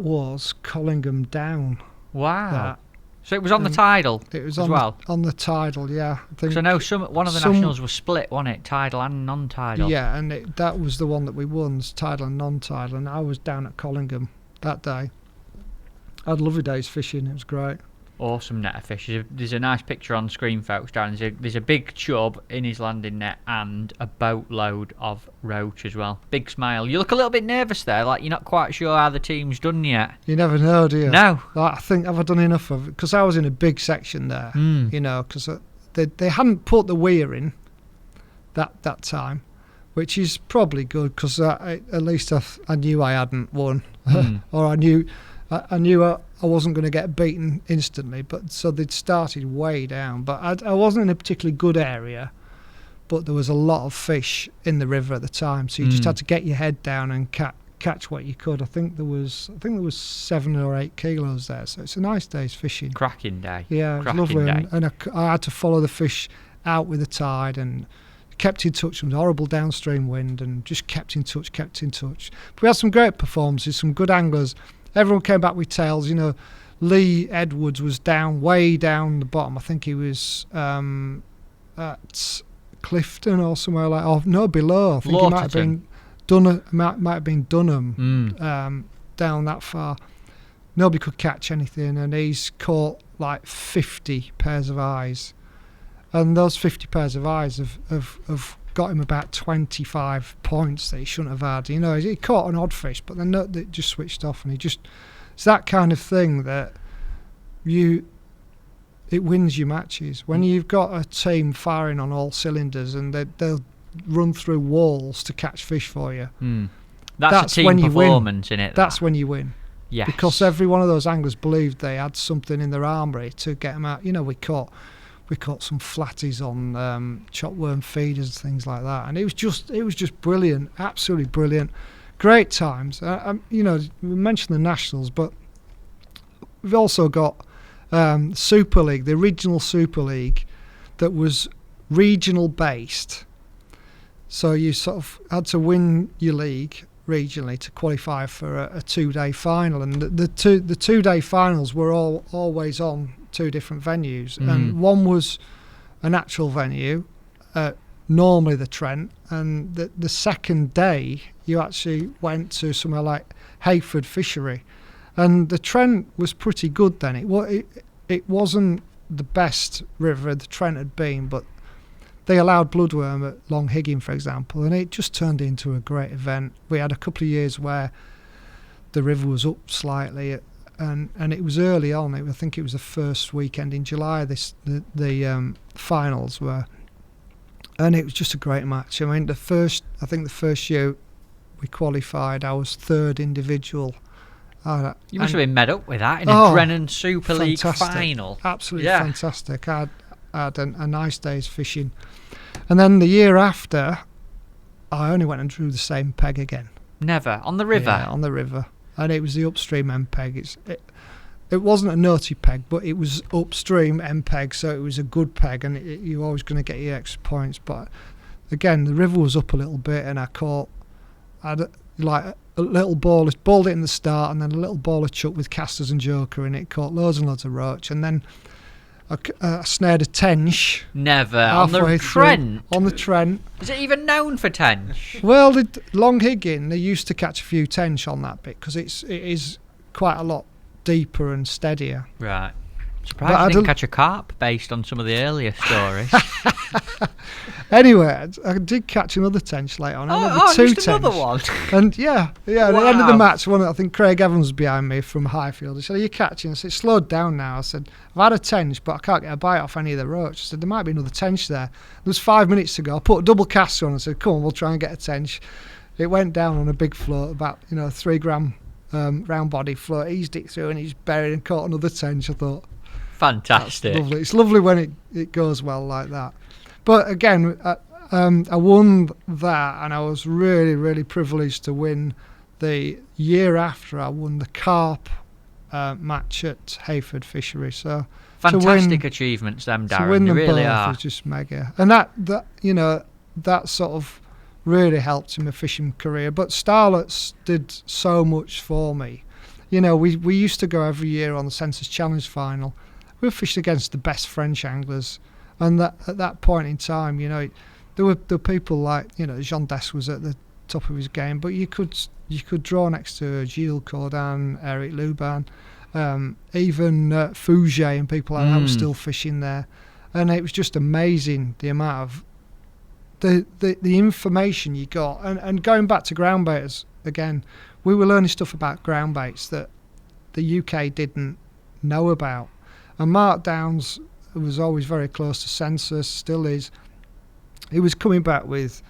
was Collingham Down. Wow. So it was on the Tidal. It was as well on the Tidal, yeah. Because I know one of the nationals was split, wasn't it? Tidal and non-tidal. Yeah, and that was the one that we won, tidal and non-tidal. And I was down at Collingham that day. I had lovely days fishing. It was great. Awesome net of fish. There's a nice picture on screen, folks. Darren, there's a big chub in his landing net and a boatload of roach as well. Big smile. You look a little bit nervous there, like you're not quite sure how the team's done yet. You never know, do you? No. Like, I think, have I done enough of it? Because I was in a big section there, you know, because they hadn't put the weir in that time, which is probably good, because at least I knew I hadn't won, or I knew I wasn't going to get beaten instantly. But so they'd started way down. But I wasn't in a particularly good area, but there was a lot of fish in the river at the time, so you just had to get your head down and catch what you could. I think there was 7 or 8 kilos there, so it's a nice day's fishing. Cracking day. Yeah, it was lovely. And I had to follow the fish out with the tide, and kept in touch with horrible downstream wind, and just kept in touch. But we had some great performances, some good anglers. Everyone came back with tails. You know, Lee Edwards was way down the bottom. I think he was at Clifton or somewhere like. Oh no, below. I think he might have been Dunham. Down that far. Nobody could catch anything, and he's caught like 50 pairs of eyes, and those 50 pairs of eyes have got him about 25 points that he shouldn't have had. You know, he caught an odd fish, but then it just switched off, and it's that kind of thing that it wins you matches. When you've got a team firing on all cylinders, and they'll run through walls to catch fish for you. That's a team performance, isn't it? That's when you win. Yes. Because every one of those anglers believed they had something in their armoury to get them out. You know, we caught some flatties on chopworm feeders and things like that, and it was just brilliant, absolutely brilliant, great times. You know, we mentioned the nationals, but we've also got Super League, the original Super League, that was regional based. So you sort of had to win your league regionally to qualify for a 2-day final, and the 2-day finals were always on 2 different venues, and one was an actual venue, normally the Trent, and the second day you actually went to somewhere like Hayford Fishery, and the Trent was pretty good then. It wasn't the best river the Trent had been, but they allowed bloodworm at Long Higgin, for example, and it just turned into a great event. We had a couple of years where the river was up slightly, and it was early on. I think it was the first weekend in July. The finals were, and it was just a great match. I mean, the first year we qualified, I was 3rd individual. You must have been met up with that in a Brennan Super League final. Absolutely fantastic. I had a nice day's fishing, and then the year after, I only went and drew the same peg again. Never on the river. Yeah, on the river. And it was the upstream end peg. It wasn't a naughty peg, but it was upstream end peg, so it was a good peg, and you're always going to get your extra points. But again, the river was up a little bit, and I had like a little balled it in the start, and then a little ball of chuck with casters and joker in it, caught loads and loads of roach, and then I snared a tench. Never. On the Trent? On the Trent. Is it even known for tench? Well, Long Higgin, they used to catch a few tench on that bit, because it is quite a lot deeper and steadier. Right. Surprised I didn't catch a carp based on some of the earlier stories. Anyway, I did catch another tench later on. Just another one. And at the end of the match, I think Craig Evans was behind me from Highfield. He said, "Are you catching?" I said, "Slowed down now." I said, "I've had a tench, but I can't get a bite off any of the roach." I said, "There might be another tench there." There was 5 minutes to go. I put a double cast on and said, "Come on, we'll try and get a tench." It went down on a big float, about 3 gram round body float. Eased it through and he's buried and caught another tench. I thought, fantastic. Lovely. It's lovely when it goes well like that. But again, I won that, and I was really, really privileged to win the year after. I won the carp match at Hayford Fishery. So fantastic achievements, them, Darren. To win them really both are. was just mega, and that sort of really helped in my fishing career. But Starlets did so much for me. We used to go every year on the Census Challenge final. We fished against the best French anglers. And at that point in time, there were people like, Jean Dess was at the top of his game, but you could draw next to Gilles Cordan, Eric Luban, even Fouget and people like that were still fishing there. And it was just amazing the amount of the information you got. And going back to ground baiters again, we were learning stuff about ground baits that the UK didn't know about. And Mark Downs was always very close to Census, still is. He was coming back with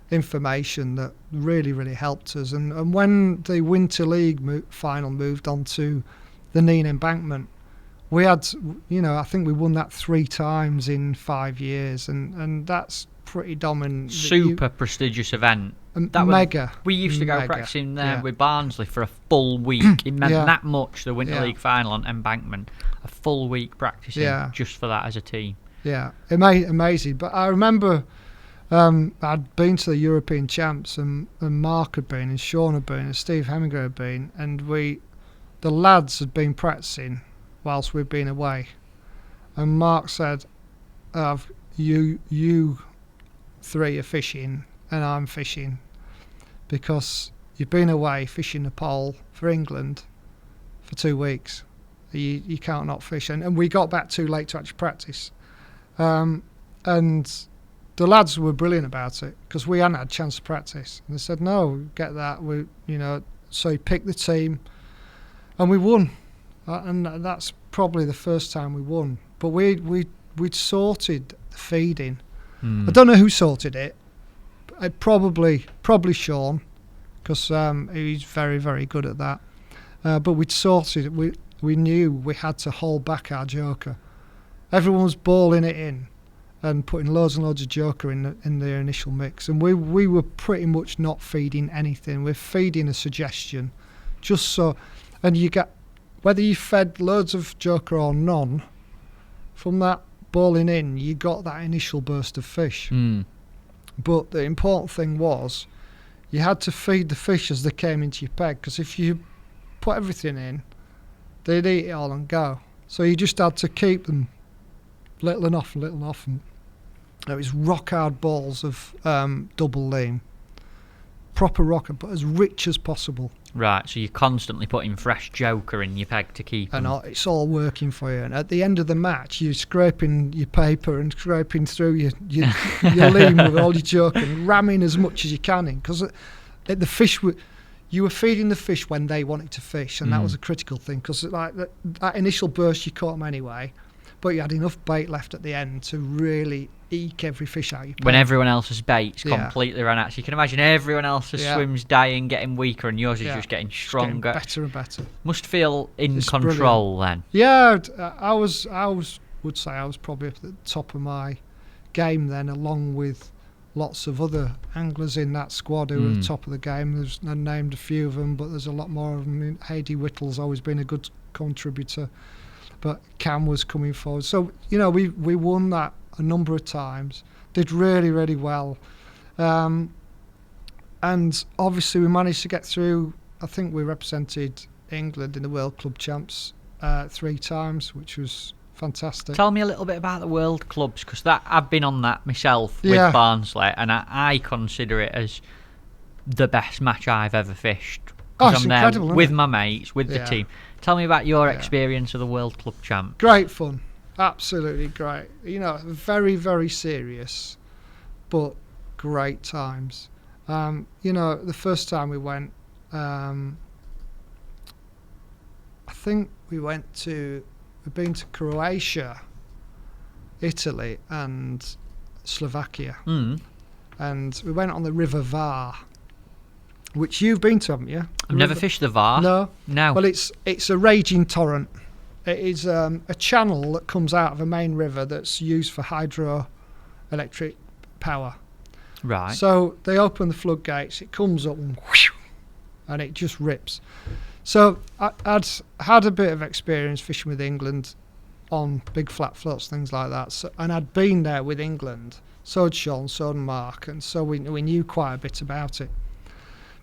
information that really, really helped us. And when the Winter League final moved on to the Neen Embankment, we had, I think we won that 3 times in 5 years, and that's pretty dominant. Super prestigious event. Mega. We used to go practicing there with Barnsley for a full week. It meant that much, the Winter League final on Embankment. A full week practicing just for that as a team. Yeah, amazing. But I remember I'd been to the European Champs, and Mark had been, and Sean had been, and Steve Heminger had been, and the lads had been practicing whilst we'd been away. And Mark said, you 3 are fishing and I'm fishing because you've been away fishing the pole for England for 2 weeks. You can't not fish. And we got back too late to actually practice. And the lads were brilliant about it because we hadn't had a chance to practice. And they said, no, get that. So he picked the team and we won. And that's probably the first time we won. But we'd sorted the feeding. I don't know who sorted it. Probably Sean, because he's very, very good at that. But we'd sorted it. We knew we had to hold back our joker. Everyone was balling it in and putting loads and loads of joker in their initial mix. And we were pretty much not feeding anything. We're feeding a suggestion. Just so... And you get... Whether you fed loads of joker or none, from that balling in, you got that initial burst of fish. But the important thing was you had to feed the fish as they came into your peg, because if you put everything in, they'd eat it all and go. So you just had to keep them littling off, and it was rock hard balls of double lean, proper rocker, but as rich as possible. Right, so you're constantly putting fresh joker in your peg to keep them. And it's all working for you. And at the end of the match, you're scraping your paper and scraping through your lean with all your joker and ramming as much as you can in. Because the fish, you were feeding the fish when they wanted to fish, and that was a critical thing. Because like that initial burst, you caught them anyway, but you had enough bait left at the end to really eke every fish out your peg. When everyone else's bait's completely run out. So you can imagine everyone else's swims dying, getting weaker, and yours is just getting stronger. Getting better and better. Must feel in control then. Yeah, I would say I was probably at the top of my game then, along with lots of other anglers in that squad who were at the top of the game. I named a few of them, but there's a lot more of them. Heidi Whittle's always been a good contributor, but Cam was coming forward. So, we won that a number of times, did really, really well. And obviously we managed to get through. I think we represented England in the World Club Champs 3 times, which was fantastic. Tell me a little bit about the World Clubs, because I've been on that myself with Barnsley, and I consider it as the best match I've ever fished because I'm there with my mates, with the team. Tell me about your experience of the World Club Champ. Great fun. Absolutely great. Very, very serious, but great times. The first time we went, I think we've been to Croatia, Italy and Slovakia. And we went on the River Var, which you've been to, haven't you? I've never fished the Var. No. Well, it's a raging torrent. It is a channel that comes out of a main river that's used for hydroelectric power. Right. So they open the floodgates, it comes up and it just rips. So I'd had a bit of experience fishing with England on big flat floats, things like that. And I'd been there with England. So had Sean, so had Mark, and so we knew quite a bit about it.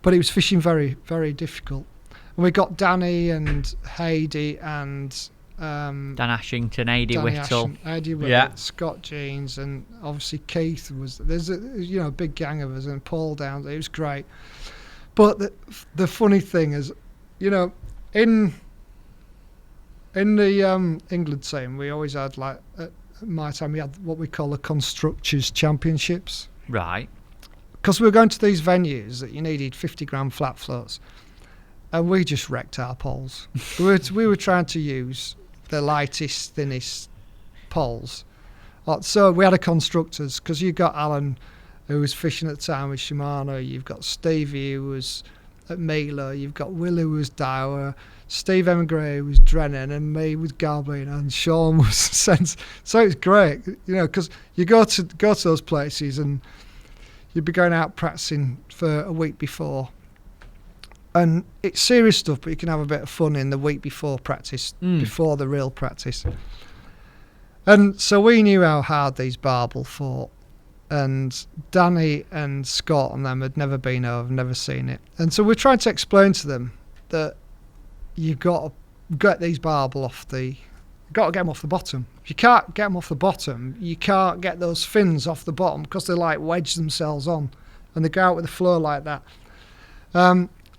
But it was fishing very, very difficult. And we got Danny and Heidi and Dan Ashington, Adi Whittle, Scott Jeans, and obviously Keith was. There's a big gang of us, and Paul down. It was great. But the funny thing is, in the England team, we always had at my time we had what we call the Constructors Championships. Right. Because we were going to these venues that you needed 50-gram flat floats, and we just wrecked our poles. we were trying to use the lightest, thinnest poles. So we had a Constructors, because you got Alan, who was fishing at the time with Shimano. You've got Stevie, who was at Mila. You've got Will, who was Dower. Steve Emigray was Drennan, and me with Garbolino, and Sean was Sense. So it's great, because you go to those places and you'd be going out practicing for a week before. And it's serious stuff, but you can have a bit of fun in the week before practice, before the real practice. And so we knew how hard these barbel fought. And Danny and Scott and them had never been over, never seen it. And so we're trying to explain to them that you've got to get these barbel off the bottom. If you can't get them off the bottom, you can't get those fins off the bottom, because they wedge themselves on and they go out with the flow like that.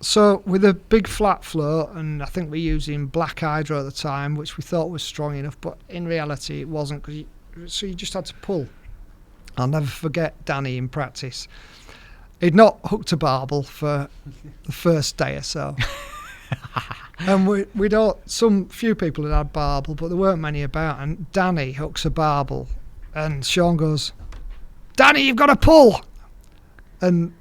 So with a big flat float, and I think we're using black hydro at the time, which we thought was strong enough, but in reality it wasn't, so you just had to pull. I'll never forget Danny in practice. He'd not hooked a barbel for the first day or so. And few people had barbel, but there weren't many about. And Danny hooks a barbel, and Sean goes, "Danny, you've got to pull." And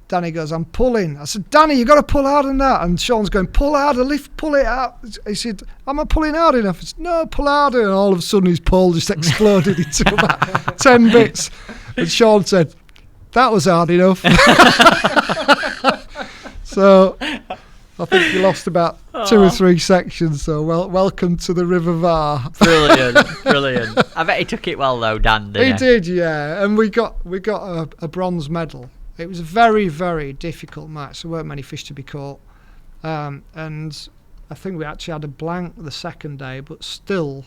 Danny goes, "I'm pulling." I said, "Danny, you've got to pull harder than that." And Sean's going, "Pull harder, pull it out." He said, "Am I pulling hard enough?" I said, "No, pull harder." And all of a sudden his pole just exploded into about 10 bits. And Sean said, "That was hard enough." So I think you lost about 2 or 3 sections. So welcome to the River Var. Brilliant. I bet he took it well though, Dan. He did, yeah. And we got a bronze medal. It was a very, very difficult match. There weren't many fish to be caught. And I think we actually had a blank the second day, but still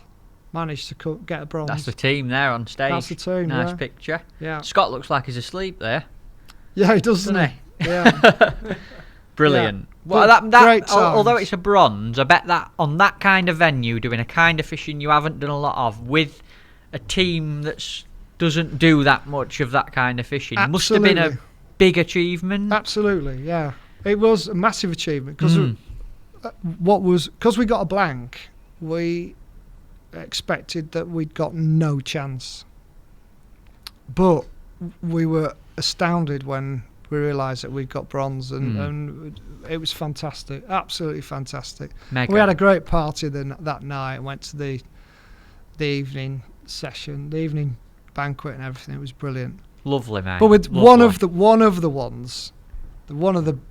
managed to get a bronze. That's the team there on stage. That's the team, Nice picture. Yeah. Scott looks like he's asleep there. Yeah, he does, doesn't he? Yeah. Brilliant. Yeah. Well, although it's a bronze, I bet that on that kind of venue, doing a kind of fishing you haven't done a lot of, with a team that doesn't do that much of that kind of fishing, must have been a big achievement. Absolutely, yeah. It was a massive achievement, because because we got a blank, we expected that we'd got no chance. But we were astounded when we realised that we'd got bronze, and it was fantastic, absolutely fantastic. Mega. We had a great party that night. Went to the evening session, the evening banquet, and everything. It was brilliant. Lovely, man. But with one of the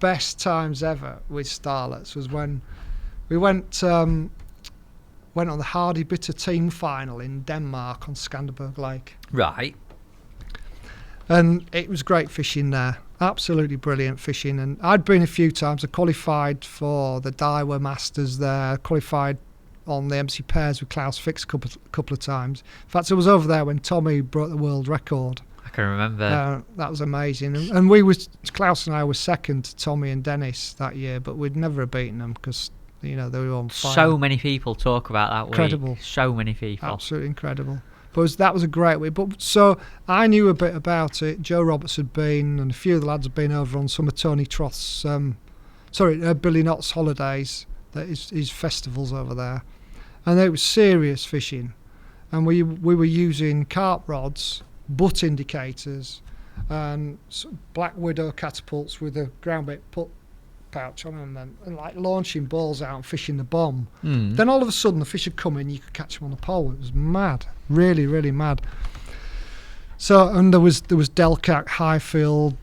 best times ever with Starlets was when we went on the Hardy Bitter team final in Denmark on Skanderborg Lake. Right. And it was great fishing there. Absolutely brilliant fishing. And I'd been a few times. I qualified for the Daiwa Masters there. Qualified on the MC Pairs with Klaus Fix a couple of times. In fact, I was over there when Tommy broke the world record. I can remember. That was amazing. And Klaus and I were second to Tommy and Dennis that year, but we'd never have beaten them because, they were on fire. So many people talk about that incredible. week. So many people. Absolutely incredible. But that was a great week. But so I knew a bit about it. Joe Roberts had been, and a few of the lads had been over on some of Tony Troth's, Billy Knott's holidays, his festivals over there. And it was serious fishing. And we were using carp rods, butt indicators, and Black Widow catapults with a ground bait put pouch on them, and like launching balls out and fishing the bomb. Then all of a sudden the fish would come in, you could catch them on the pole. It was mad, really, really mad. So, and there was Delcac, Highfield,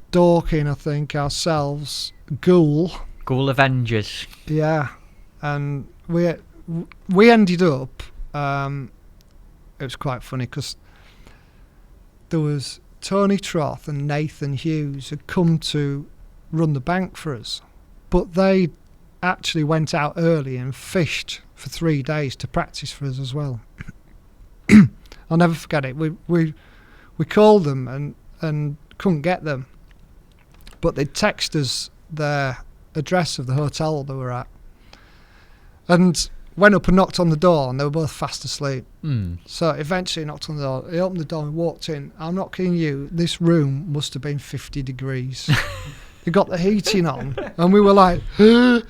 Dorking, I think, ourselves, Ghoul Avengers. Yeah, and we ended up. It was quite funny because there was Tony Troth and Nathan Hughes had come to run the bank for us, but they actually went out early and fished for 3 days to practice for us as well. I'll never forget it. We called them and couldn't get them, but they'd text us their address of the hotel they were at, and went up and knocked on the door, and they were both fast asleep. So eventually knocked on the door. He opened the door and walked in. I'm not kidding you, this room must have been 50 degrees. They got the heating on, and we were like, we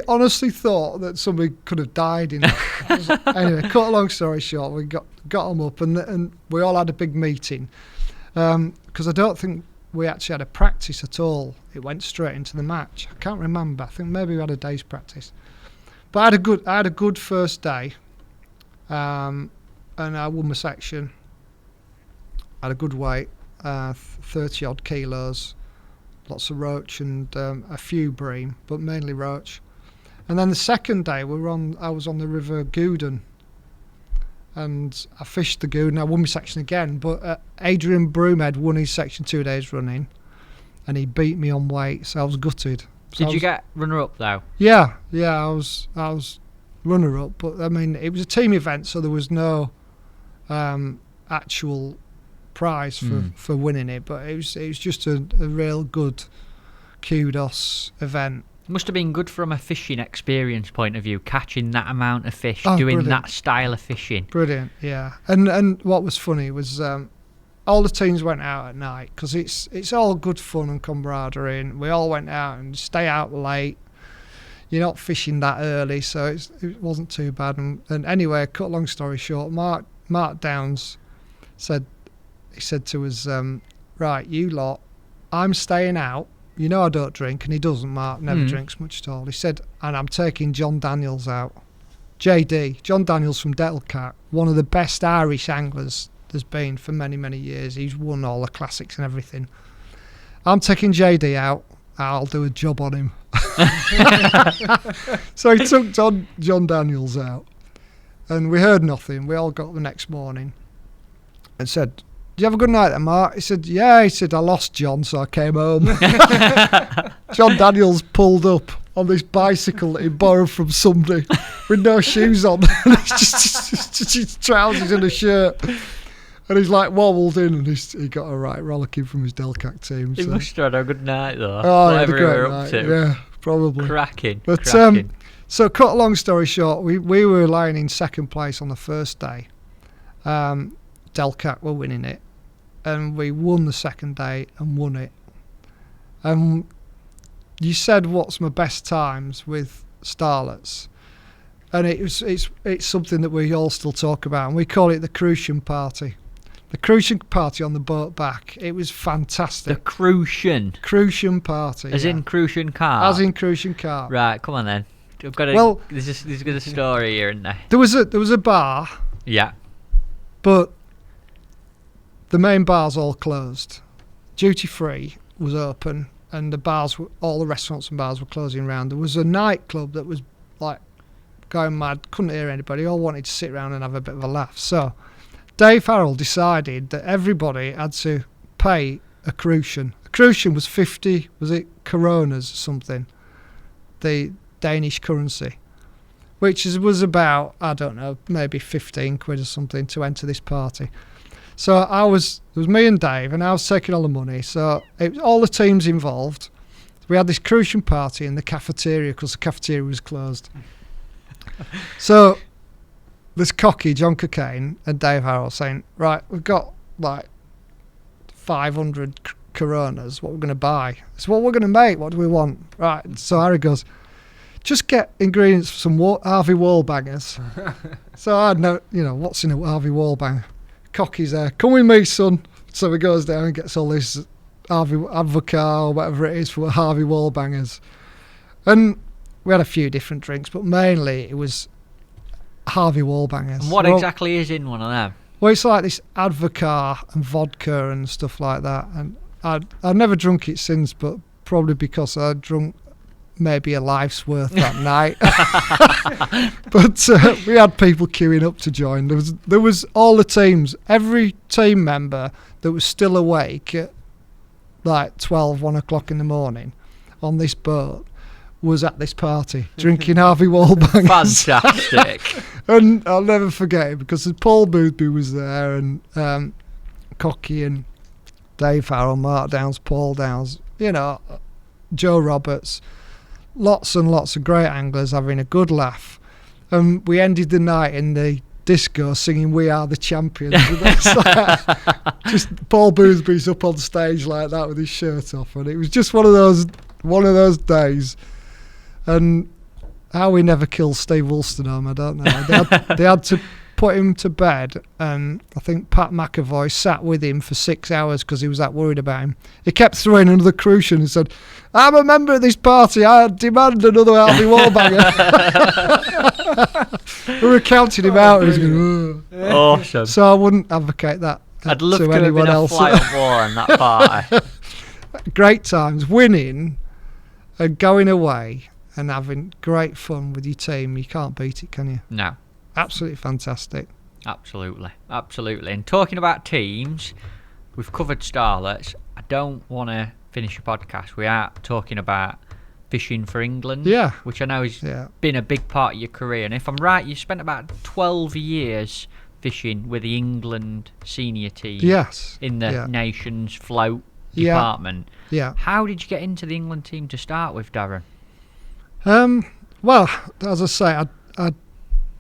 honestly thought that somebody could have died in it. Anyway, cut a long story short, we got them up, and we all had a big meeting, because I don't think we actually had a practice at all. It went straight into the match. I can't remember. I think maybe we had a day's practice. But I had a good first day, and I won my section. I had a good weight, 30 odd kilos, lots of roach and a few bream, but mainly roach. And then the second day I was on the River Gouden, and I fished the Gouden. I won my section again, but Adrian Broomhead won his section 2 days running, and he beat me on weight, so I was gutted. So Did you get runner-up though? Yeah, I was runner-up, but I mean it was a team event, so there was no actual prize for winning it. But it was just a real good kudos event. It must have been good from a fishing experience point of view, catching that amount of fish, doing brilliant. That style of fishing. Brilliant, yeah. And what was funny was all the teams went out at night, because it's all good fun and camaraderie, and we all went out and stay out late. You're not fishing that early, so it wasn't too bad. And anyway, cut long story short, Mark Downs said to us, right, you lot, I'm staying out. You know I don't drink, and he doesn't. Mark never drinks much at all. He said, and I'm taking John Daniels out. John Daniels from Delcac, one of the best Irish anglers there's been for many, many years. He's won all the classics and everything. I'm taking JD out. I'll do a job on him. So he took John Daniels out, and we heard nothing. We all got up the next morning and said, "Did you have a good night then, Mark?" He said, "Yeah." He said, "I lost John, so I came home." John Daniels pulled up on this bicycle that he borrowed from somebody with no shoes on. It's just his trousers and a shirt. And he's like wobbled in, and he got a right rollicking from his Delcac team. He must have had a good night though. Oh, he had a great night. Yeah, probably. Cracking. But so cut a long story short, we were lying in second place on the first day. Delcac were winning it, and we won the second day and won it. You said what's my best times with starlets, and it's something that we all still talk about, and we call it the Crucian Party. The Crucian Party on the boat back. It was fantastic. The Crucian Party. As in Crucian Carp? As in Crucian Carp. Right, come on then. I've got a, there's a story here, isn't there? There was a bar. Yeah. But the main bars all closed. Duty free was open, and all the restaurants and bars were closing around. There was a nightclub that was like going mad, couldn't hear anybody, all wanted to sit around and have a bit of a laugh. So Dave Farrell decided that everybody had to pay a Crucian. A Crucian was 50, was it coronas or something, the Danish currency, which was about, I don't know, maybe 15 quid or something to enter this party. So it was me and Dave, and I was taking all the money. So it was all the teams involved. We had this crucian party in the cafeteria because the cafeteria was closed. So this cocky John Cocaine and Dave Harrell saying, right, we've got like 500 Coronas. What we're going to buy? It's what we're going to make. What do we want? Right. So Harry goes, just get ingredients for some Harvey Wallbangers. So I know, what's in a Harvey Wallbanger? Cocky's there. Come with me, son. So he goes down and gets all this Harvey Advocaat or whatever it is for Harvey Wallbangers. And we had a few different drinks, but mainly it was Harvey Wallbangers. And what exactly is in one of them? Well, it's like this Advocaat and vodka and stuff like that. And I've never drunk it since, but probably because I drunk maybe a life's worth that night. But we had people queuing up to join. There was all the teams, every team member that was still awake at like 1 o'clock in the morning on this boat was at this party drinking Harvey Wallbangers. Fantastic. And I'll never forget it because Paul Boothby was there, and Cocky and Dave Farrell, Mark Downs, Paul Downs, Joe Roberts. Lots and lots of great anglers having a good laugh. And we ended the night in the disco singing "We Are the Champions." Just Paul Boothby's up on stage like that with his shirt off, and it was just one of those days. And how we never killed Steve Wolstenholme, I don't know. They had to put him to bed, and I think Pat McAvoy sat with him for 6 hours because he was that worried about him. He kept throwing another crucian and said, "I'm a member of this party, I demand another Harvey Wallbanger." We were counting him out. He was going, awesome. So I wouldn't advocate that I'd love to to anyone have been else. a fly on wall on that party. Great times, winning and going away and having great fun with your team. You can't beat it, can you? No. Absolutely fantastic. Absolutely. And talking about teams, we've covered starlets. I don't want to finish a podcast without talking about fishing for England, which I know has been a big part of your career. And if I'm right, you spent about 12 years fishing with the England senior team in the Nations float department. Yeah. How did you get into the England team to start with, Darren? Well, as I say,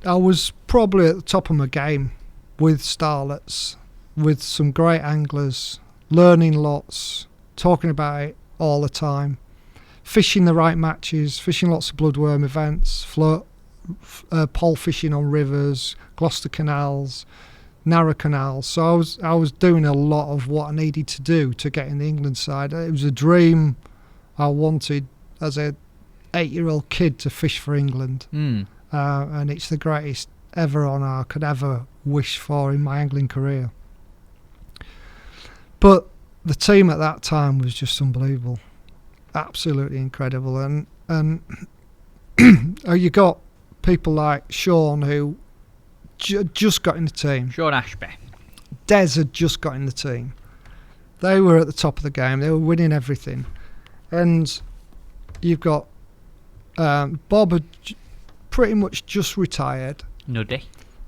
I was probably at the top of my game with starlets, with some great anglers, learning lots, talking about it all the time, fishing the right matches, fishing lots of bloodworm events, pole fishing on rivers, Gloucester canals, narrow canals. So I was doing a lot of what I needed to do to get in the England side. It was a dream I wanted as a 8-year-old kid to fish for England. And it's the greatest ever honour I could ever wish for in my angling career. But the team at that time was just unbelievable, absolutely incredible. And you got people like Sean, who just got in the team. Sean Ashby. Des had just got in the team. They were at the top of the game. They were winning everything. And you've got Bob had pretty much just retired. Nuddy.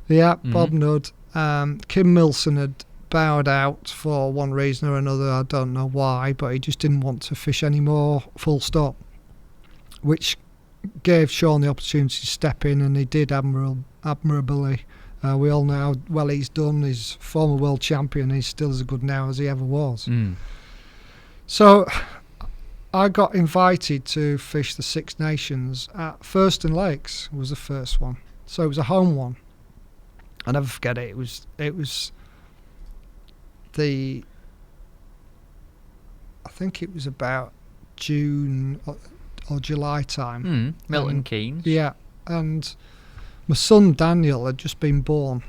Yeah, Bob Nudd. Kim Milson had bowed out for one reason or another. I don't know why, but he just didn't want to fish anymore, full stop. Which gave Sean the opportunity to step in, and he did admirably. We all know how well he's done. He's former world champion. He's still as good now as he ever was. So I got invited to fish the Six Nations at Thurston Lakes. Was the first one, so it was a home one. I'll never forget it. It was I think it was about June or July time. Milton Keynes. Yeah, and my son Daniel had just been born,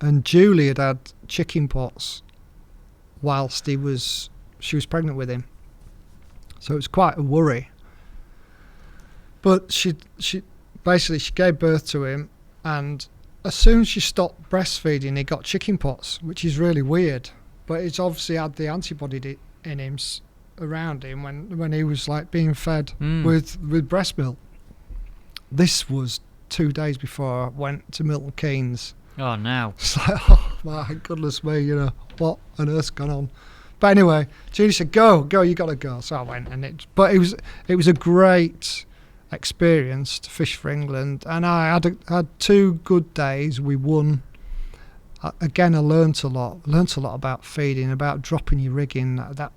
and Julie had chicken pox whilst she was pregnant with him. So it was quite a worry. But she gave birth to him, and as soon as she stopped breastfeeding, he got chicken pox, which is really weird. But it's obviously had the antibody in him around him when he was like being fed with breast milk. This was 2 days before I went to Milton Keynes. Oh no! It's like, oh my goodness me, you know, what on earth's gone on? But anyway, Judy said, "Go, you got to go." So I went, and it was a great experience to fish for England, and I had 2 good days. We won. Again, I learnt a lot. Learnt a lot about feeding, about dropping your rigging. That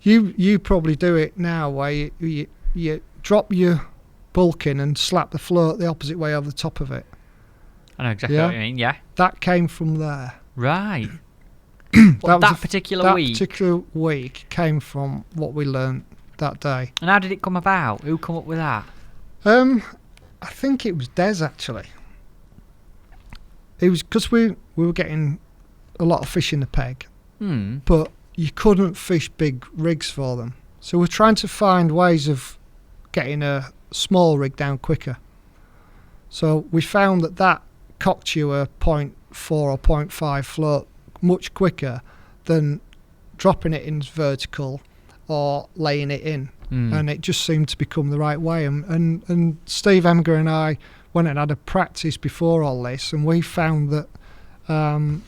you probably do it now, where you drop your bulk in and slap the float the opposite way over the top of it. I know exactly what you mean. Yeah. That came from there. Right. That particular week came from what we learnt that day. And how did it come about? Who come up with that? I think it was Des, actually. It was because we were getting a lot of fish in the peg, but you couldn't fish big rigs for them. So we're trying to find ways of getting a small rig down quicker. So we found that cocked you a 0.4 or 0.5 float much quicker than dropping it in vertical or laying it in. And it just seemed to become the right way. And Steve Emger and I went and had a practice before all this, and we found that, I've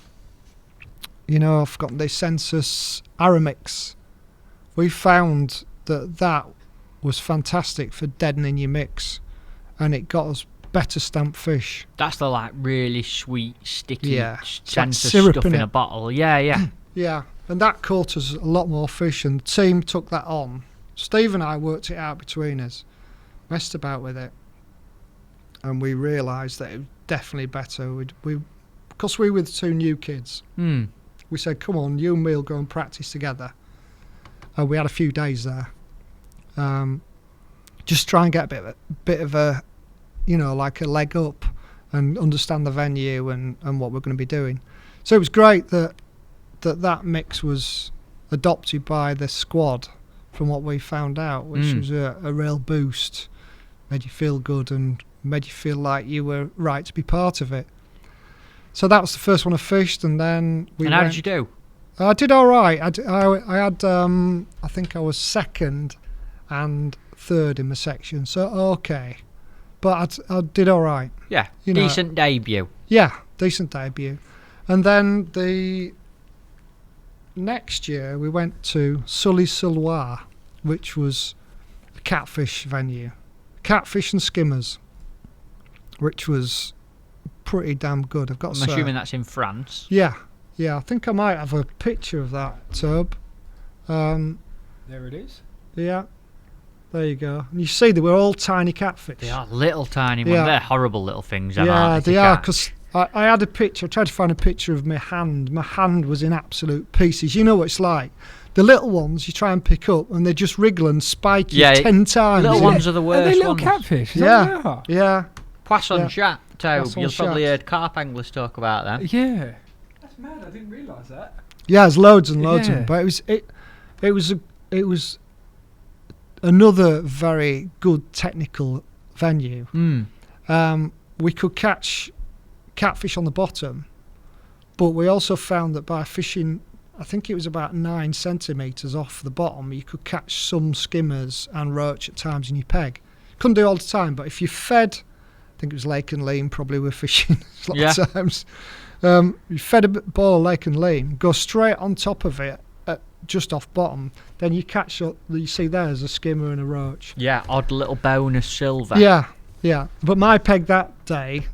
got the Census Aramix. We found that was fantastic for deadening your mix, and it got us better stamped fish. That's the really sweet, sticky Census like stuff in a bottle. Yeah. Yeah, and that caught us a lot more fish, and the team took that on. Steve and I worked it out between us, messed about with it, and we realised that it was definitely better. Because we were the 2 new kids, we said, come on, you and me will go and practice together. And we had a few days there. Just try and get a bit of a, like a leg up and understand the venue and what we're going to be doing. So it was great that mix was adopted by the squad from what we found out, which was a real boost. Made you feel good and made you feel like you were right to be part of it. So that was the first one I fished, and then we. And how did you do? I did all right. I had I think I was 2nd and 3rd in my section, so okay, but I did all right. Yeah, decent debut. Yeah, decent debut, and then the next year we went to Sully-sur-Loire, which was a catfish venue, catfish and skimmers, which was pretty damn good. I'm assuming that's in France. Yeah, I think I might have a picture of that, Tob. There it is. Yeah, there you go. And you see they were all tiny catfish. They are little tiny ones. They're horrible little things. Yeah, they are, because I had a picture. I tried to find a picture of my hand. My hand was in absolute pieces. You know what it's like. The little ones you try and pick up and they just wriggle and spike you 10 times. Little ones are the worst. Are they little catfish? Yeah. Poisson chat, Tobe. You've probably heard carp anglers talk about them. Yeah. That's mad. I didn't realise that. Yeah, there's loads and loads of them. But it was another very good technical venue. We could catch catfish on the bottom, but we also found that by fishing, I think it was about 9 centimetres off the bottom, you could catch some skimmers and roach at times in your peg. Couldn't do it all the time, but if you fed, I think it was Lake and Leam, probably we're fishing a lot of times. You fed a ball of Lake and Leam, go straight on top of it, just off bottom, then you catch up, you see there's a skimmer and a roach. Yeah, odd little bonus silver. Yeah. But my peg that day,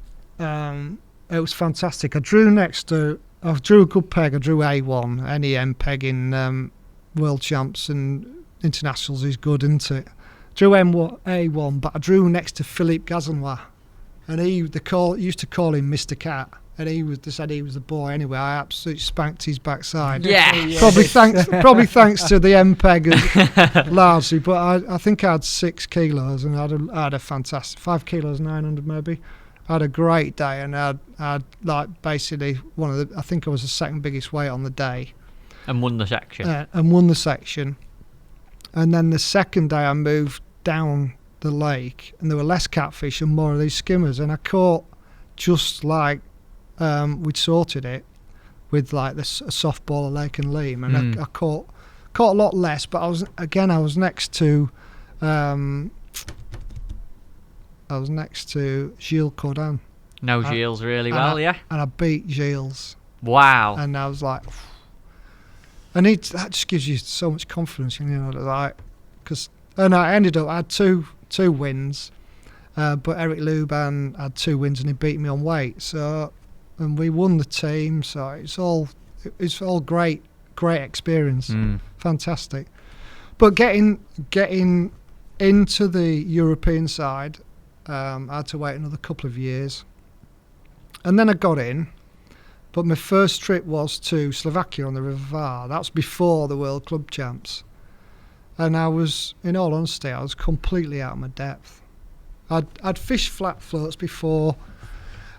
it was fantastic. I drew a good peg. I drew A1. Any M peg in World Champs and Internationals is good, isn't it? Drew A1, but I drew next to Philippe Gazanois, and used to call him Mr. Cat, and they said he was the boy. Anyway, I absolutely spanked his backside. Yeah, probably thanks to the M peg largely. But I think I had 6 kilos, and I had a fantastic 5 kilos 900 maybe. I had a great day, and I had like basically I think I was the 2nd biggest weight on the day. And won the section. And then the 2nd day I moved down the lake, and there were less catfish and more of these skimmers, and I caught just like we'd sorted it with like a soft ball of Lake and Leam, and I caught a lot less, but I was next to Gilles Cordin. Know Gilles really well, yeah? And I beat Gilles. Wow. And I was like... And that just gives you so much confidence, you know, like... And I ended up... I had two wins, but Eric Luban had 2 wins and he beat me on weight. So... And we won the team, so it's all great experience. Fantastic. But getting into the European side, I had to wait another couple of years. And then I got in, but my first trip was to Slovakia on the River Var. That was before the World Club Champs. And I was, in all honesty, I was completely out of my depth. I'd fished flat floats before.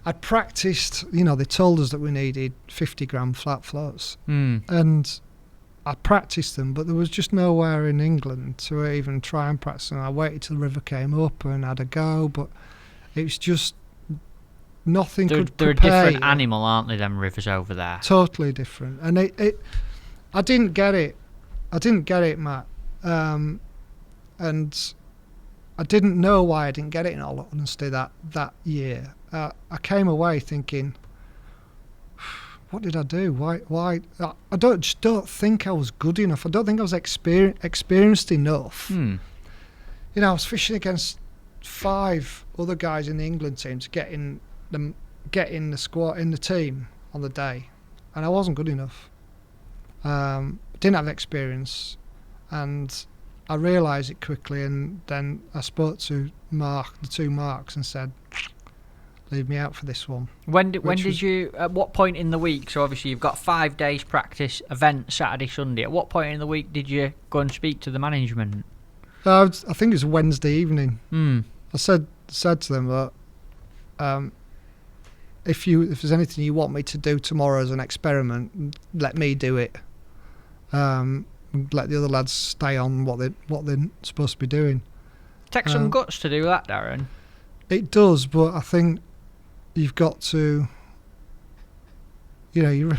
I'd practiced, you know, they told us that we needed 50-gram flat floats. And I practiced them, but there was just nowhere in England to even try and practice them. I waited till the river came up and had a go, but it was just nothing could prepare. They're a different animal, aren't they, them rivers over there? Totally different. And I didn't get it. Matt. And I didn't know why I didn't get it, in all honesty, that year. I came away thinking, what did I do? Why? I just don't think I was good enough. I don't think I was experienced enough. You know, I was fishing against 5 other guys in the England team to get in the squad, in the team on the day, and I wasn't good enough. Didn't have experience, and I realised it quickly. And then I spoke to the 2 Marks, and said, leave me out for this one. When did you, at what point in the week, so obviously you've got 5 days practice, event Saturday, Sunday, at what point in the week did you go and speak to the management? I think it was Wednesday evening. I said to them that if there's anything you want me to do tomorrow as an experiment, let me do it. Let the other lads stay on what they're supposed to be doing. Takes some guts to do that, Darren. It does, but I think you've got to, you know,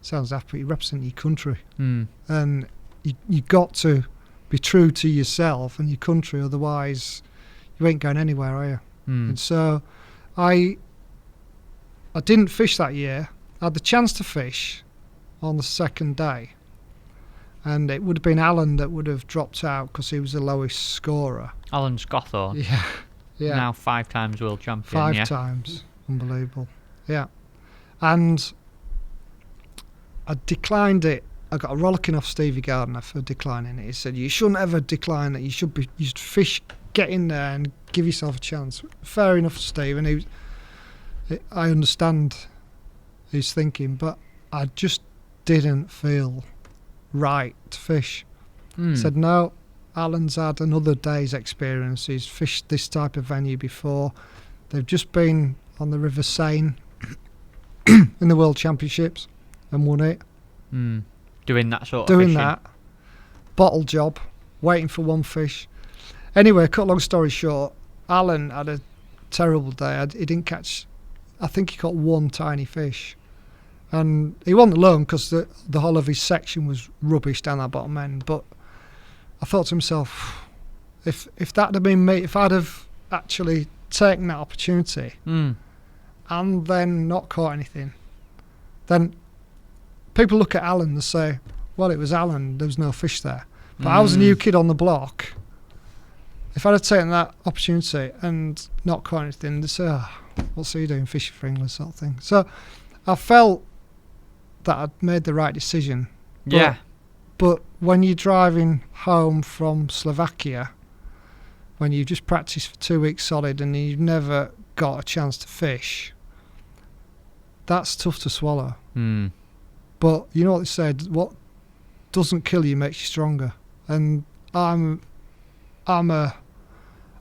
sounds daft, but you represent your country, and you got to be true to yourself and your country, otherwise you ain't going anywhere, are you? And so I didn't fish that year. I had the chance to fish on the second day, and it would have been Alan that would have dropped out because he was the lowest scorer. Alan Scothorne. Yeah. Now 5 times world champion. 5 times. Unbelievable. Yeah. And I declined it. I got a rollicking off Stevie Gardner for declining it. He said, you shouldn't ever decline it. You should fish, get in there and give yourself a chance. Fair enough, Steve. And I understand his thinking, but I just didn't feel right to fish. Said, no, Alan's had another day's experience. He's fished this type of venue before. They've just been on the River Seine in the World Championships and won it. Doing that sort of fishing. Doing that. Bottle job, waiting for one fish. Anyway, cut long story short, Alan had a terrible day. He didn't catch, I think he caught 1 tiny fish. And he wasn't alone because the whole of his section was rubbish down that bottom end. But I thought to myself, if that had been me, if I'd have actually taken that opportunity and then not caught anything, then people look at Alan and say, well, it was Alan, there was no fish there. But I was a new kid on the block. If I'd have taken that opportunity and not caught anything, they'd say, what's he doing fishing for England, sort of thing. So I felt that I'd made the right decision. But when you're driving home from Slovakia, when you just practiced for 2 weeks solid and you've never got a chance to fish, that's tough to swallow. But you know what they said, what doesn't kill you makes you stronger. And I'm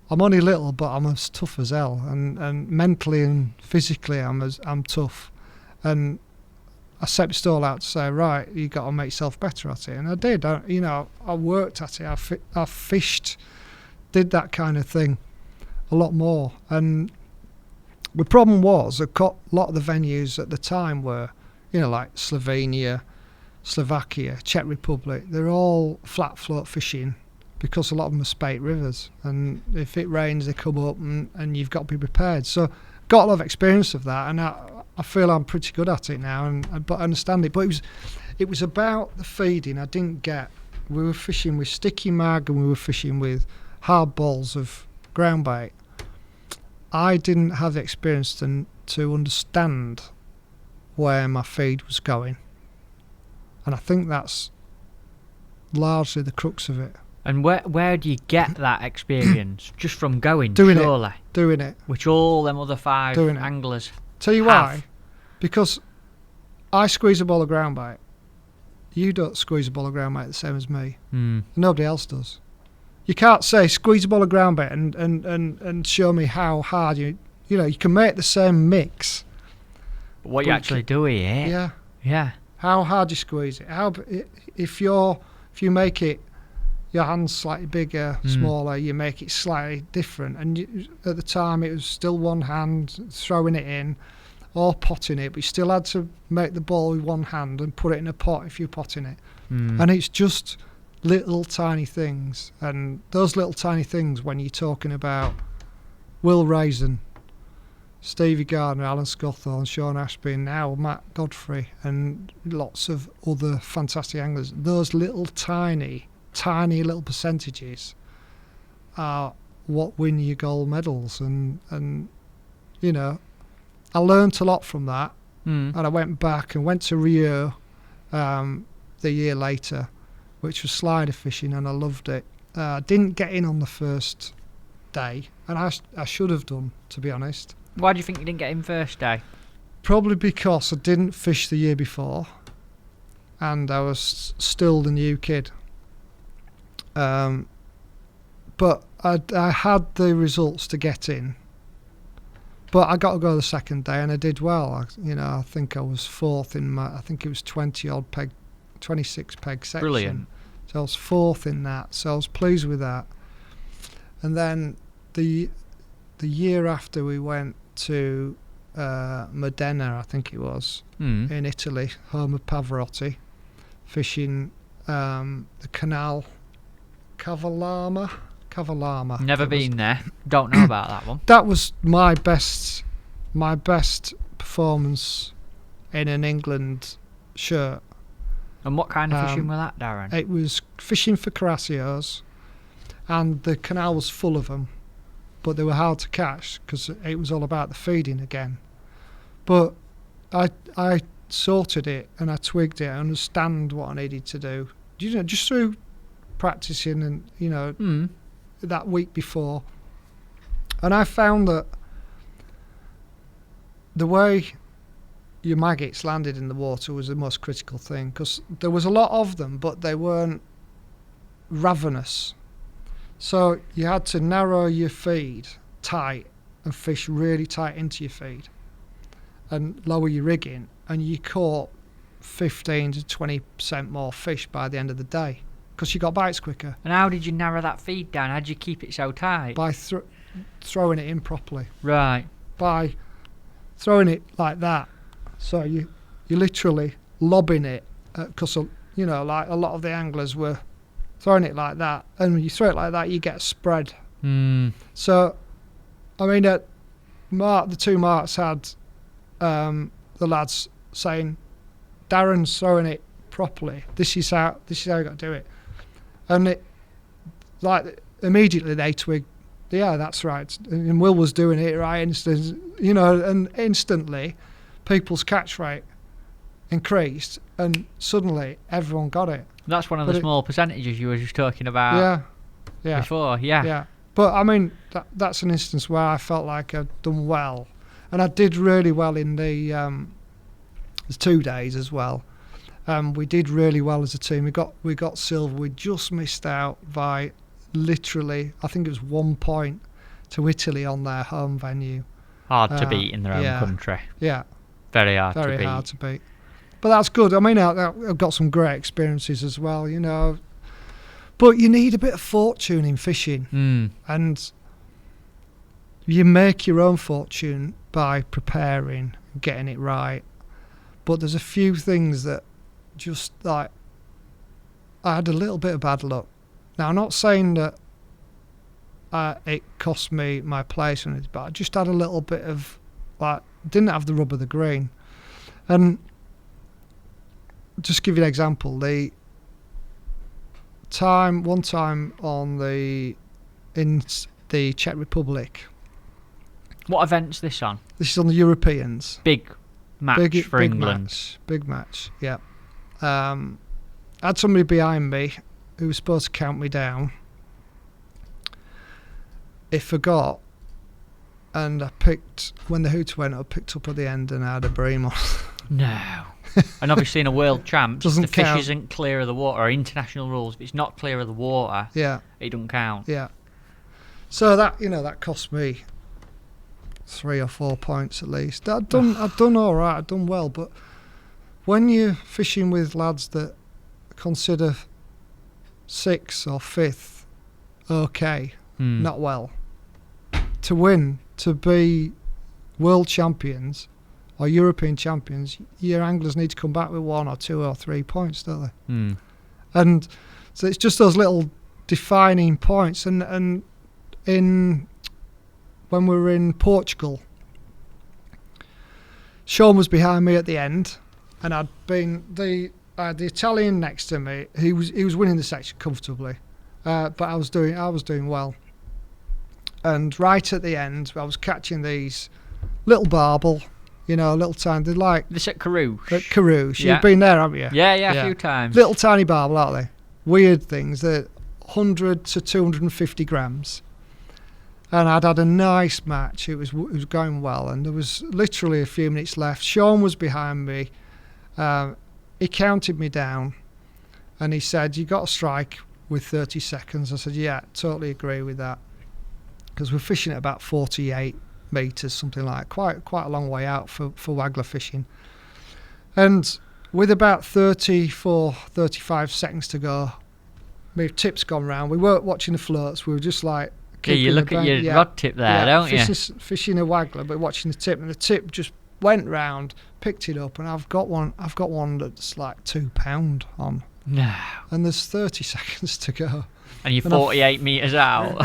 only little, but I'm as tough as hell. And mentally and physically, I'm tough. And I set my stall out to say, right, you got to make yourself better at it, and I did. I worked at it. I fished, did that kind of thing a lot more. And the problem was, a lot of the venues at the time were, like Slovenia, Slovakia, Czech Republic. They're all flat float fishing because a lot of them are spate rivers, and if it rains, they come up, and you've got to be prepared. So got a lot of experience of that, and I feel I'm pretty good at it now, but I understand it. But it was about the feeding. I didn't get. We were fishing with sticky mag, and we were fishing with hard balls of ground bait. I didn't have the experience to understand where my feed was going, and I think that's largely the crux of it. And where do you get that experience? Just from going, doing it, which all them other 5 anglers Tell you have. why? Because I squeeze a ball of ground bait. You don't squeeze a ball of ground bait the same as me. Nobody else does. You can't say squeeze a ball of ground bait and show me how hard you can make the same mix. But what you actually do with it? Yeah. How hard you squeeze it? If you make it, your hand's slightly bigger, smaller, you make it slightly different. And at the time, it was still one hand throwing it in or potting it, but you still had to make the ball with one hand and put it in a pot if you're potting it. And it's just little tiny things. And those little tiny things, when you're talking about Will Raisin, Stevie Gardner, Alan Scothorne, Sean Ashby, and now Matt Godfrey, and lots of other fantastic anglers, those little tiny little percentages are what win you gold medals, and I learnt a lot from that. And I went back and went to Rio the year later, which was slider fishing, and I loved it. Didn't get in on the first day, and I should have done, to be honest. Why do you think you didn't get in first day? Probably because I didn't fish the year before, and I was still the new kid. But I had the results to get in. But I got to go the second day, and I did well. I think I was 4th in I think it was 20-odd peg, 26 peg section. Brilliant. So I was 4th in that, so I was pleased with that. And then the year after, we went to Modena, I think it was, in Italy, home of Pavarotti, fishing the canal Cavallama. Never been there. Don't know about that one. That was my best performance in an England shirt. And what kind of fishing was that, Darren? It was fishing for carassios, and the canal was full of them, but they were hard to catch because it was all about the feeding again. But I sorted it, and I twigged it. I understand what I needed to do. Just through practicing and that week before. And I found that the way your maggots landed in the water was the most critical thing, because there was a lot of them, but they weren't ravenous. So you had to narrow your feed tight and fish really tight into your feed and lower your rigging, and you caught 15 to 20% more fish by the end of the day because you got bites quicker. And how did you narrow that feed down? How did you keep it so tight? By throwing it in properly. Right. By throwing it like that. So you're literally lobbing it, because like a lot of the anglers were throwing it like that, and when you throw it like that, you get a spread. So, I mean, the two marks had the lads saying, "Darren's throwing it properly. This is how you got to do it," and it, like, immediately they twigged. Yeah, that's right. And Will was doing it right, and instantly, people's catch rate increased, and suddenly everyone got it. That's one of the small percentages you were just talking about. Yeah. Before, yeah. But I mean, that's an instance where I felt like I'd done well, and I did really well in the 2 days as well. We did really well as a team. We got silver. We just missed out by literally, I think it was 1 point to Italy on their home venue. Hard to beat in their own country. Yeah. Very hard to beat. But that's good. I mean, I've got some great experiences as well, But you need a bit of fortune in fishing. And you make your own fortune by preparing, getting it right. But there's a few things that just, like, I had a little bit of bad luck. Now, I'm not saying that it cost me my place, but I just had a little bit of like didn't have the rub of the green. And just give you an example, one time in the Czech Republic. What event's this on? This is on the Europeans. Big match for England. Big match, yeah. I had somebody behind me who was supposed to count me down. He forgot, and I picked, when the hooter went, I picked up at the end and I had a bream on. No. And obviously in a world champs, the fish count. Isn't clear of the water, or international rules, if it's not clear of the water, it doesn't count. Yeah. So that cost me 3 or 4 points at least. I'd done all right, I'd done well, but when you're fishing with lads that consider 6th or 5th okay, not well, to win, to be world champions or European champions, your anglers need to come back with 1 or 2 or 3 points, don't they? And so it's just those little defining points. And when we were in Portugal, Sean was behind me at the end, and I had the Italian next to me. He was winning the section comfortably, but I was doing well. And right at the end, I was catching these little barbel, little tiny. They're like this at Carouge. At Carouge, yeah. You've been there, haven't you? Yeah, a few times. Little tiny barbel, aren't they? Weird things. They're 100 to 250 grams. And I'd had a nice match. It was going well, and there was literally a few minutes left. Sean was behind me. He counted me down, and he said, "You got to strike with 30 seconds." I said, "Yeah, totally agree with that," because we're fishing at about 48 metres, something like that. Quite a long way out for waggler fishing. And with about 34, 35 seconds to go, my tip's gone round. We weren't watching the floats. We were just like. Yeah, you look at your rod tip there, don't you? Fishing a waggler, but watching the tip, and the tip just went round, picked it up, and I've got one that's like £2 on. No. And there's 30 seconds to go. And you're 48 metres out.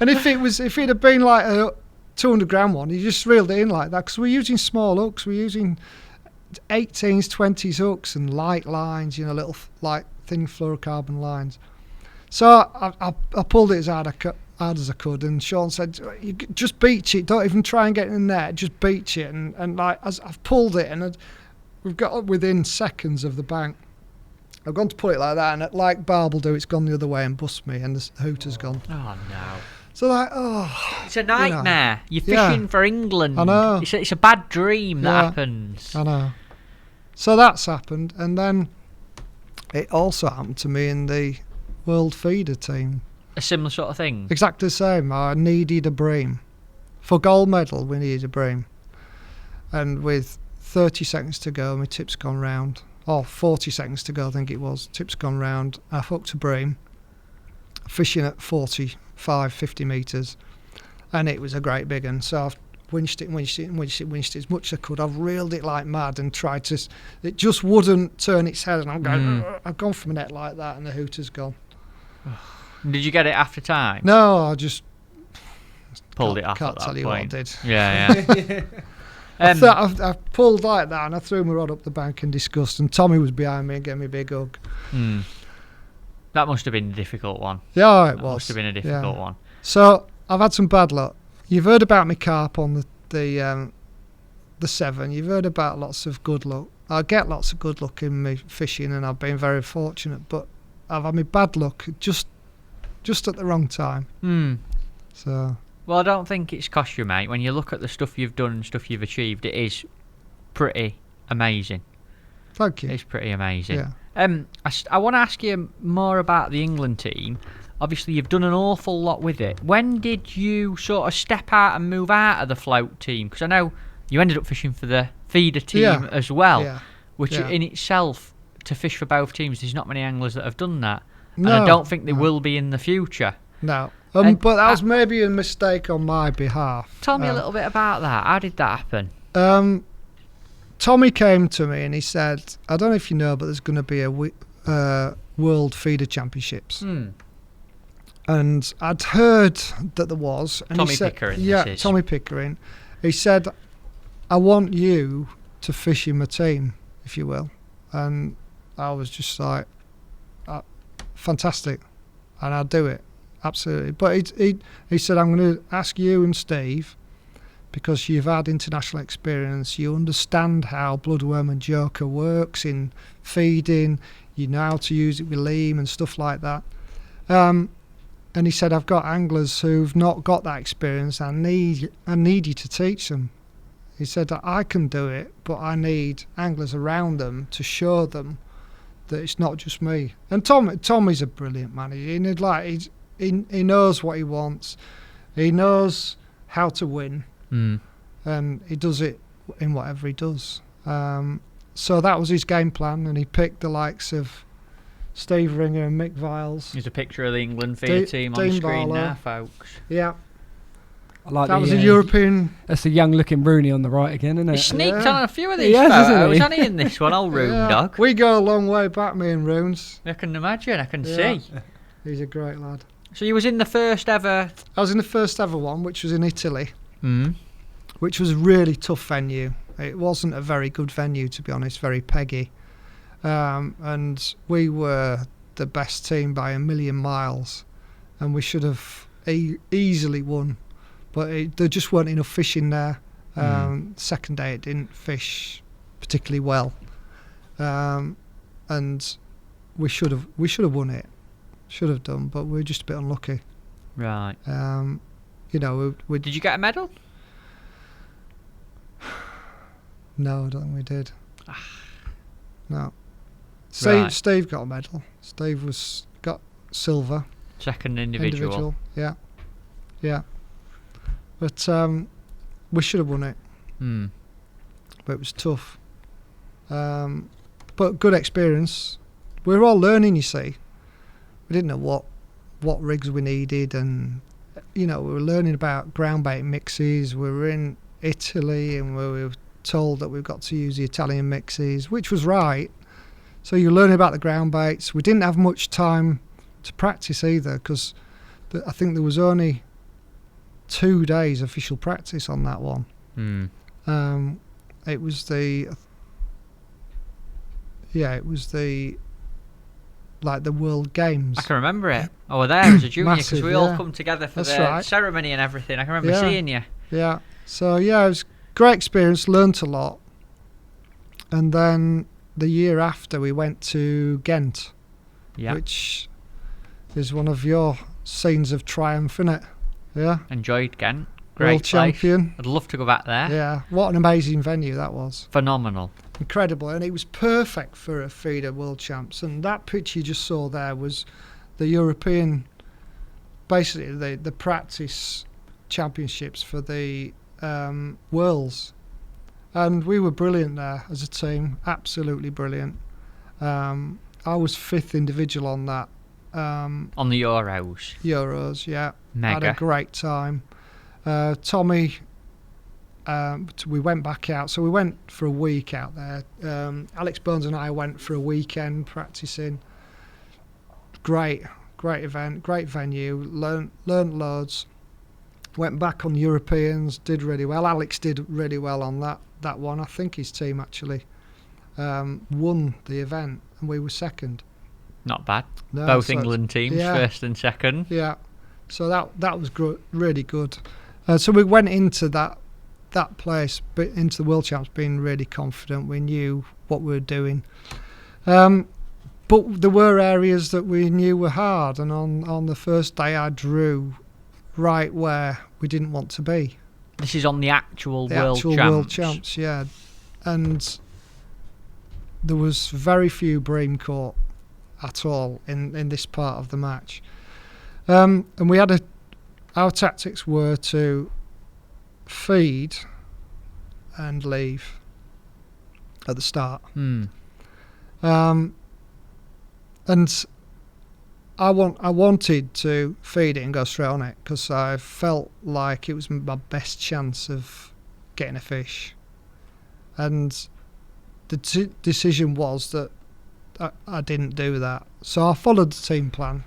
And if it had been like a 200 gram one, you just reeled it in like that, because we're using small hooks. We're using 18s, 20s hooks and light lines, little like thin fluorocarbon lines. So I pulled it as hard as I could, and Sean said, "You just beach it. Don't even try and get in the net. Just beach it." And like as I've pulled it, and we've got up within seconds of the bank. I've gone to pull it like that, and like Barbel do, it's gone the other way and bust me, and the hooter's gone. Oh no! So like, it's a nightmare. You're fishing for England. I know. It's a bad dream that happens. I know. So that's happened, and then it also happened to me in the World Feeder team. A similar sort of thing? Exactly the same. I needed a bream. For gold medal, we needed a bream. And with 30 seconds to go, my tip's gone round. Or 40 seconds to go, I think it was. Tip's gone round. I hooked a bream, fishing at 45, 50 metres. And it was a great big one. So I've winched it as much as I could. I've reeled it like mad and tried to... It just wouldn't turn its head. And I'm going, I've gone from a net like that, and the hooter's gone. Did you get it after time? No, I just pulled it off. Can't tell you what I did. Yeah. I pulled like that, and I threw my rod up the bank in disgust. And Tommy was behind me and gave me a big hug. That must have been a difficult one. Yeah, it was. Must have been a difficult one. So I've had some bad luck. You've heard about me carp on the 7. You've heard about lots of good luck. I get lots of good luck in me fishing, and I've been very fortunate. But I've had my bad luck just at the wrong time. So. Well, I don't think it's cost you, mate. When you look at the stuff you've done and stuff you've achieved, it is pretty amazing. Thank you. It's pretty amazing. Yeah. I want to ask you more about the England team. Obviously, you've done an awful lot with it. When did you sort of step out and move out of the float team? Because I know you ended up fishing for the feeder team as well, which in itself, to fish for both teams, there's not many anglers that have done that. No, and I don't think they will be in the future. No. But that was maybe a mistake on my behalf. Tell me a little bit about that. How did that happen? Tommy came to me and he said, I don't know if you know, but there's going to be a World Feeder Championships. And I'd heard that there was. And Tommy he said, Pickering. Tommy Pickering. he said, I want you to fish in my team, if you will. And I was just like, fantastic, and I'll do it, absolutely. But he said, I'm going to ask you and Steve, because you've had international experience, you understand how bloodworm and joker works in feeding, you know how to use it with leam and stuff like that. And he said, I've got anglers who've not got that experience. I need you to teach them. He said that I can do it, but I need anglers around them to show them that it's not just me. And Tom is a brilliant man. He knows what he wants. He knows how to win, and he does it in whatever he does. So that was his game plan, and he picked the likes of Steve Ringer and Mick Viles. There's a picture of the England feeder team on Dean screen Barlow. now, folks. Yeah. I like that was a European. That's a young-looking Rooney on the right again, isn't it? He sneaked on a few of these photos, hasn't he, in this one, old Roon dog? We go a long way back, me and Roons. I can imagine, I can see. He's a great lad. So you was in the first ever... I was in the first ever one, which was in Italy, which was a really tough venue. It wasn't a very good venue, to be honest, very peggy. And we were the best team by a million miles, and we should have easily won. But there just weren't enough fish in there. Second day it didn't fish particularly well, and we should have won it. Should have done, but we were just a bit unlucky. Right. You know, did you get a medal? No, I don't think we did. No. Steve got a medal. Steve got silver. Second individual. Yeah. But we should have won it. But it was tough. But good experience. We were all learning, you see. We didn't know what rigs we needed, and we were learning about ground bait mixes. We were in Italy, and we were told that we've got to use the Italian mixes, which was right. So you're learning about the ground baits. We didn't have much time to practice either, because I think there was only 2 days official practice on that one. It was the World Games. I can remember it. I was there as a junior, because we all yeah. come together for That's the right. ceremony and everything. I can remember seeing you. Yeah. So it was a great experience. Learnt a lot, and then the year after we went to Ghent, which is one of your scenes of triumph, innit? Yeah. Enjoyed Ghent. Great World champion. I'd love to go back there. Yeah. What an amazing venue that was. Phenomenal. Incredible, and it was perfect for a feeder world champs. And that pitch you just saw there was the European, basically the practice championships for the Worlds. And we were brilliant there as a team, absolutely brilliant. I was 5th individual on that. On the Euros, yeah. Mega. Had a great time. Tommy, we went back out, so we went for a week out there. Alex Burns and I went for a weekend practicing. Great event, great venue, learnt loads. Went back on Europeans, did really well. Alex did really well on that one. I think his team actually won the event, and we were second. Not bad. No, both England teams, first and second. Yeah, so that was really good. So we went into that place, but into the World Champs, being really confident. We knew what we were doing, but there were areas that we knew were hard. And on the first day, I drew right where we didn't want to be. This is on the actual World Champs, yeah. And there was very few bream caught at all in this part of the match. And we had our tactics were to feed and leave at the start. And I wanted to feed it and go straight on it, because I felt like it was my best chance of getting a fish. And the decision was that I didn't do that. So I followed the team plan.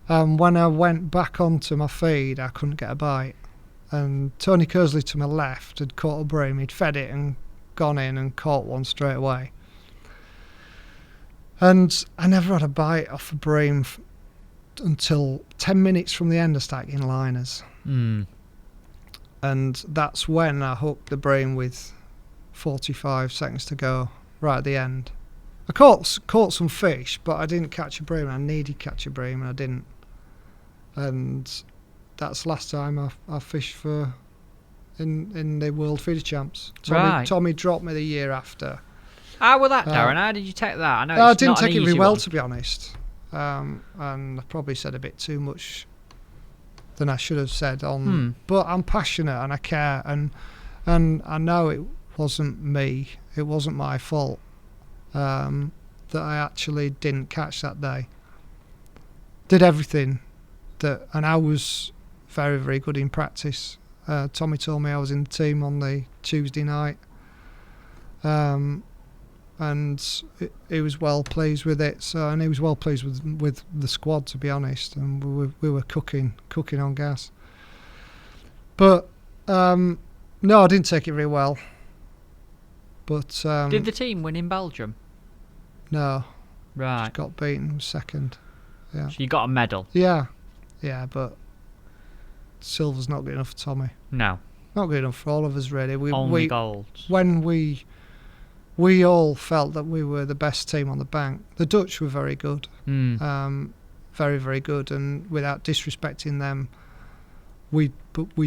When I went back onto my feed, I couldn't get a bite. and Tony Kersley to my left had caught a bream. He'd fed it and gone in and caught one straight away. And I never had a bite off a bream until 10 minutes from the end I started getting liners. And that's when I hooked the bream with 45 seconds to go, right at the end. I caught some fish, but I didn't catch a bream. I needed to catch a bream, and I didn't. And that's the last time I fished for in the World Feeder Champs. Tommy dropped me the year after. How was that, Darren? How did you take that? I know I it's didn't not take an it easy very well, one. to be honest. And I probably said a bit too much than I should have said on. But I'm passionate and I care, and I know it wasn't me. It wasn't my fault that I actually didn't catch that day. Did everything and I was very, very good in practice. Tommy told me I was in the team on the Tuesday night. And he was well pleased with it. And he was well pleased with the squad, to be honest. And we were cooking on gas. But no, I didn't take it very well. But did the team win in Belgium? No, Right. just got beaten second. Yeah, So you got a medal? yeah, but silver's not good enough for Tommy. No. Not good enough for all of us, really. Only golds. When we all felt that we were the best team on the bank. The Dutch were very good, very, very good, and without disrespecting them, we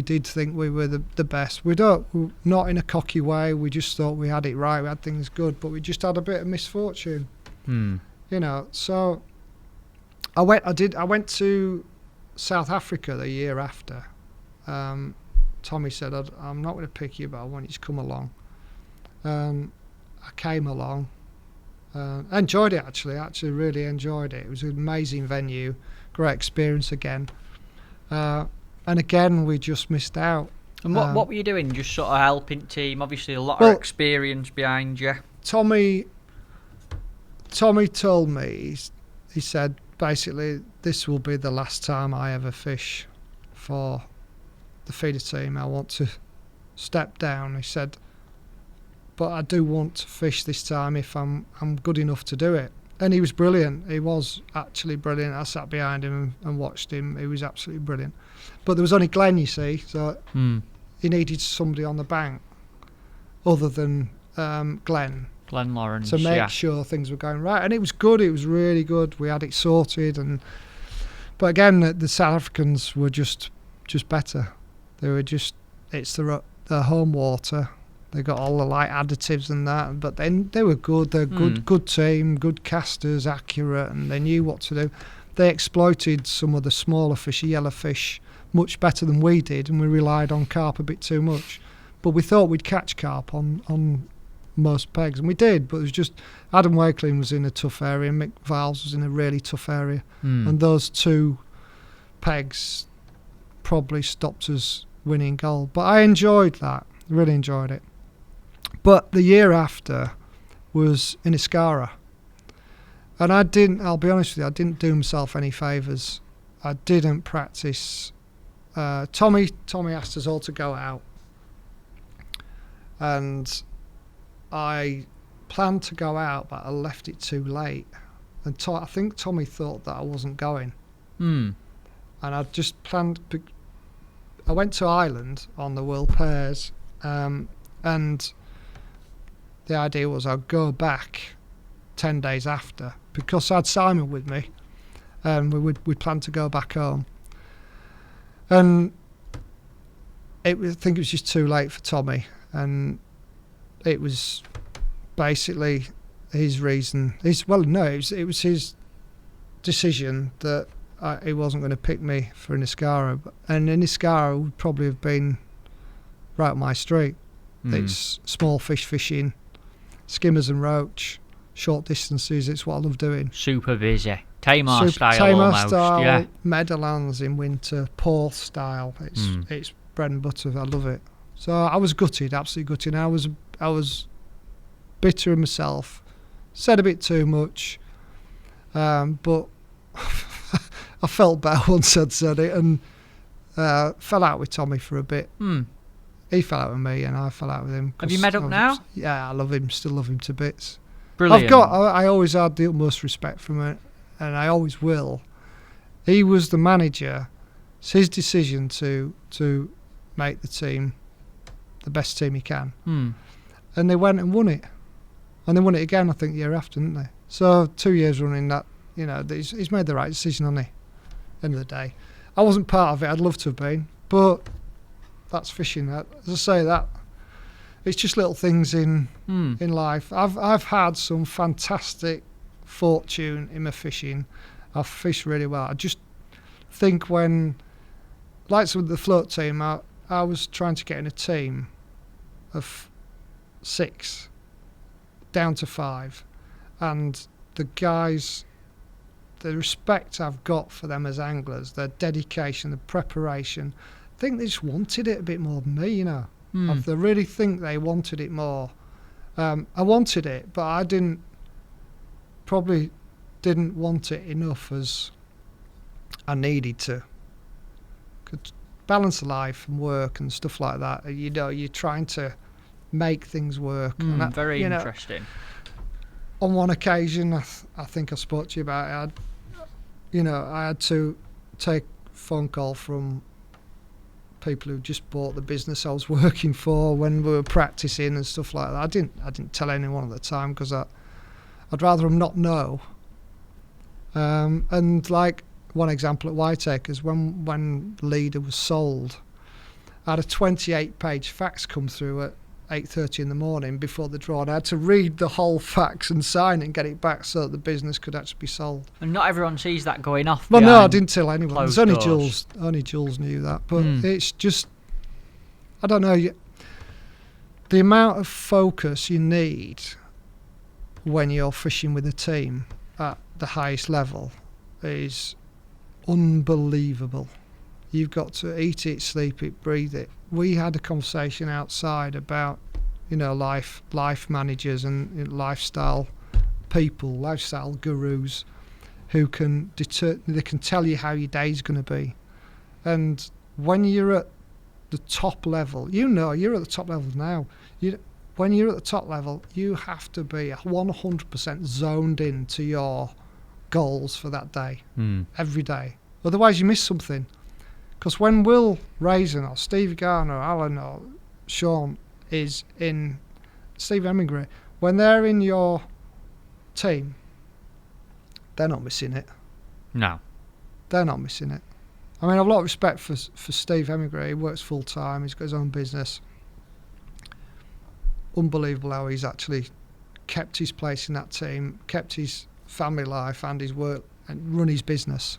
did think we were the best. Not in a cocky way. We just thought we had it right. We had things good, but we just had a bit of misfortune, So I went to South Africa the year after. Tommy said, "I'm not going to pick you, but I want you to come along." I came along. I enjoyed it, actually. I actually really enjoyed it. It was an amazing venue, great experience again. And again, we just missed out. And what were you doing? Just sort of helping team? Obviously, a lot of experience behind you. Tommy told me, he said, basically, this will be the last time I ever fish for the feeder team. I want to step down. He said, but I do want to fish this time if I'm good enough to do it. And he was brilliant. He was actually brilliant. I sat behind him and watched him. He was absolutely brilliant. But there was only Glenn, you see, so he needed somebody on the bank other than Glenn Lawrence, to make sure things were going right. And it was good. It was really good. We had it sorted. But again, the South Africans were just better. They were just, it's the home water. They got all the light additives and that, but then they were good. They're good team, good casters, accurate, and they knew what to do. They exploited some of the smaller fish, yellowfish, much better than we did, and we relied on carp a bit too much. But we thought we'd catch carp on most pegs, and we did. But it was just Adam Wakeling was in a tough area, Mick Viles was in a really tough area, and those two pegs probably stopped us winning gold. But I enjoyed that, really enjoyed it. But the year after was in Iskara. And I'll be honest with you, I didn't do myself any favours. I didn't practice. Tommy asked us all to go out. And I planned to go out, but I left it too late. And I think Tommy thought that I wasn't going. And I just planned. I went to Ireland on the World Pairs, and the idea was I'd go back 10 days after, because I had Simon with me, and we planned to go back home. And I think it was just too late for Tommy, and it was basically his reason. It was his decision that he wasn't going to pick me for an Iskara, and an Iskara would probably have been right up my street. It's small fish fishing, skimmers and roach, short distances. It's what I love doing. Super busy. Tamar style almost. Yeah. Meadowlands in winter, Porth style. It's bread and butter. I love it. So I was gutted, absolutely gutted. I was bitter in myself. Said a bit too much, but I felt better once I'd said it. And Fell out with Tommy for a bit. He fell out with me, and I fell out with him. Have you met up now? Yeah, I love him. Still love him to bits. Brilliant. I always had the utmost respect from it, and I always will. He was the manager. It's his decision to make the team the best team he can. And they went and won it. And they won it again, I think, the year after, didn't they? So 2 years running that, he's made the right decision, hasn't he? End of the day. I wasn't part of it. I'd love to have been. But that's fishing. As I say, that it's just little things in life. I've had some fantastic fortune in my fishing. I've fished really well. I just think when, like with the float team, I was trying to get in a team of 6 down to 5, and the guys, the respect I've got for them as anglers, their dedication, the preparation, I think they just wanted it a bit more than me, I really think they wanted it more. I wanted it, but I probably didn't want it enough as I needed to. Could balance life and work and stuff like that. You're trying to make things work. And very interesting. On one occasion, I think I spoke to you about it, I had to take a phone call from people who just bought the business I was working for when we were practicing and stuff like that. I didn't tell anyone at the time because I'd rather them not know. And like one example at Whiteacres, when Leader was sold, I had a 28-page fax come through at 8:30 in the morning before the draw, and I had to read the whole fax and sign it and get it back so that the business could actually be sold. And not everyone sees that going off. Well, no, I didn't tell anyone. There's only doors. Jules knew that. But it's just, I don't know, the amount of focus you need when you're fishing with a team at the highest level is unbelievable. You've got to eat it, sleep it, breathe it. We had a conversation outside about, life managers and lifestyle people, lifestyle gurus, who they can tell you how your day's going to be. And when you're at the top level, you're at the top level now. When you're at the top level, you have to be 100% zoned into your goals for that day, every day. Otherwise, you miss something. Because when Will Raisin or Steve Garner or Alan or Sean is in Steve Hemingway, when they're in your team, they're not missing it. No. They're not missing it. I mean, I've a lot of respect for Steve Hemingway. He works full time. He's got his own business. Unbelievable how he's actually kept his place in that team, kept his family life and his work, and run his business.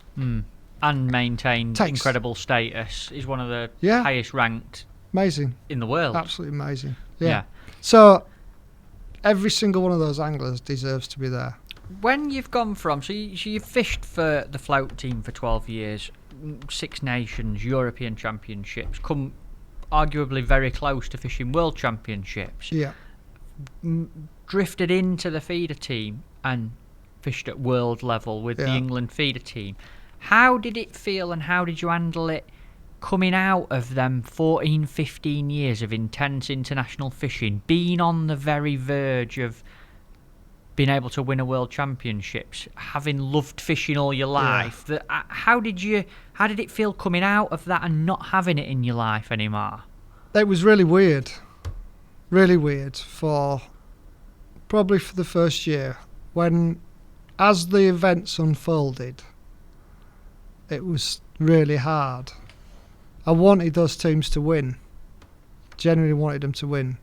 And maintained incredible status. He's one of the highest ranked in the world. Absolutely amazing. Yeah. So every single one of those anglers deserves to be there. When you've gone from, so you've fished for the float team for 12 years, 6 nations, European championships, come arguably very close to fishing world championships. Yeah. Drifted into the feeder team and fished at world level with the England feeder team. How did it feel and how did you handle it coming out of them 14, 15 years of intense international fishing, being on the very verge of being able to win a world championships, having loved fishing all your life? How did it feel coming out of that and not having it in your life anymore? It was really weird probably for the first year, when as the events unfolded, it was really hard. I wanted those teams to win. Genuinely wanted them to win.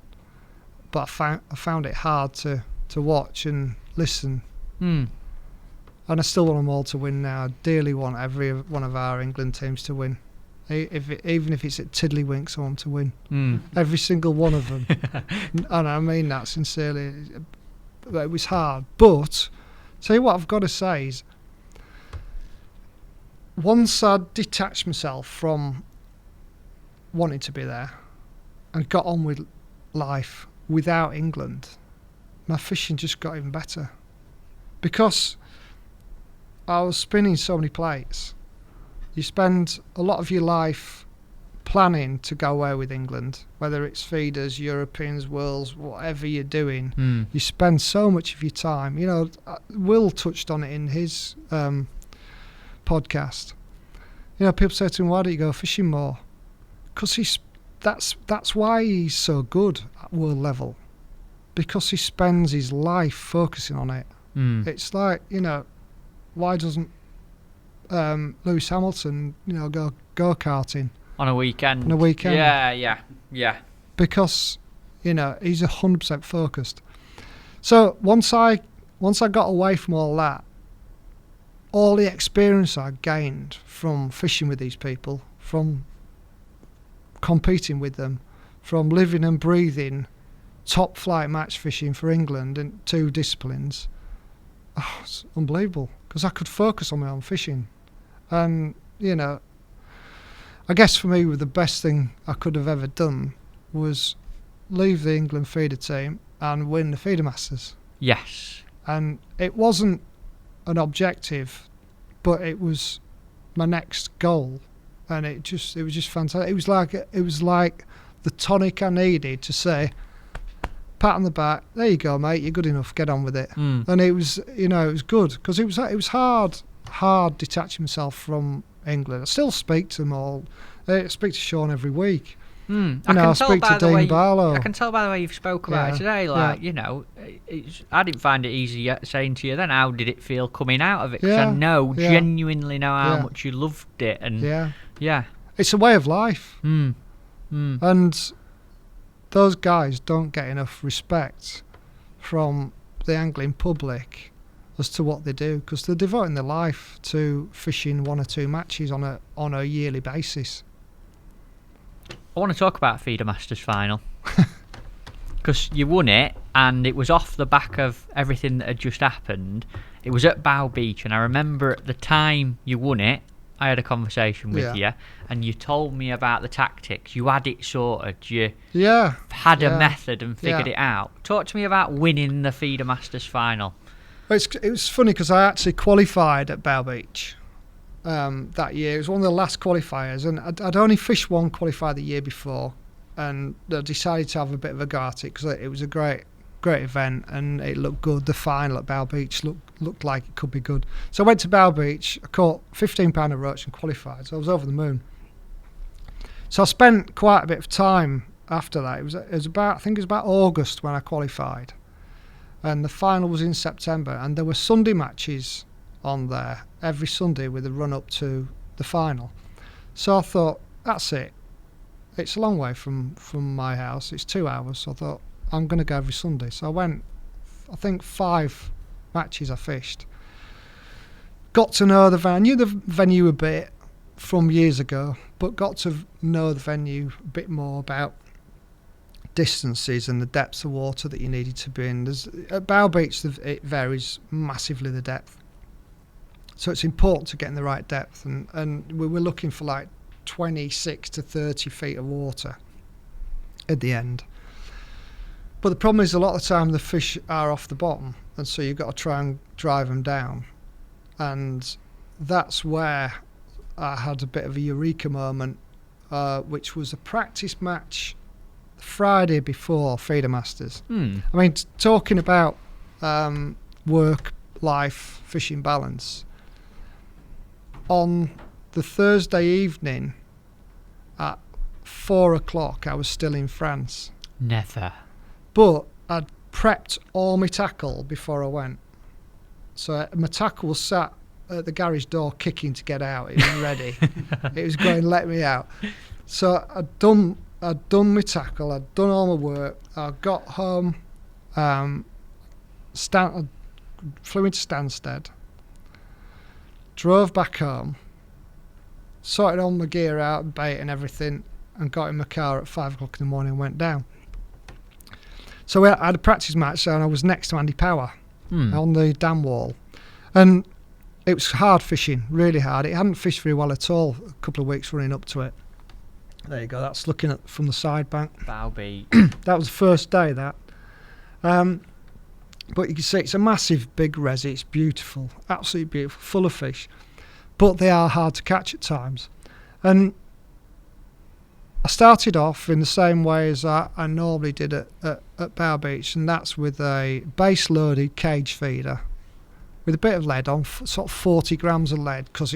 But I found it hard to watch and listen. And I still want them all to win now. I dearly want every one of our England teams to win. Even if it's at Tiddlywinks, I want to win. Every single one of them. And I mean that sincerely. It was hard. But, tell you what I've got to say is, once I detached myself from wanting to be there and got on with life without England, my fishing just got even better. Because I was spinning so many plates, you spend a lot of your life planning to go away with England, whether it's feeders, Europeans, Worlds, whatever you're doing. You spend so much of your time. You know, Will touched on it in his podcast. You know, people say to him, "Why don't you go fishing more?" Because that's why he's so good at world level, because he spends his life focusing on it. It's like, you know, why doesn't Lewis Hamilton, you know, go karting on a weekend? Yeah. Because, you know, he's 100% focused. So once I got away from all that, all the experience I gained from fishing with these people, from competing with them, from living and breathing top flight match fishing for England in 2 disciplines, it's unbelievable, because I could focus on my own fishing. And, you know, I guess for me, the best thing I could have ever done was leave the England feeder team and win the Feeder Masters. Yes. And it wasn't an objective, but it was my next goal, and it was just fantastic. It was like the tonic I needed to say, pat on the back, there you go, mate, you're good enough, get on with it. And it was, you know, it was good, because it was hard detaching myself from England. I still speak to them all. I speak to Sean every week. I speak to Dean Barlow. I can tell by the way you've spoke about it today. Like, you know, I didn't find it easy saying to you then, how did it feel coming out of it? Because I genuinely know how much you loved it. And yeah. It's a way of life. And those guys don't get enough respect from the angling public as to what they do, because they're devoting their life to fishing 1 or 2 matches on a yearly basis. I want to talk about Feeder Masters final, because you won it, and it was off the back of everything that had just happened. It was at Bow Beach, and I remember at the time you won it, I had a conversation with you, and you told me about the tactics. You had it sorted. You had a method and figured it out. Talk to me about winning the Feeder Masters final. It was funny, because I actually qualified at Bow Beach that year. It was one of the last qualifiers, and I'd only fished one qualifier the year before, and I decided to have a bit of a go at it, because it was a great event, and it looked good. The final at Bow Beach looked like it could be good. So I went to Bow Beach, I caught 15 pounder roach and qualified, so I was over the moon. So I spent quite a bit of time after that. It was about August when I qualified, and the final was in September, and there were Sunday matches on there every Sunday with a run up to the final. So I thought, that's it. It's a long way from my house. It's 2 hours. So I thought, I'm going to go every Sunday. So I went, I think 5 matches I fished. Got to know the venue a bit from years ago, but got to know the venue a bit more about distances and the depths of water that you needed to be in. At Bow Beach, it varies massively, the depth. So it's important to get in the right depth, and we were looking for like 26 to 30 feet of water at the end. But the problem is, a lot of the time the fish are off the bottom, and so you've got to try and drive them down. And that's where I had a bit of a eureka moment, which was a practice match Friday before Feeder Masters. I mean, talking about work-life fishing balance, on the Thursday evening at 4 o'clock I was still in France. Never. But I'd prepped all my tackle before I went. So my tackle was sat at the garage door kicking to get out. It was ready. It was going to let me out. So I'd done my tackle, I'd done all my work. I got home, I flew into Stansted, drove back home, sorted all my gear out and bait and everything, and got in my car at 5 o'clock in the morning and went down. So I had a practice match, and I was next to Andy Power on the dam wall. And it was hard fishing, really hard. It hadn't fished very well at all a couple of weeks running up to it. There you go, that's looking at from the side bank. Bow Beach. That was the first day, that. But you can see it's a massive big resi. It's beautiful, absolutely beautiful, full of fish. but they are hard to catch at times. And I started off in the same way as I normally did at Bow Beach, and that's with a base-loaded cage feeder with a bit of lead on, sort of 40 grams of lead, because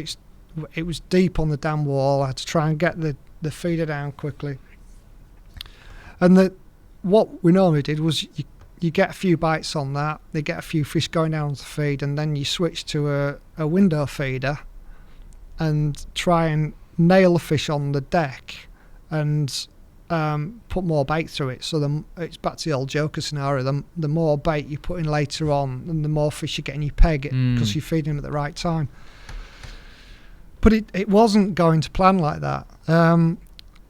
it was deep on the dam wall. I had to try and get the feeder down quickly. And what we normally did was you get a few bites on that, they get a few fish going down the feed, and then you switch to a window feeder and try and nail the fish on the deck and put more bait through it. So it's back to the old Joker scenario. The more bait you put in later on, and the more fish you get in your peg, because you're feeding them at the right time. But it wasn't going to plan like that.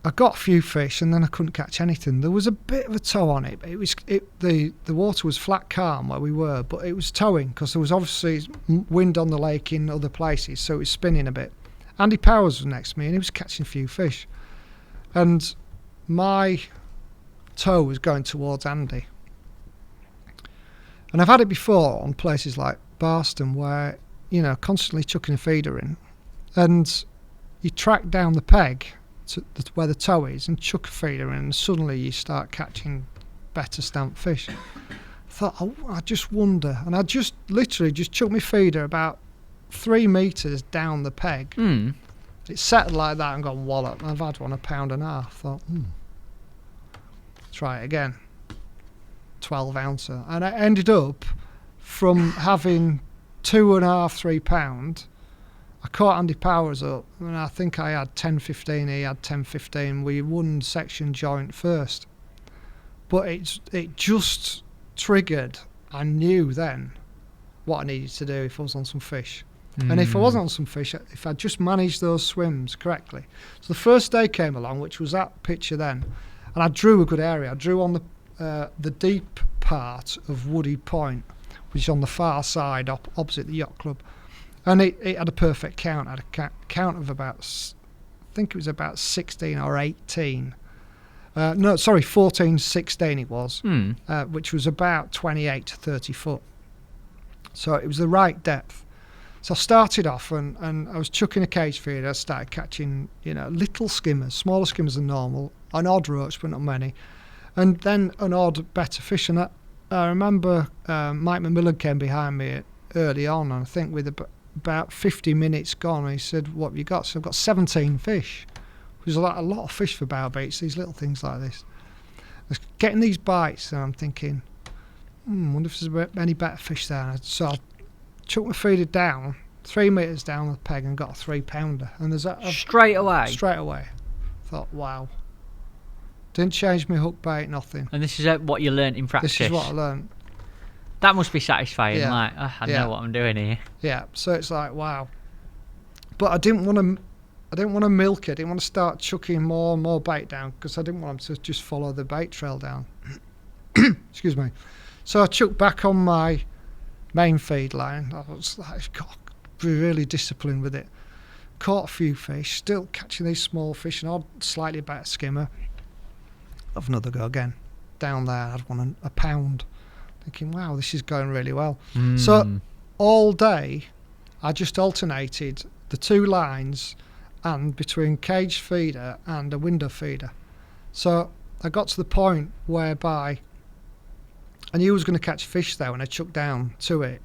I got a few fish, and then I couldn't catch anything. There was a bit of a tow on it. The water was flat calm where we were, but it was towing because there was obviously wind on the lake in other places, so it was spinning a bit. Andy Powers was next to me, and he was catching a few fish. And my tow was going towards Andy. And I've had it before on places like Barston where, constantly chucking a feeder in, and you track down the peg to where the tow is and chuck a feeder in, and suddenly you start catching better stamped fish. I thought, I just wonder. And I just literally just chucked my feeder about 3 metres down the peg. It settled like that and gone wallop. I've had one 1.5 pounds. I thought, try it again. 12 ouncer. And I ended up from having 2.5, 3 pound. I caught Andy Powers up, and I think I had 10.15. He had 10.15. We won section joint first. But it just triggered. I knew then what I needed to do if I was on some fish. And if I wasn't on some fish, if I just managed those swims correctly. So the first day came along, which was that picture then, and I drew a good area. I drew on the deep part of Woody Point, which is on the far side opposite the yacht club. And it had a perfect count. It had a count of about, I think it was about 16 or 18. 14, 16 it was, which was about 28 to 30 foot. So it was the right depth. So I started off and I was chucking a cage feeder. I started catching, little skimmers, smaller skimmers than normal, an odd roach, but not many. And then an odd better fish. And I remember Mike McMillan came behind me early on, and I think with about 50 minutes gone, he said, "What have you got?" So I've got 17 fish, which is a lot of fish for bow baits, these little things like this. I was getting these bites, and I'm thinking, wonder if there's any better fish there. So I chucked my feeder down 3 metres down the peg and got a 3 pounder. And there's straight away. Thought, wow. Didn't change my hook bait, nothing. And this is what you learnt in practice. This is what I learnt. That must be satisfying. Yeah. I know what I'm doing here. Yeah. So it's like, wow. But I didn't want to milk it. I didn't want to start chucking more and more bait down, because I didn't want them to just follow the bait trail down. Excuse me. So I chucked back on my main feed line. I was like, got really disciplined with it. Caught a few fish, still catching these small fish, an odd, slightly better skimmer. Have another go again. Down there, I had one 1 pound. Thinking, wow, this is going really well. So all day, I just alternated the 2 lines and between cage feeder and a window feeder. So I got to the point whereby I knew I was going to catch fish there when I chucked down to it.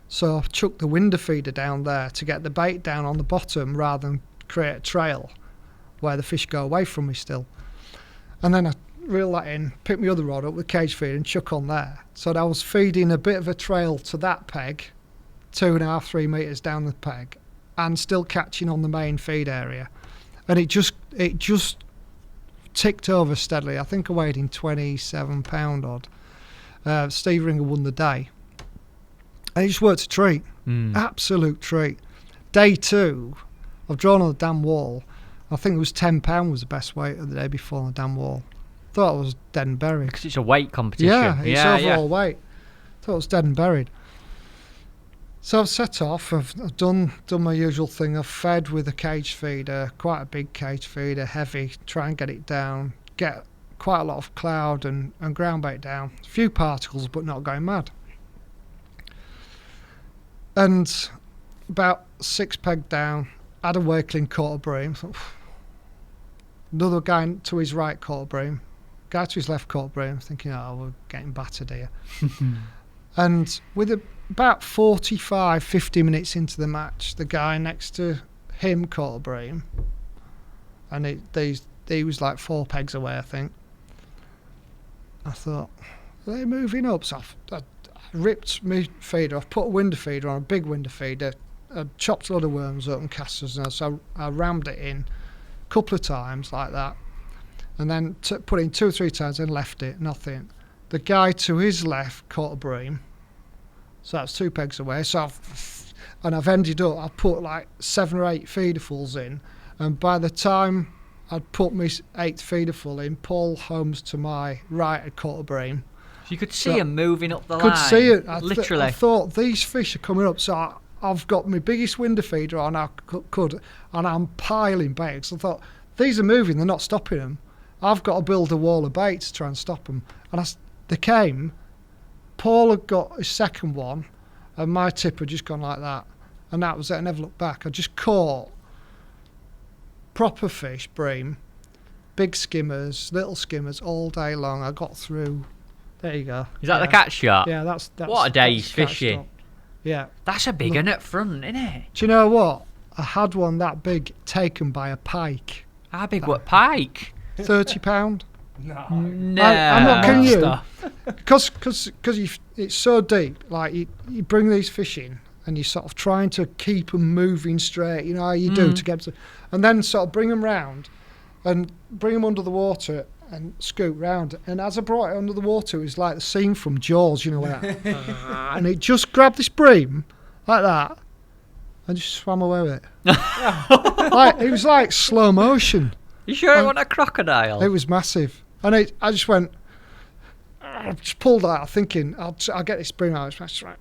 So I chucked the window feeder down there to get the bait down on the bottom rather than create a trail where the fish go away from me still. And then I reel that in, pick my other rod up with cage feeder and chuck on there. So I was feeding a bit of a trail to that peg, 2.5, 3 metres down the peg, and still catching on the main feed area. And it just ticked over steadily. I think I weighed in 27 pound odd. Steve Ringer won the day. And it just worked a treat. Absolute treat. Day 2, I've drawn on the dam wall. I think it was 10 pound was the best weight of the day before on the dam wall. Thought it was dead and buried. Because it's a weight competition. Yeah, it's overall weight. Thought it was dead and buried. So I've set off. I've done my usual thing. I've fed with a cage feeder, quite a big cage feeder, heavy. Try and get it down. Get quite a lot of cloud and ground bait down. A few particles, but not going mad. And about 6 peg down, had a wakeling quarter bream. Another guy to his right quarter bream, guy to his left quarter bream, thinking, we're getting battered here. And with about 45, 50 minutes into the match, the guy next to him quarter bream, and he was like 4 pegs away, I think. I thought, are they moving up? So I ripped my feeder off, put a window feeder on, a big window feeder, I chopped a lot of worms up and casters, and so I rammed it in a couple of times like that, and then put it in 2 or 3 times and left it, nothing. The guy to his left caught a bream, so that's 2 pegs away. So I've ended up, I put like 7 or 8 feederfuls in, and by the time I'd put my 8th feederful in, Paul Holmes to my right had caught a bream. So you could see him moving up the line. Could see it. Literally. I thought, these fish are coming up, so I've got my biggest window feeder on I could, and I'm piling baits. I thought, these are moving, they're not stopping them. I've got to build a wall of bait to try and stop them. And they came. Paul had got his second one, and my tip had just gone like that. And that was it. I never looked back. I just caught proper fish, bream, big skimmers, little skimmers all day long. I got through. There you go. Is that the catch shot? Yeah, that's what a day's fishing. Stop. Yeah. That's a big one up front, isn't it? Do you know what? I had one that big taken by a pike. How big what pike? £30. No. I'm not kidding you. Because it's so deep. Like you bring these fish in and you're sort of trying to keep them moving straight. You know how you do to get to, and then sort of bring them round and bring them under the water and scoot round. And as I brought it under the water, it was like the scene from Jaws, you know, where and it just grabbed this bream like that and just swam away with it. It was like slow motion. You sure it wasn't a crocodile? It was massive. And I just went, I just pulled out thinking, I'll get this bream out. It's like,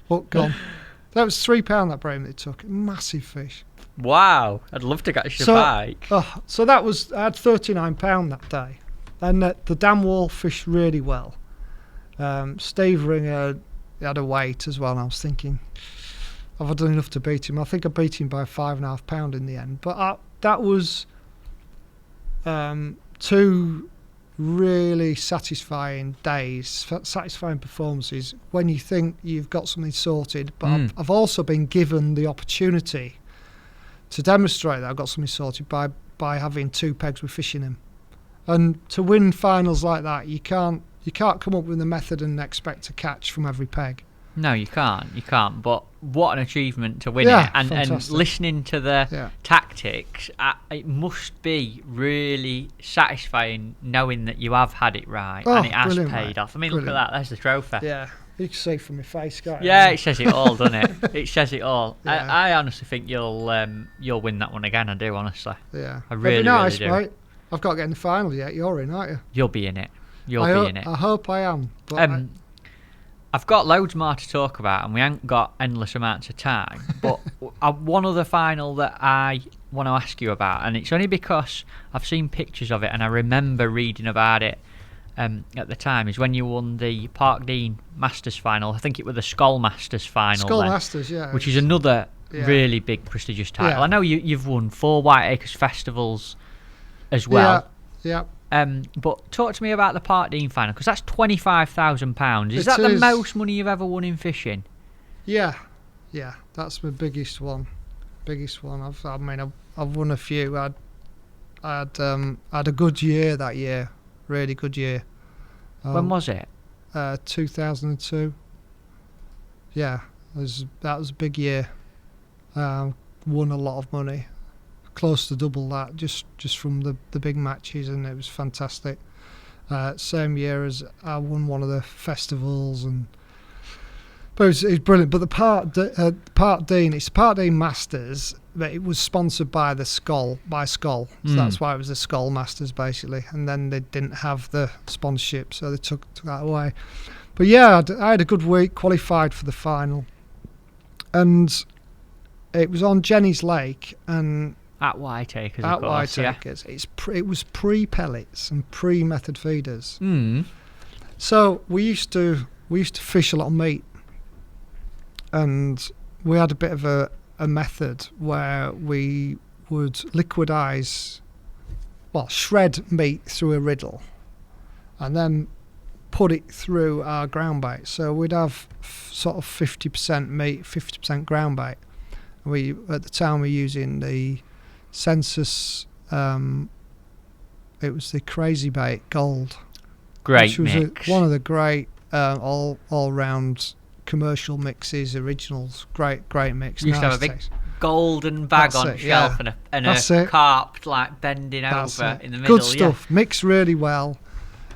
hook gone. That was £3 that bream that it took. Massive fish. Wow, I'd love to catch your bike. So that was, I had £39 that day. And the dam wall fished really well. Steve Ringer had a weight as well, and I was thinking, have I done enough to beat him? I think I beat him by £5.5 in the end. But that was 2 really satisfying days, satisfying performances when you think you've got something sorted. But I've also been given the opportunity to demonstrate that I've got something sorted by having 2 pegs with fish in them. And to win finals like that, you can't come up with a method and expect to catch from every peg. No, you can't. But what an achievement to win it. And listening to the tactics, it must be really satisfying knowing that you have had it right and it has paid off. I mean, look at that. There's the trophy. Yeah. You can see from my face, can't you? Yeah, it says it all, doesn't it? It says it all. Yeah. I honestly think you'll win that one again. I do, honestly. Yeah. I really, nice, really do. Mate. I've got to get in the final yet. You're in, aren't you? You'll be in it. You'll be in it. I hope I am. But I've got loads more to talk about, and we haven't got endless amounts of time. But one other final that I want to ask you about, and it's only because I've seen pictures of it, and I remember reading about it at the time, is when you won the Parkdean Masters final. I think it was the Skull Masters final. Skull Masters, yeah. Which is another really big, prestigious title. Yeah. I know you've won 4 White Acres festivals as well. Yeah. But talk to me about the Parkdean final, because that's £25,000. Is that the most money you've ever won in fishing? Yeah, that's my biggest one. I've won a few. I had a good year that year, really good year. When was it? 2002. Yeah, that was a big year. Won a lot of money. Close to double that just from the big matches, and it was fantastic. Same year as I won one of the festivals, but it was brilliant. But the Parkdean, it's the Parkdean Masters, but it was sponsored by Skull, so that's why it was the Skull Masters basically. And then they didn't have the sponsorship, so they took that away. But yeah, I had a good week, qualified for the final, and it was on Jenny's Lake and. At White Acres, of course. At White Acres. It was pre-pellets and pre-method feeders. So we used to we used to fish a lot of meat, and we had a bit of a method where we would shred meat through a riddle and then put it through our ground bait. So we'd have sort of 50% meat, 50% ground bait. At the time we were using the Census, it was the Crazy Bait Gold. Great which was mix. One of the great all-round commercial mixes, originals. Great mix. You used to have a big golden bag on shelf and a carp like bending over in the middle. Good stuff. Mixed really well.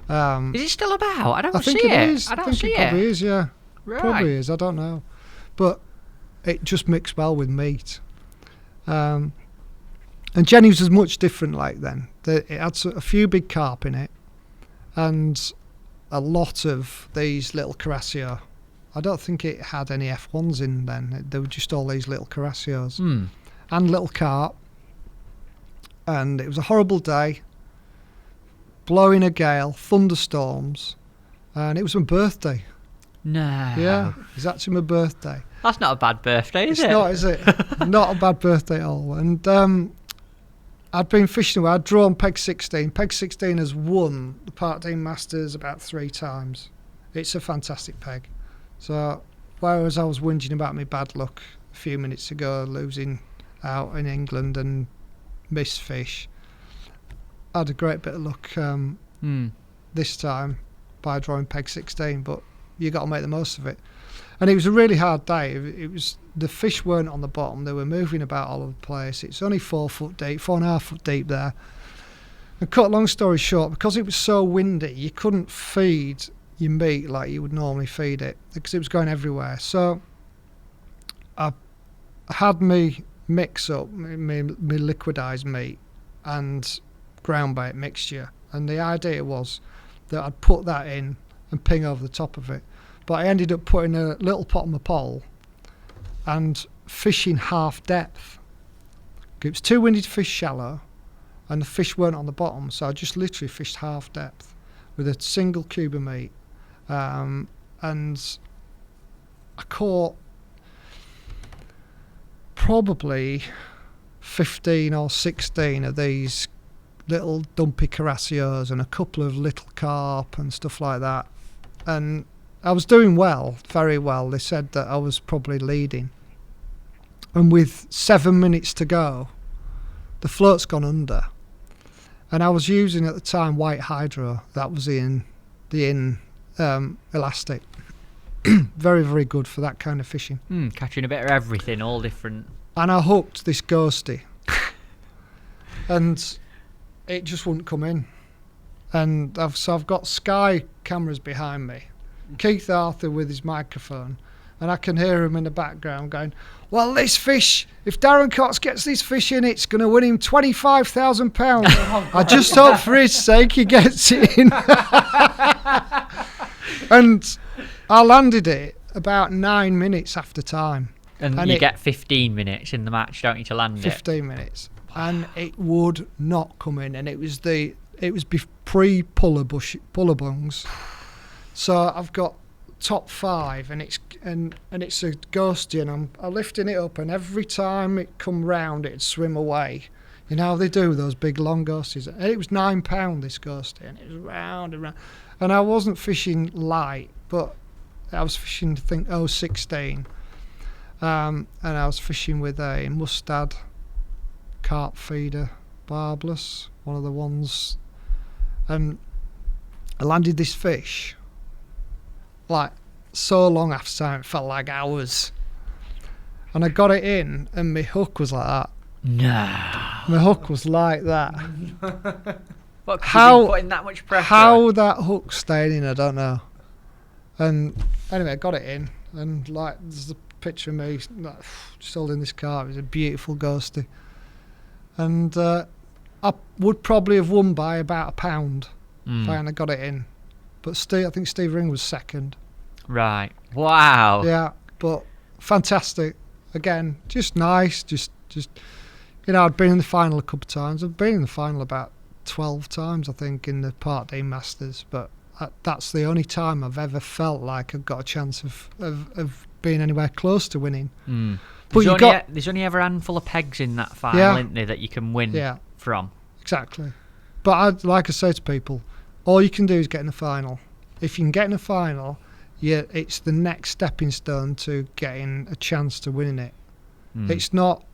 Is it still about? I don't see it. I think it probably is, yeah. Right. Probably is, I don't know. But it just mixed well with meat. And Jenny's was much different like then. It had a few big carp in it and a lot of these little Carasio. I don't think it had any F1s in then. They were just all these little Carasios and little carp. And it was a horrible day. Blowing a gale, thunderstorms, and it was my birthday. No. Yeah, it's actually my birthday. That's not a bad birthday, is it? It's not, is it? Not a bad birthday at all. And I'd been fishing away. I'd drawn peg 16. Peg 16 has won the Parkdean Masters about 3 times. It's a fantastic peg. So, whereas I was whinging about my bad luck a few minutes ago, losing out in England and missed fish, I had a great bit of luck this time by drawing peg 16, but you got to make the most of it. And it was a really hard day. It was, the fish weren't on the bottom; they were moving about all over the place. It's only 4 foot deep, 4.5 foot deep there. And cut long story short, because it was so windy, you couldn't feed your meat like you would normally feed it because it was going everywhere. So I had me mix up me liquidised meat and ground bait mixture, and the idea was that I'd put that in and ping over the top of it, but I ended up putting a little pot on my pole and fishing half depth. It was too windy to fish shallow and the fish weren't on the bottom, so I just literally fished half depth with a single cube of meat, and I caught probably 15 or 16 of these little dumpy Carasios and a couple of little carp and stuff like that, and I was doing well, very well. They said that I was probably leading, and with 7 minutes to go the float's gone under, and I was using at the time white hydro. That was the elastic. Very, very good for that kind of fishing. Catching a bit of everything, all different. And I hooked this ghosty and it just wouldn't come in. And I've got Sky cameras behind me, Keith Arthur with his microphone, and I can hear him in the background going, well, this fish, if Darren Cox gets this fish in, it's going to win him £25,000. I just hope for his sake he gets it in. And I landed it about 9 minutes after time. And you get 15 minutes in the match, don't you, to land 15 minutes. And it would not come in. And it was pre-puller bungs. So I've got top 5, and it's a ghosty, and I'm lifting it up, and every time it come round it'd swim away. You know how they do those big long ghosties. And it was £9 this ghosty, and it was round and round. And I wasn't fishing light, but I was fishing, I think, 0.16. And I was fishing with a mustad carp feeder, barbless, one of the ones. And I landed this fish like so long after time, it felt like hours. And I got it in, and my hook was like that. No. My hook was like that. What, how putting that much pressure? How that hook stayed in, I don't know. And anyway, I got it in, and like there's a picture of me like, just holding this carp. It was a beautiful ghosty, and I would probably have won by about £1 if I hadn't got it in. But I think Steve Ring was second. Right. Wow. Yeah, but fantastic. Again, just nice. Just you know, I'd been in the final a couple of times. I've been in the final about 12 times, I think, in the Parkdean Masters. But that's the only time I've ever felt like I've got a chance of being anywhere close to winning. But there's only ever a handful of pegs in that final, isn't there, that you can win from. Exactly. But like I say to people, all you can do is get in the final. If you can get in the final, it's the next stepping stone to getting a chance to winning it. It's not,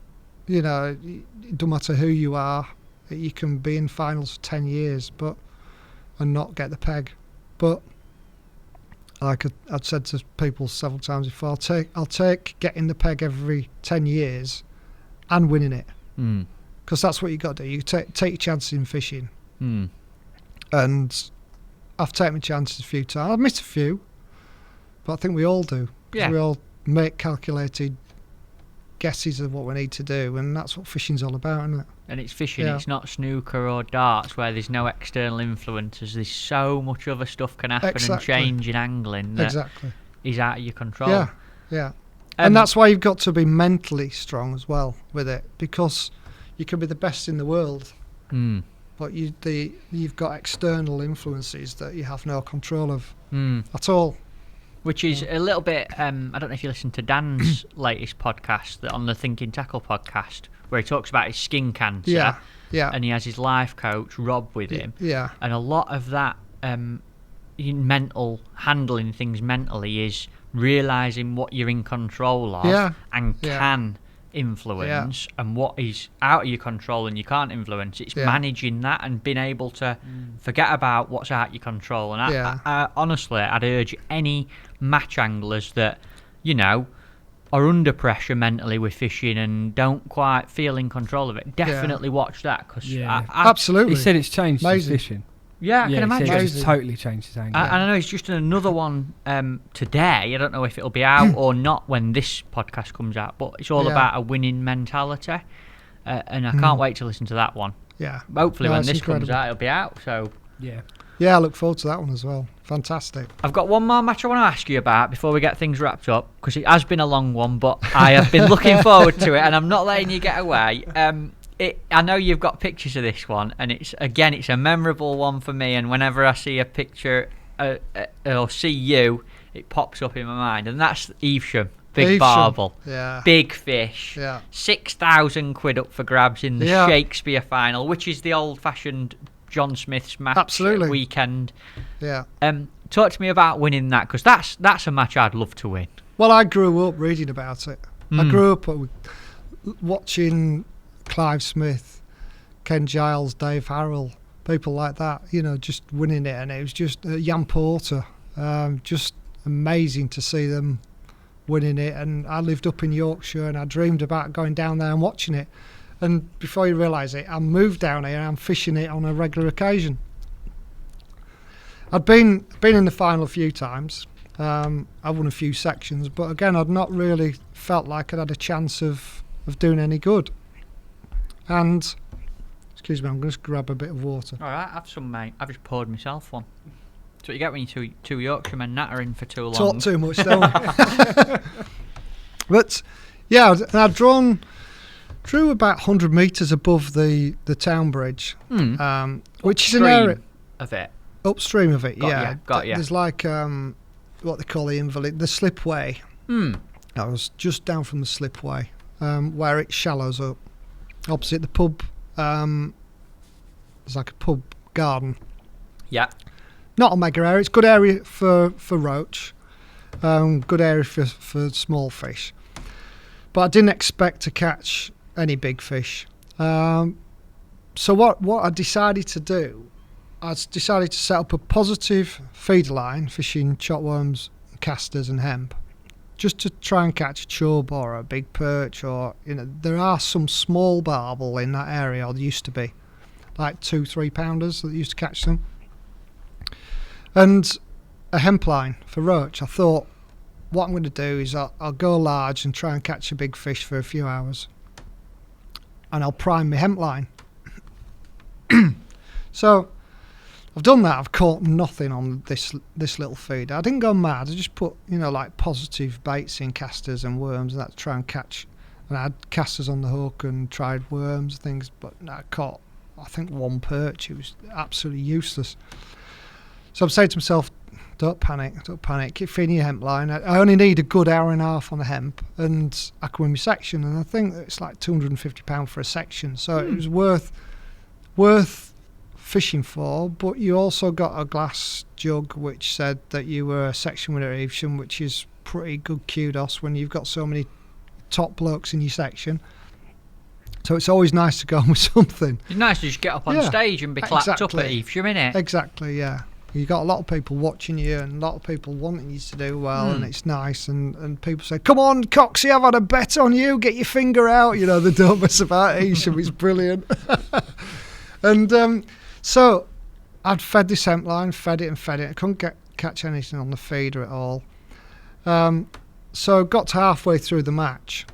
it doesn't matter who you are. You can be in finals for 10 years and not get the peg. But like I've said to people several times before, I'll take getting the peg every 10 years and winning it. Because that's what you got to do. You take your chances in fishing. And I've taken my chances a few times. I've missed a few, but I think we all do. Because we all make calculated guesses of what we need to do, and that's what fishing's all about, isn't it? And it's fishing, it's not snooker or darts where there's no external influences. There's so much other stuff can happen and change in angling that is out of your control. Yeah. And that's why you've got to be mentally strong as well with it, because you can be the best in the world, but you've got external influences that you have no control of at all. Which is a little bit, I don't know if you listened to Dan's latest podcast, on the Thinking Tackle podcast, where he talks about his skin cancer. And he has his life coach, Rob, with him. And a lot of that handling things mentally is realising what you're in control of and can influence and what is out of your control and you can't influence. It's managing that and being able to forget about what's out of your control. And I honestly, I'd urge any match anglers that are under pressure mentally with fishing and don't quite feel in control of it, definitely watch that, because absolutely, he said it's changed his fishing. I can imagine. It's totally changed his angle. And I know it's just another one today. I don't know if it'll be out or not when this podcast comes out, but it's all about a winning mentality. And I can't wait to listen to that one. Hopefully when this comes out, it'll be out. So I look forward to that one as well. Fantastic. I've got one more match I want to ask you about before we get things wrapped up, because it has been a long one, but I have been looking forward to it, and I'm not letting you get away. I know you've got pictures of this one, and it's a memorable one for me, and whenever I see a picture or see you, it pops up in my mind, and that's Evesham. Big barbel, big fish, 6,000 quid up for grabs in the Shakespeare final, which is the old-fashioned John Smith's match weekend. Talk to me about winning that, because that's a match I'd love to win. Well, I grew up reading about it. I grew up watching Clive Smith, Ken Giles, Dave Harrell, people like that, just winning it, and it was just Jan Porter, just amazing to see them winning it. And I lived up in Yorkshire, and I dreamed about going down there and watching it. And before you realise it, I moved down here and I'm fishing it on a regular occasion. I'd been in the final a few times. I won a few sections, but again, I'd not really felt like I'd had a chance of doing any good. And, excuse me, I'm going to grab a bit of water. All right, have some, mate. I've just poured myself one. That's what you get when you two Yorkshiremen nattering for too long. Talk too much, don't we? But, I'd drew about 100 metres above the town bridge, which is an area of it. Upstream of it, Got you. There's like what they call the invalid, the slipway. I was just down from the slipway, where it shallows up, opposite the pub. There's like a pub garden. Not a mega area. It's a good area for roach. Good area for small fish. But I didn't expect to catch any big fish. So what I decided to do, I decided to set up a positive feeder line, fishing chopworms, casters and hemp, just to try and catch a chub or a big perch, or there are some small barbel in that area, or there used to be, like 2-3 pounders that used to catch them, and a hemp line for roach. I thought, what I'm going to do is I'll go large and try and catch a big fish for a few hours, and I'll prime my hemp line. So I've done that. I've caught nothing on this little feeder. I didn't go mad. I just put like positive baits in, casters and worms, and that to try and catch. And I had casters on the hook and tried worms and things, but I caught, I think, one perch. It was absolutely useless. So I'm saying to myself, don't panic, keep feeding your hemp line. I only need a good hour and a half on the hemp and I can win my section. And I think that it's like £250 for a section. So it was worth fishing for, but you also got a glass jug which said that you were a section winner at Evesham, which is pretty good kudos when you've got so many top blokes in your section. So it's always nice to go on with something. It's nice to just get up on stage and be clapped up at Evesham, innit? Exactly, yeah. You got a lot of people watching you and a lot of people wanting you to do well, and it's nice. And people say, "Come on, Coxie, I've had a bet on you. Get your finger out." You know, they don't mess about Evesham. It's brilliant. And so I'd fed this hemp line, fed it. I couldn't catch anything on the feeder at all. So got to halfway through the match,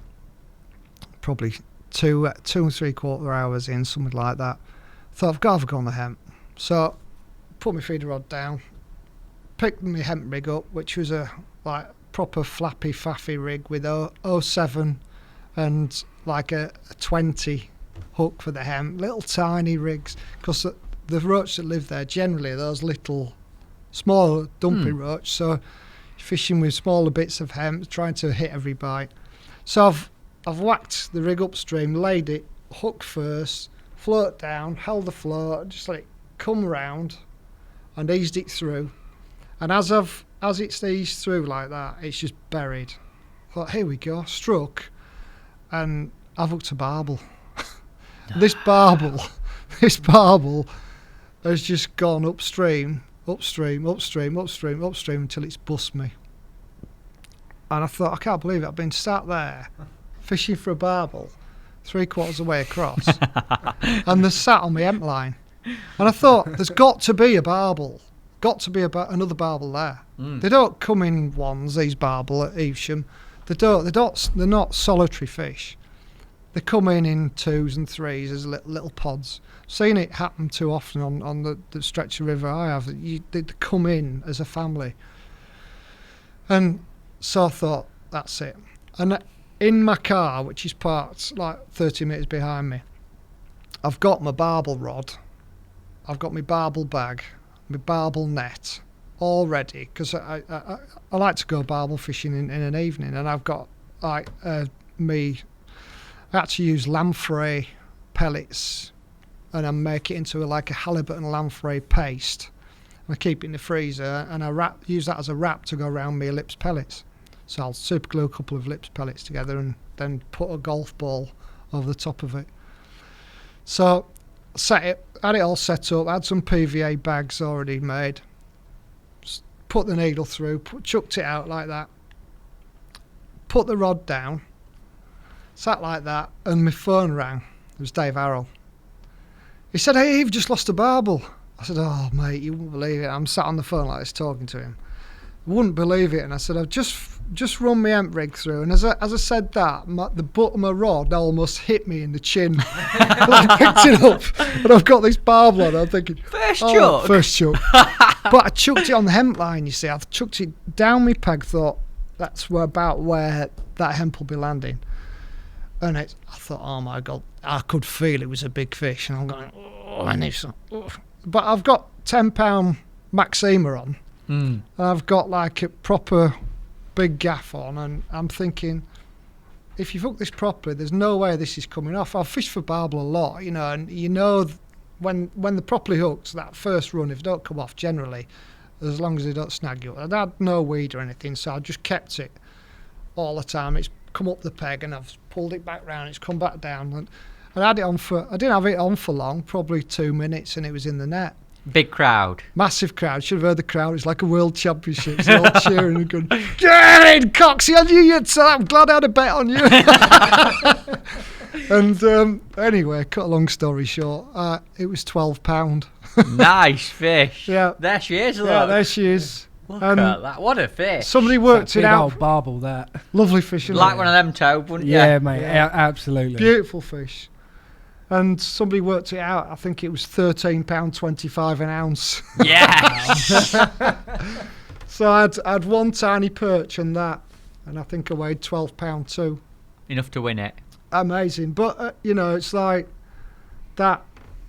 probably 2 and 3/4 hours in, something like that. Thought, I've got to have a go on the hemp. So put my feeder rod down, picked my hemp rig up, which was a like proper flappy faffy rig with 07 and like a 20 hook for the hemp, little tiny rigs, because the roach that live there generally are those little small dumpy roach, so fishing with smaller bits of hemp, trying to hit every bite. So I've whacked the rig upstream, laid it, hook first, float down, held the float, just let it come round and eased it through. And as it's eased through like that, it's just buried. Thought, here we go, struck, and I've hooked a barbel. This barbel has just gone upstream until it's bust me. And I thought, I can't believe it. I've been sat there fishing for a barbel 3/4 of the way across and they're sat on my hemp line. And I thought, there's got to be a barbel. Got to be another barbel there. They don't come in ones, these barbel at Evesham. They're not solitary fish. They come in 2s and 3s as little pods. Seen it happen too often on the stretch of river I have. They come in as a family. And so I thought, that's it. And in my car, which is parked like 30 metres behind me, I've got my barbel rod, I've got my barbel bag, my barbel net, all ready, because I like to go barbel fishing in an evening, and I've got like I had to use lamprey pellets, and I make it into like a halibut and lamprey paste. And I keep it in the freezer, and I use that as a wrap to go around my Ellipse pellets. So I'll super glue a couple of Ellipse pellets together and then put a golf ball over the top of it. So had it all set up, had some PVA bags already made, put the needle through, chucked it out like that, put the rod down, sat like that, and my phone rang. It was Dave Harrell. He said, "Hey, you've just lost a barbel." I said, "Oh, mate, you wouldn't believe it." I'm sat on the phone like this talking to him. Wouldn't believe it. And I said, "I've just run my hemp rig through." And as I said that, the butt of my rod almost hit me in the chin. I picked it up, and I've got this barbel on. I'm thinking, first chuck. But I chucked it on the hemp line, you see. I chucked it down my peg, thought, that's about where that hemp will be landing. And I thought, oh my God, I could feel it was a big fish. And I'm going, oh, I need some. But I've got £10 Maxima on. And I've got like a proper big gaff on, and I'm thinking, if you've hooked this properly, there's no way this is coming off. I've fished for barbel a lot, you know, and you know when they're properly hooked, that first run, if they don't come off generally, as long as they don't snag you. I'd had no weed or anything, so I just kept it all the time. It's come up the peg and I've pulled it back round, it's come back down. And I had it on I didn't have it on for long, probably 2 minutes, and it was in the net. Big crowd. Massive crowd. Should have heard the crowd. It's like a world championship. It's all cheering and going, "Get in, Coxie, I knew you'd say that. I'm glad I had a bet on you." And anyway, cut a long story short, it was £12. Nice fish. Yeah. There she is, look. Yeah, there she is. Look at that. What a fish. Somebody worked it out. Big old barbel, that. Lovely fish, isn't like it? one of them, Tobe, wouldn't you? Yeah, mate. Yeah. Absolutely. Beautiful fish. And somebody worked it out. I think it was £13.25 an ounce. Yes. So I'd one tiny perch on that, and I think I weighed £12 too. Enough to win it. Amazing. But, you know, it's like, that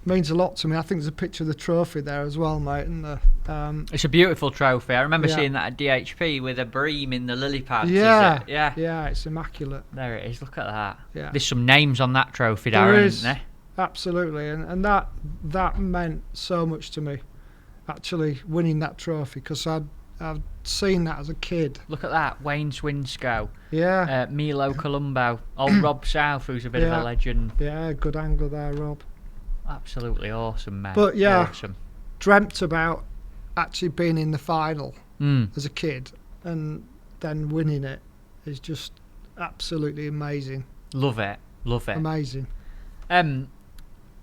means a lot to me. I think there's a picture of the trophy there as well, mate, and It's a beautiful trophy. I remember seeing that at DHP with a bream in the lily pads. Yeah, yeah, it's immaculate. There it is. Look at that. Yeah. There's some names on that trophy, Darren, isn't there? Absolutely, and that meant so much to me, actually winning that trophy, because I'd seen that as a kid. Look at that, Wayne Swinscoe. Yeah. Milo Colombo. Old Rob South, who's a bit of a legend. Yeah, good angler there, Rob. Absolutely awesome, mate. But awesome. Dreamt about actually being in the final as a kid, and then winning it is just absolutely amazing. Love it. Amazing. I'm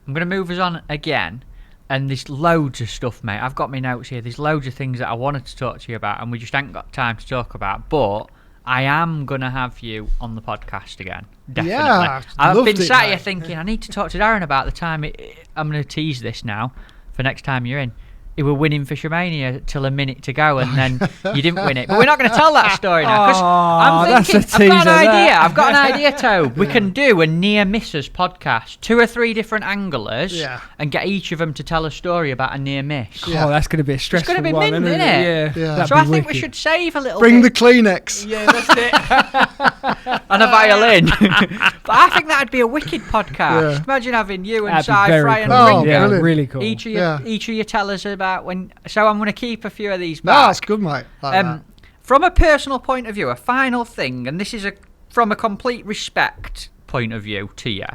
going to move us on again, and there's loads of stuff, mate. I've got my notes here. There's loads of things that I wanted to talk to you about, and we just ain't got time to talk about. But I am going to have you on the podcast again. Definitely. Yeah, I've been sat here thinking, I need to talk to Darren about the time. I'm going to tease this now for next time you're in. He were winning Fishermania till a minute to go, and then you didn't win it. But we're not going to tell that story now, because I'm thinking, I've got an idea, Tobe. We can do a near misses podcast, 2 or 3 different anglers, and get each of them to tell a story about a near miss. Yeah. Oh, that's going to be a stressful one. It's going to be mint, isn't it? Yeah. So I think we should save a little Bring bit. the Kleenex. Yeah, that's it. And a violin. But I think that'd be a wicked podcast. Yeah. Imagine having you and Sci-Fi and Ringo. Yeah, really cool. Each of you tell us about when. So I'm going to keep a few of these back. No, that's good, mate. From a personal point of view, a final thing, and this is from a complete respect point of view to you.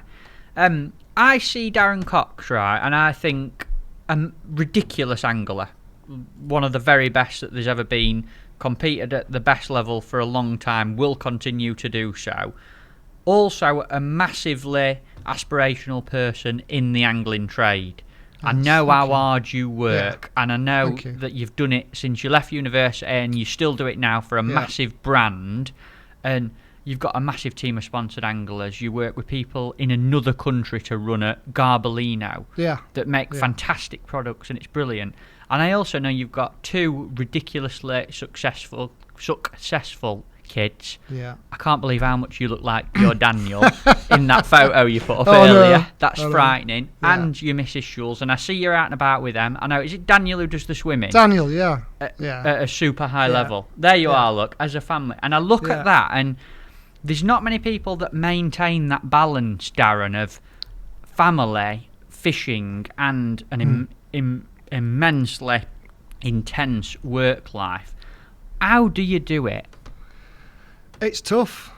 I see Darren Cox, right, and I think a ridiculous angler, one of the very best that there's ever been, competed at the best level for a long time, will continue to do so. Also, a massively aspirational person in the angling trade. I know how hard you work, and I know that you've done it since you left university, and you still do it now for a massive brand, and you've got a massive team of sponsored anglers. You work with people in another country to run a Garbolino that make fantastic products, and it's brilliant. And I also know you've got 2 ridiculously successful kids. Yeah. I can't believe how much you look like your Daniel in that photo you put up earlier. No. That's frightening. Yeah. And your Mrs. Schulz, and I see you're out and about with them. I know, is it Daniel who does the swimming? Daniel, at a super high level. There you are, look, as a family. And I look at that, and there's not many people that maintain that balance, Darren, of family, fishing, and an immensely intense work life. How do you do it? It's tough,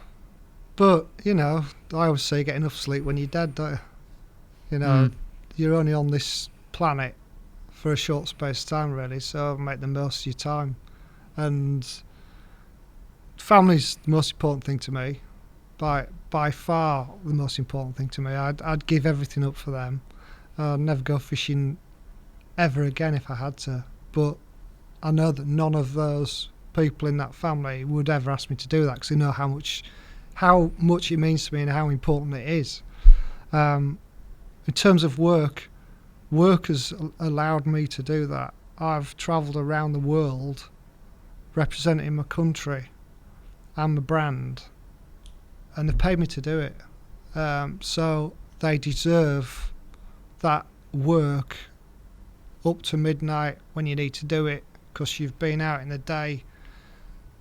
but I always say get enough sleep when you're dead, don't you? You're only on this planet for a short space of time, really, so make the most of your time. And family's the most important thing to me, by far the most important thing to me. I'd give everything up for them. I'd never go fishing ever again if I had to, but I know that none of those people in that family would ever ask me to do that, because they know how much it means to me and how important it is. In terms of work has allowed me to do that. I've travelled around the world representing my country and my brand, and they've paid me to do it. So they deserve that work up to midnight when you need to do it, because you've been out in the day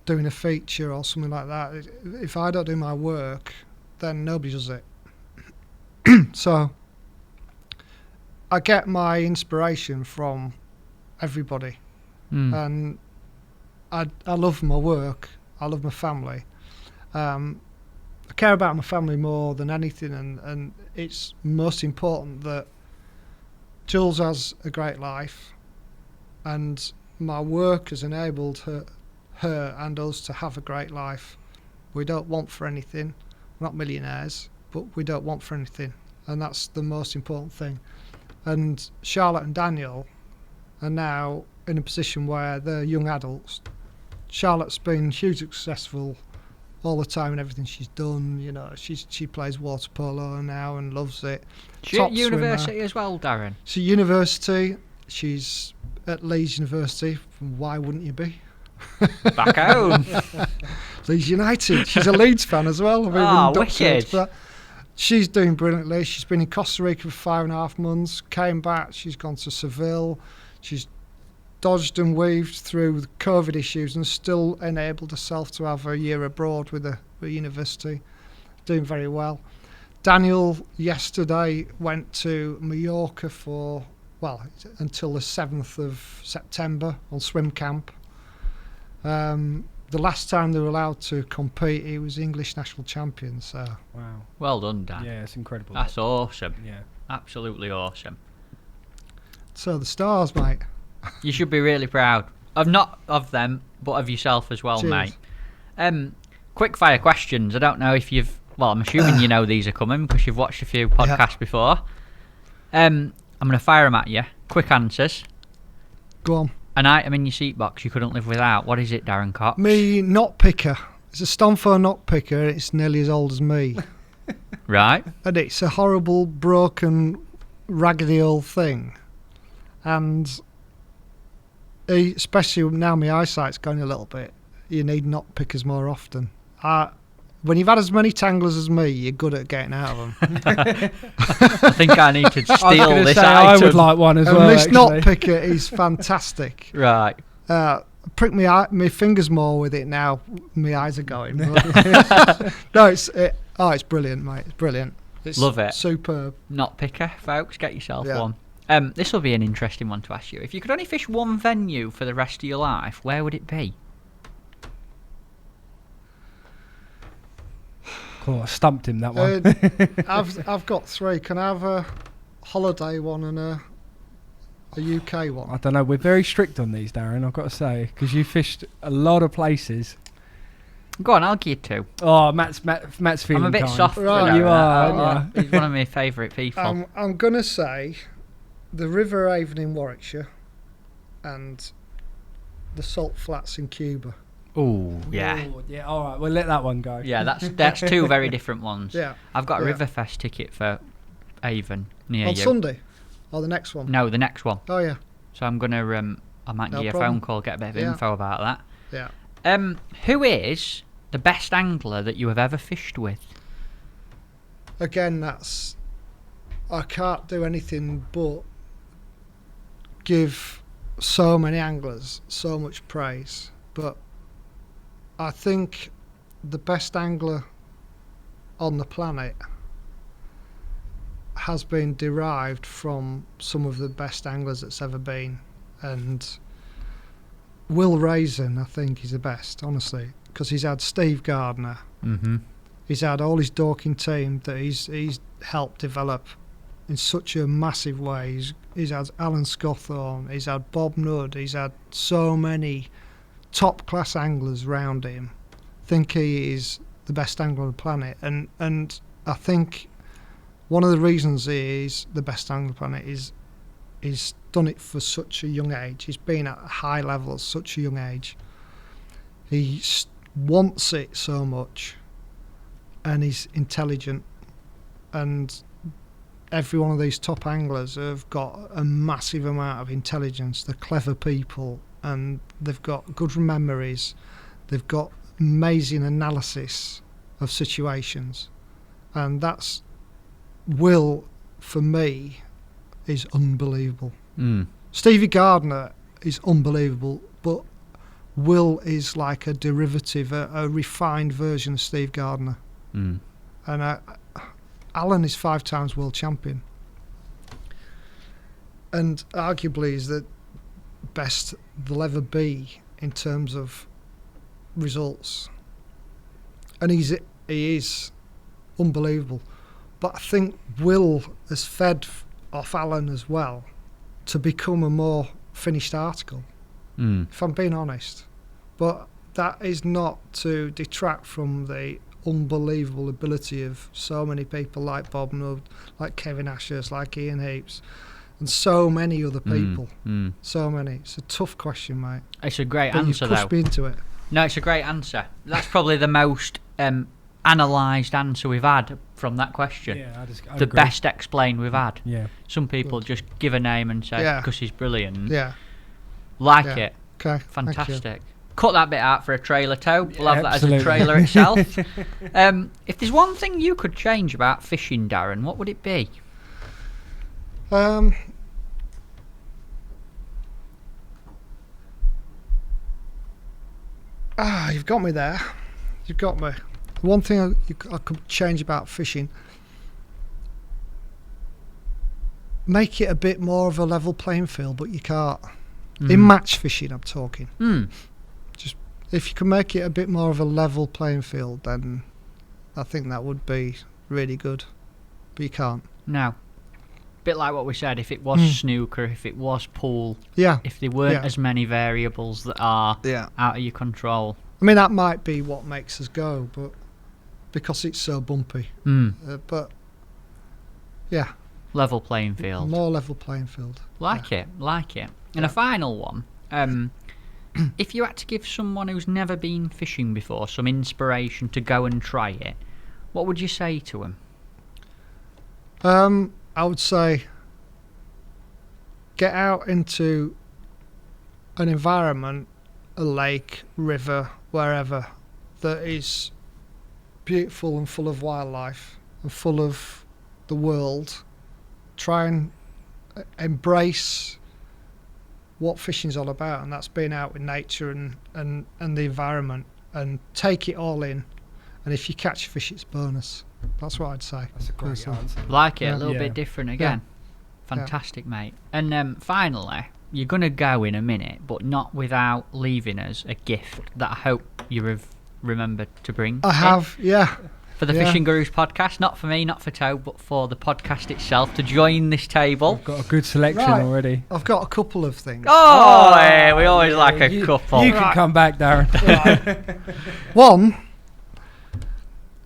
doing a feature or something like that. If I don't do my work, then nobody does it. So I get my inspiration from everybody, and I love my work. I love my family. I care about my family more than anything, and it's most important that Jules has a great life, and my work has enabled her and us to have a great life. We don't want for anything. We're not millionaires, but we don't want for anything, and that's the most important thing. And Charlotte and Daniel are now in a position where they're young adults. Charlotte's been hugely successful all the time in everything she's done. She plays water polo now and loves it. She's at university as well, Darren? She's at university. She's at Leeds University. Why wouldn't you be? Back home. Leeds United. She's a Leeds fan as well. Wicked. But she's doing brilliantly. She's been in Costa Rica for 5.5 months. Came back. She's gone to Seville. She's dodged and weaved through the COVID issues and still enabled herself to have a year abroad with a university, doing very well. Daniel yesterday went to Mallorca until the 7th of September on swim camp. The last time they were allowed to compete, he was English national champion. So wow, well done, Dan. Yeah, it's incredible. That's awesome. Yeah, absolutely awesome. So the stars, mate. You should be really proud of not of them, but of yourself as well, Cheers. mate. Quick fire questions. I don't know if you've. Well, I'm assuming you know these are coming because you've watched a few podcasts before. I'm going to fire them at you. Quick answers. Go on. An item in your seat box you couldn't live without. What is it, Darren Cox? Me knot picker. It's a Stonefur knot picker. And it's nearly as old as me. Right. And it's a horrible, broken, raggedy old thing. And especially now my eyesight's going a little bit, you need knot pickers more often. When you've had as many tanglers as me, you're good at getting out of them. I think I need to steal this item. I would like one as well. This knot picker is fantastic. Right. Prick my fingers more with it now. My eyes are going. No, it's brilliant, mate. It's brilliant. It's love it. Superb. Knot picker, folks. Get yourself one. This will be an interesting one to ask you. If you could only fish one venue for the rest of your life, where would it be? Oh, I stumped him that one. I've got three. Can I have a holiday one and a UK one? I don't know. We're very strict on these, Darren, I've got to say, because you fished a lot of places. Go on, I'll give you two. Oh, Matt's feeling I'm a bit kind. soft. Right. You are. He's one of my favourite people. I'm going to say the River Avon in Warwickshire and the Salt Flats in Cuba. Ooh, yeah. Ooh, yeah, all right, we'll let that one go. Yeah, that's two very different ones. Yeah. I've got a Riverfest ticket for Avon near On you. Sunday? Or the next one? No, the next one. Oh, yeah. So I'm going to, I might give you a phone call, get a bit of info about that. Yeah. Who is the best angler that you have ever fished with? Again, I can't do anything but give so many anglers so much praise, but I think the best angler on the planet has been derived from some of the best anglers that's ever been, and Will Raisin I think is the best, honestly, because he's had Steve Gardner, he's had all his Dorking team that he's helped develop in such a massive way. He's had Alan Scawthorne, he's had Bob Nudd, he's had so many top class anglers round him. I think he is the best angler on the planet, and I think one of the reasons he is the best angler on the planet is he's done it for such a young age. He's been at a high level at such a young age. He wants it so much, and he's intelligent, and every one of these top anglers have got a massive amount of intelligence. They're clever people, and they've got good memories. They've got amazing analysis of situations, and that's Will, for me, is unbelievable. Stevie Gardner is unbelievable, but Will is like a derivative, a refined version of Steve Gardner. And Alan is 5 times world champion, and arguably is the best there'll ever be in terms of results, and he is unbelievable. But I think Will has fed off Alan as well to become a more finished article, if I'm being honest. But that is not to detract from the unbelievable ability of so many people like Bob Nudd, like Kevin Ashurst, like Ian Heaps, and so many other people. So many. It's a tough question, mate. It's a great but answer, you pushed me into it. No, it's a great answer. That's probably the most analysed answer we've had from that question. Yeah, I the agree. best explained we've had. Yeah. Some people just give a name and say, because he's brilliant. Yeah. Like it. Okay. Fantastic. Cut that bit out for a trailer, Toe. We'll have that as a absolutely. trailer itself. If there's one thing you could change about fishing, Darren, what would it be? You've got me there. You've got me. One thing I could change about fishing, make it a bit more of a level playing field, but you can't. In match fishing, I'm talking. Just if you can make it a bit more of a level playing field, then I think that would be really good. But you can't. No. Bit like what we said, if it was snooker, if it was pool, if there weren't as many variables that are out of your control. I mean, that might be what makes us go, but because it's so bumpy. But yeah. Level playing field. More level playing field. Like it. And a final one. If you had to give someone who's never been fishing before some inspiration to go and try it, what would you say to them? I would say get out into an environment, a lake, river, wherever, that is beautiful and full of wildlife and full of the world. Try and embrace what fishing's all about, and that's being out with nature and the environment, and take it all in. And if you catch a fish, it's bonus. That's what I'd say. That's a great answer. Like it, a little bit different again. Fantastic, mate. And finally, you're going to go in a minute, but not without leaving us a gift that I hope you have remembered to bring. I have, For the Fishing Gurus podcast, not for me, not for Toe, but for the podcast itself, to join this table. I've got a good selection already. I've got a couple of things. We always like a couple. You can come back, Darren.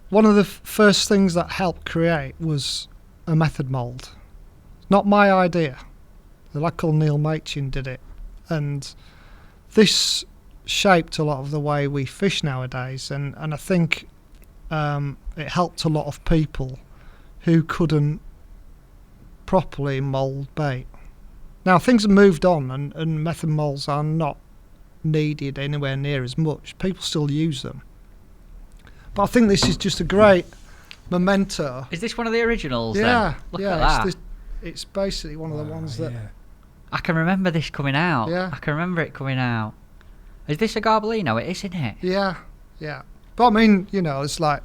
One of the first things that helped create was a method mould. Not my idea. The lad called Neil Machin did it. And this shaped a lot of the way we fish nowadays. And I think it helped a lot of people who couldn't properly mould bait. Now, things have moved on, and method moulds are not needed anywhere near as much. People still use them. But I think this is just a great memento. Is this one of the originals then? Look at that. It's basically one of the ones that... I can remember this coming out. Yeah. I can remember it coming out. Is this a Garbolino? It is, isn't it? Yeah. But I mean, it's like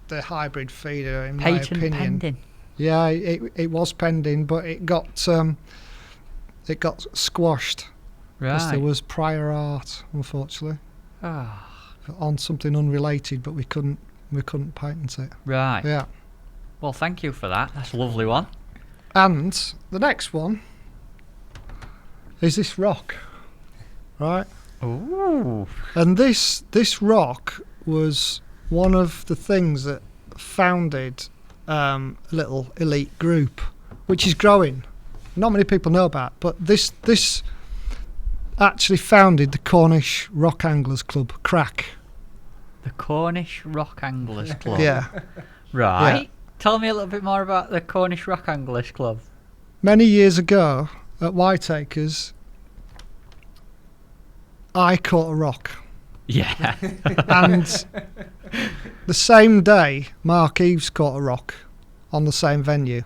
the hybrid feeder, in my opinion. Pending. Yeah, it was pending, but it got squashed. Right. Because there was prior art, unfortunately. On something unrelated, but we couldn't patent it. Right. Yeah. Well, thank you for that. That's a lovely one. And the next one is this rock, right? Ooh. And this rock was one of the things that founded a little elite group, which is growing. Not many people know about, but this actually founded the Cornish Rock Anglers Club, CRAC. The Cornish Rock Anglers Club. Yeah. Right. Yeah. Tell me a little bit more about the Cornish Rock Anglers Club. Many years ago at Whiteacres, I caught a rock. Yeah. And the same day, Mark Eves caught a rock on the same venue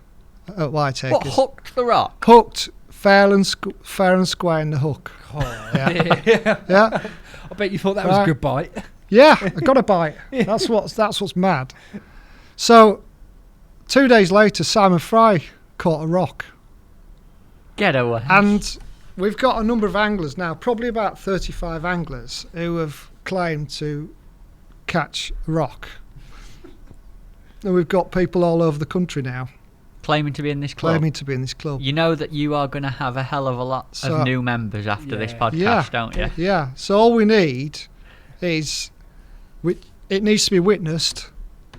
at Whiteacres. What, hooked the rock? Hooked, fair and square in the hook. Oh, yeah. I bet you thought that was a good bite. Yeah, I got a bite. That's what's mad. So 2 days later, Simon Fry caught a rock. Get away. And we've got a number of anglers now, probably about 35 anglers, who have claimed to catch a rock. And we've got people all over the country now claiming to be in this club. You know that you are going to have a hell of a lot of new members after this podcast, don't you? Yeah. So all we need is it needs to be witnessed.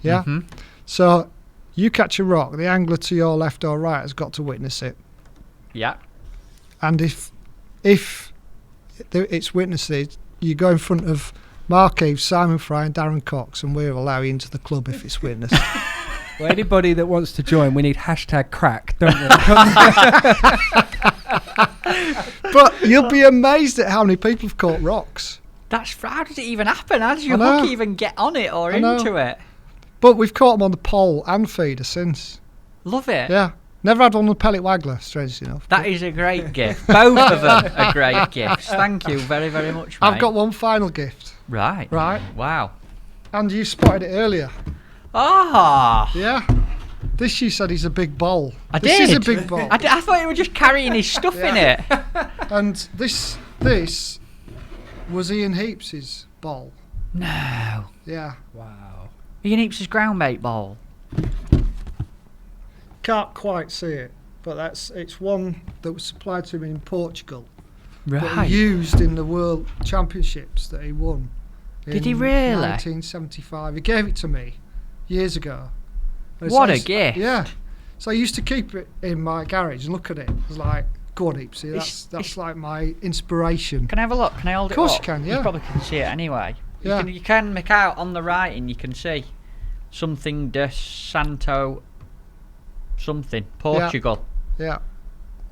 Yeah. Mm-hmm. So you catch a rock, the angler to your left or right has got to witness it. Yeah. And if it's witnessed, you go in front of Mark Eves, Simon Fry and Darren Cox, and we'll allow you into the club if it's witnessed. Well, anybody that wants to join, we need #crack, don't we? But you'll be amazed at how many people have caught rocks. How did it even happen? How did your hook even get on it or into it? But we've caught them on the pole and feeder since. Love it. Yeah. Never had one with pellet waggler, strangely enough. That is a great gift. Both of them are great gifts. Thank you very, very much, mate. I've got one final gift. Right. Wow. And you spotted it earlier. Ah. Yeah. This you said is a big bowl. This is a big bowl. I thought you were just carrying his stuff in it. And this was Ian Heaps's bowl. No. Yeah. Wow. Ian Heaps's groundbait bowl. Can't quite see it, but it's one that was supplied to him in Portugal. Right. That he used in the World Championships that he won. Did he really? 1975. He gave it to me years ago. What a gift! Yeah. So I used to keep it in my garage and look at it. I was like, go on, Heapsy, that's like my inspiration. Can I have a look? Can I hold it up? Of course you can, yeah. You probably can see it anyway. Yeah. You can make out on the writing, you can see something de Santo something, Portugal. Yeah.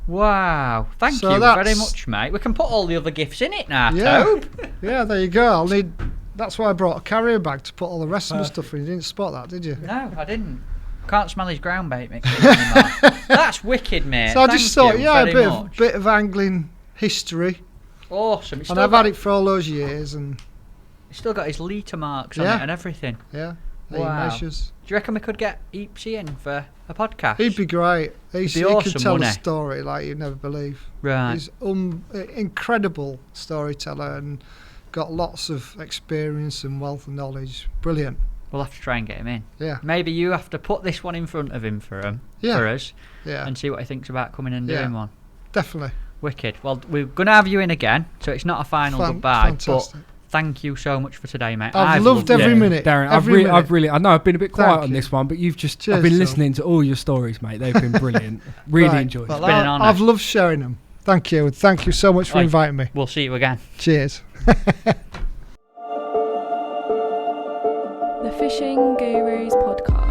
Wow. Thank you very much, mate. We can put all the other gifts in it now, Tobe. Yeah, there you go. That's why I brought a carrier bag to put all the rest of the stuff in. You didn't spot that, did you? No, I didn't. Can't smell his ground bait mix anymore. That's wicked, mate. So I just thought, a bit of angling history. Awesome. And I've had it for all those years, and he's still got his litre marks on it and everything. Yeah. Wow. Measures. Do you reckon we could get Heapsy in for a podcast? He'd be great. He awesome, could tell a story like you'd never believe. Right. He's incredible storyteller and got lots of experience and wealth of knowledge. Brilliant. We'll have to try and get him in. Yeah. Maybe you have to put this one in front of him for us. Yeah. And see what he thinks about coming and doing one. Definitely. Wicked. Well, we're going to have you in again, so it's not a final goodbye. Fantastic. But thank you so much for today, mate. I've loved every minute. Darren, I know I've been a bit quiet on this one, but I've been listening to all your stories, mate. They've been brilliant. Really enjoyed it. Well, It's been an honour. I've loved sharing them. Thank you. Thank you so much for inviting me. We'll see you again. Cheers. The Fishing Gurus Podcast.